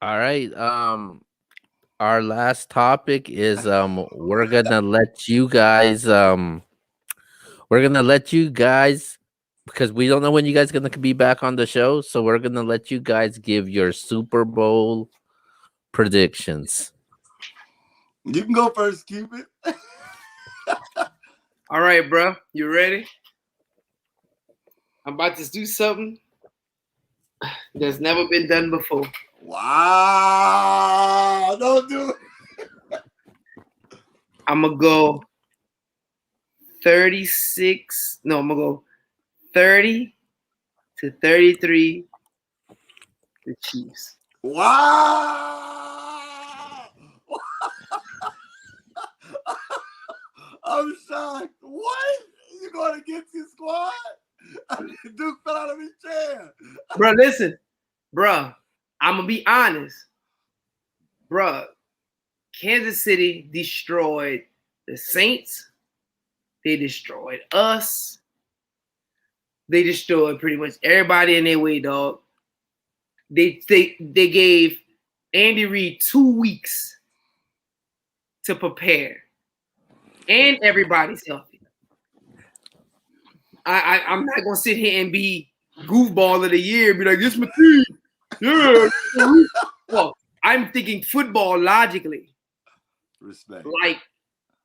All right. Our last topic is we're gonna let you guys because we don't know when you guys are gonna be back on the show, so we're gonna let you guys give your Super Bowl predictions. You can go first, Cupid. All right, bro. You ready? I'm about to do something that's never been done before. Wow. Don't do it. I'm going to go 36. No, I'm going to go 30-33 the Chiefs. Wow. I'm shocked. What? You going against your squad? Duke fell out of his chair. Bro, listen. Bro, I'm going to be honest. Bro, Kansas City destroyed the Saints. They destroyed us. They destroyed pretty much everybody in their way, dog. They gave Andy Reid 2 weeks to prepare. And everybody's healthy. I'm not going to sit here and be goofball of the year and be like, this my team. Yeah. Well, I'm thinking football logically. Respect. Like,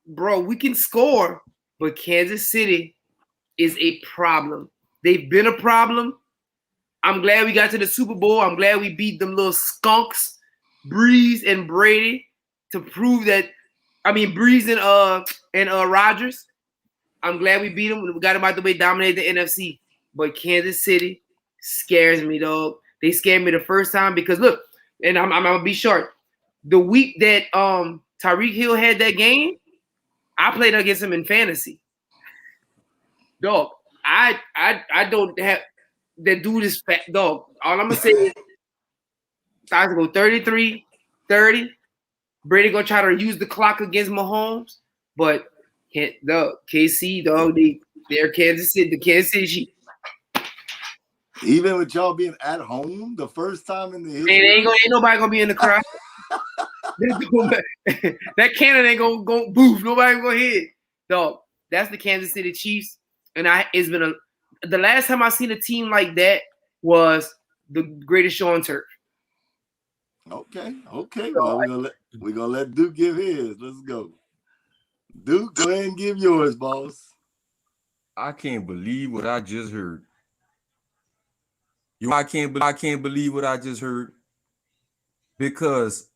bro, we can score, but Kansas City is a problem. They've been a problem. I'm glad we got to the Super Bowl. I'm glad we beat them little skunks, Breeze and Brady, to prove that. I mean, Breeze and Rodgers. I'm glad we beat them. We got them out the way, dominated the NFC. But Kansas City scares me, dog. They scared me the first time because look, and I'm gonna be short. The week that Tyreek Hill had that game, I played against him in fantasy. Dog, I don't have that dude is fat. Dog, all I'm gonna say is I go 33, 30. Brady gonna try to use the clock against Mahomes, but the KC, dog, they're Kansas City, the Kansas City Chiefs. Even with y'all being at home, the first time in the history, ain't nobody gonna be in the crowd. That cannon ain't gonna go boof. Nobody gonna hit. Dog, that's the Kansas City Chiefs, and it's been the last time I seen a team like that was the Greatest Show on Turf. Okay. Well, we're gonna let Duke give his. Let's go. Duke, go ahead and give yours, boss. I can't believe what I just heard. I can't believe what I just heard. Because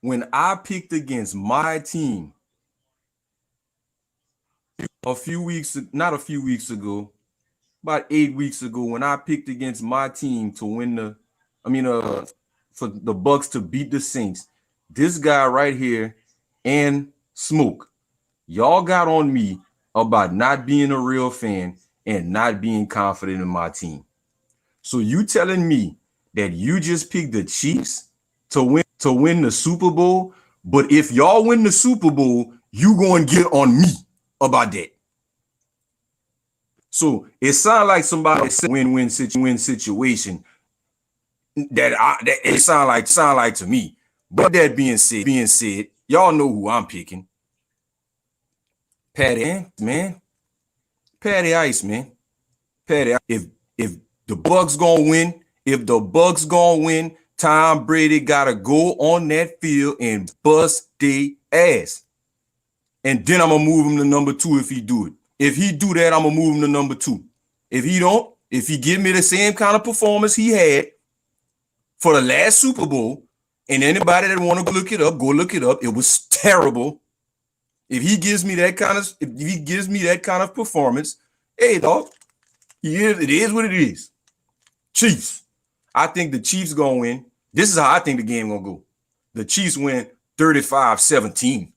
when I picked against my team about 8 weeks ago, when I picked against my team to win for the Bucks to beat the Saints, this guy right here and Smoke, y'all got on me about not being a real fan and not being confident in my team. So you telling me that you just picked the Chiefs to win the Super Bowl, but if y'all win the Super Bowl, you going to get on me about that. So it sounds like somebody said win-win situation that it sound like to me. But that being said, y'all know who I'm picking. Patty Ice, man. Patty, if the Bucks gonna win, Tom Brady gotta go on that field and bust their ass. And then I'm gonna move him to number 2 if he do it. If he do that, I'm gonna move him to number 2. If he don't, if he give me the same kind of performance he had for the last Super Bowl, and anybody that want to look it up, go look it up. It was terrible. If he gives me that kind of performance, hey dog, it is what it is. Chiefs. I think the Chiefs gonna win. This is how I think the game gonna go. The Chiefs win 35-17.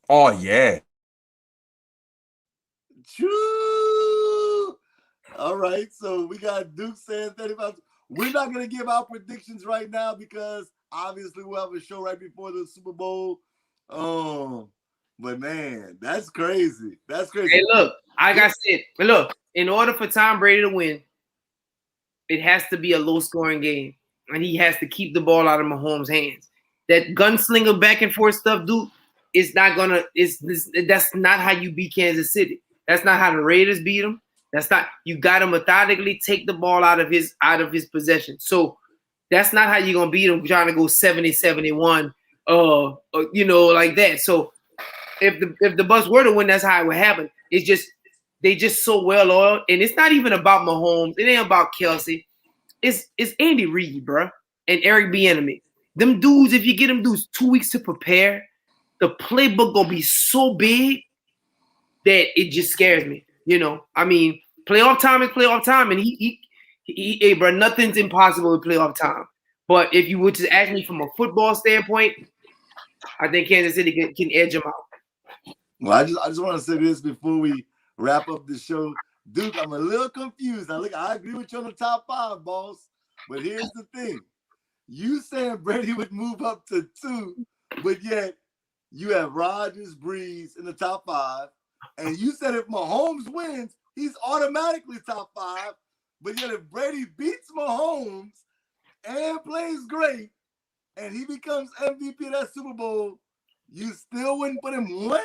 Oh yeah. True. All right, so we got Duke saying 35. We're not gonna give our predictions right now because obviously we'll have a show right before the Super Bowl. But man, that's crazy. That's crazy. Hey, look, like I said, look, in order for Tom Brady to win, it has to be a low-scoring game, and he has to keep the ball out of Mahomes' hands. That gunslinger back and forth stuff, dude, that's not how you beat Kansas City. That's not how the Raiders beat them. That's not. You got to methodically take the ball out of his possession. So that's not how you're gonna beat him. Trying to go 70-71, like that. So if the Bucks were to win, that's how it would happen. It's just they just so well oiled, and it's not even about Mahomes. It ain't about Kelsey. It's Andy Reid, bro, and Eric Bieniemy. Them dudes, if you get them dudes 2 weeks to prepare, the playbook gonna be so big that it just scares me. I mean, playoff time is playoff time, and hey, bro, nothing's impossible in playoff time. But if you were to ask me from a football standpoint, I think Kansas City can edge them out. Well, I just want to say this before we wrap up the show. Duke, I'm a little confused. I agree with you on the top 5, boss. But here's the thing. You saying Brady would move up to 2, but yet you have Rodgers, Breeze in the top 5. And you said if Mahomes wins, he's automatically top 5. But yet if Brady beats Mahomes and plays great and he becomes MVP of that Super Bowl, you still wouldn't put him 1?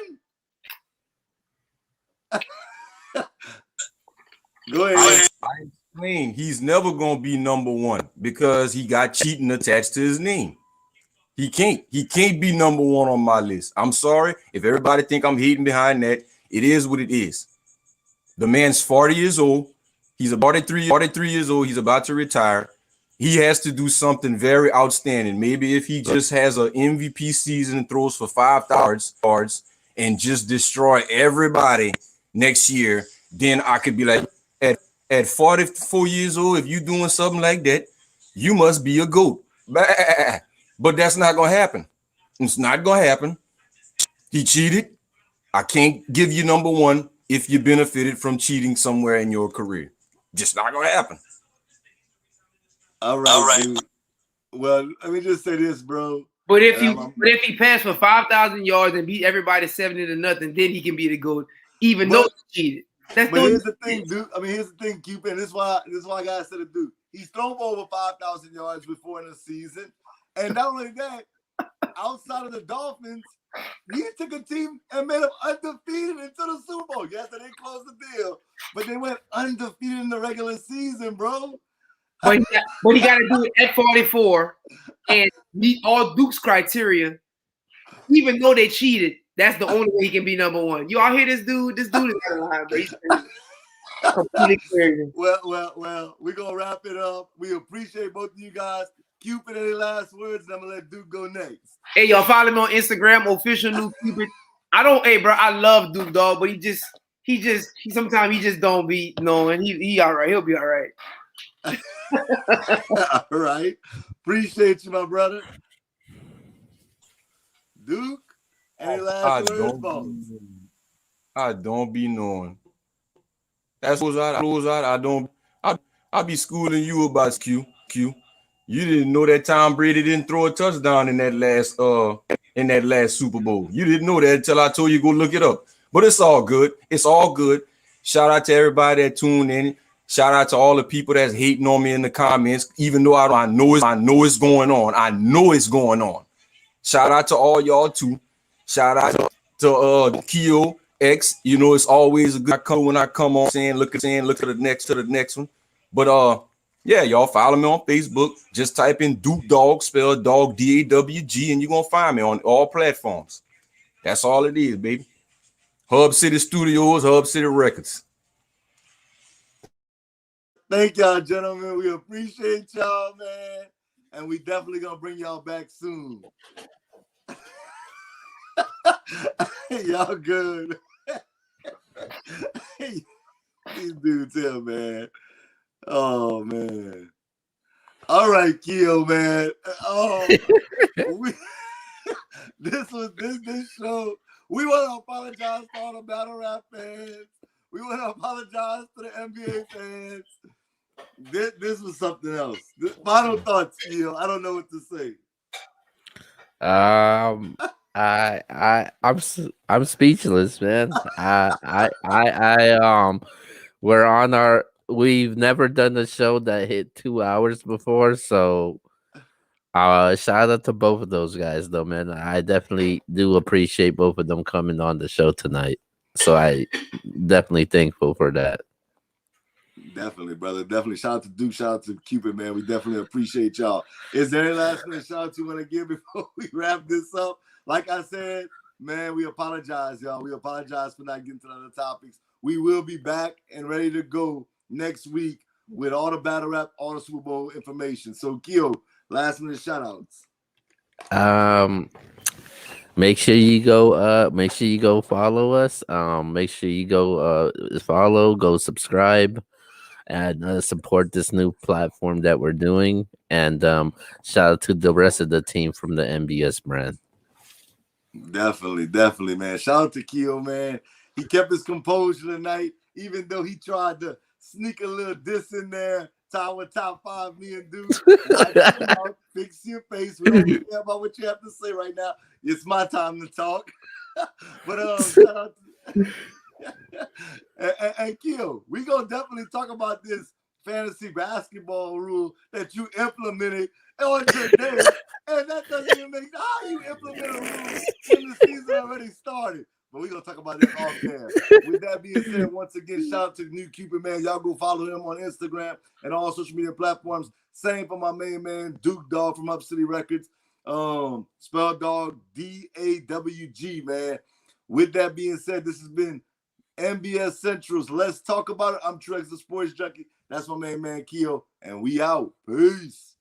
Go ahead. I explain he's never gonna be number 1 because he got cheating attached to his name. He can't be number 1 on my list. I'm sorry if everybody think I'm hating behind that. It is what it is. The man's 40 years old. He's about 43 years old. He's about to retire. He has to do something very outstanding. Maybe if he just has an MVP season and throws for 5,000 yards and just destroy everybody next year, then I could be like, at 44 years old, if you're doing something like that, you must be a GOAT. But that's not gonna happen. It's not gonna happen. He cheated. I can't give you number one if you benefited from cheating somewhere in your career. Just not gonna happen. All right, dude. Well, let me just say this, bro. But if he passed for 5,000 yards and beat everybody 70-0, then he can be the GOAT, even though he cheated. But here's the thing, dude. I mean, here's the thing, Cupid. This is why I gotta say the dude. He's thrown for over 5,000 yards before in the season, and not only that, outside of the Dolphins, he took a team and made them undefeated into the Super Bowl. Yes, they didn't close the deal, but they went undefeated in the regular season, bro. But he got to do it at 44 and meet all Duke's criteria. Even though they cheated, that's the only way he can be number one. You all hear this dude? This dude is out of line, bro. He's completely crazy. Well, we're going to wrap it up. We appreciate both of you guys. Cupid, any last words? And I'm going to let Duke go next. Hey, y'all follow me on Instagram, official new Cupid. I love Duke, dog, but he sometimes he just don't be knowing. He all right. He'll be all right. All right. Appreciate you, my brother. Duke, any last words, boss? I don't be knowing. That's what I be schooling you about Q. You didn't know that Tom Brady didn't throw a touchdown in that last Super Bowl. You didn't know that until I told you go look it up. But it's all good. It's all good. Shout out to everybody that tuned in. Shout out to all the people that's hating on me in the comments, even though I know it's going on. I know it's going on. Shout out to all y'all too. Shout out to Keo X. You know, it's always a good when I come on saying look at the next one. But yeah, y'all follow me on Facebook. Just type in Duke Dawg, spelled dog DAWG, and you're gonna find me on all platforms. That's all it is, baby. Hub City Studios, Hub City Records. Thank y'all, gentlemen. We appreciate y'all, man. And we definitely gonna bring y'all back soon. Y'all good. These dudes here, man. Oh, man. All right, Keo, man. This show. We want to apologize to all the battle rap fans. We want to apologize to the NBA fans. This was something else. Final thoughts, Keo. I don't know what to say. I'm speechless, man. We've never done a show that hit 2 hours before, so shout out to both of those guys, though, man. I definitely do appreciate both of them coming on the show tonight. So I definitely thankful for that. Definitely, brother. Definitely. Shout out to Duke. Shout out to Cupid, man. We definitely appreciate y'all. Is there any last minute shout out you want to give before we wrap this up? Like I said, man, we apologize, y'all. We apologize for not getting to the other topics. We will be back and ready to go next week with all the battle rap, all the Super Bowl information. So, Keo, last minute shout outs. Make sure you go follow us. Make sure you go follow, go subscribe, and support this new platform that we're doing. And shout out to the rest of the team from the MBS brand. Definitely, man. Shout out to Keo, man. He kept his composure tonight, even though he tried to sneak a little diss in there. Top 5, me and Duke. Fix your face. We don't care about what you have to say right now. It's my time to talk. But shout out to and Keo, we gonna definitely talk about this fantasy basketball rule that you implemented on today. And that doesn't even make how you implement a rule when the season already started. But we're going to talk about that off there. With that being said, once again, shout out to the new Cupid, man. Y'all go follow him on Instagram and all social media platforms. Same for my main man, Duke Dawg from Up City Records. Spelled dog DAWG, man. With that being said, this has been MBS Central's Let's Talk About It. I'm Trex, the Sports Junkie. That's my main man, Keo. And we out. Peace.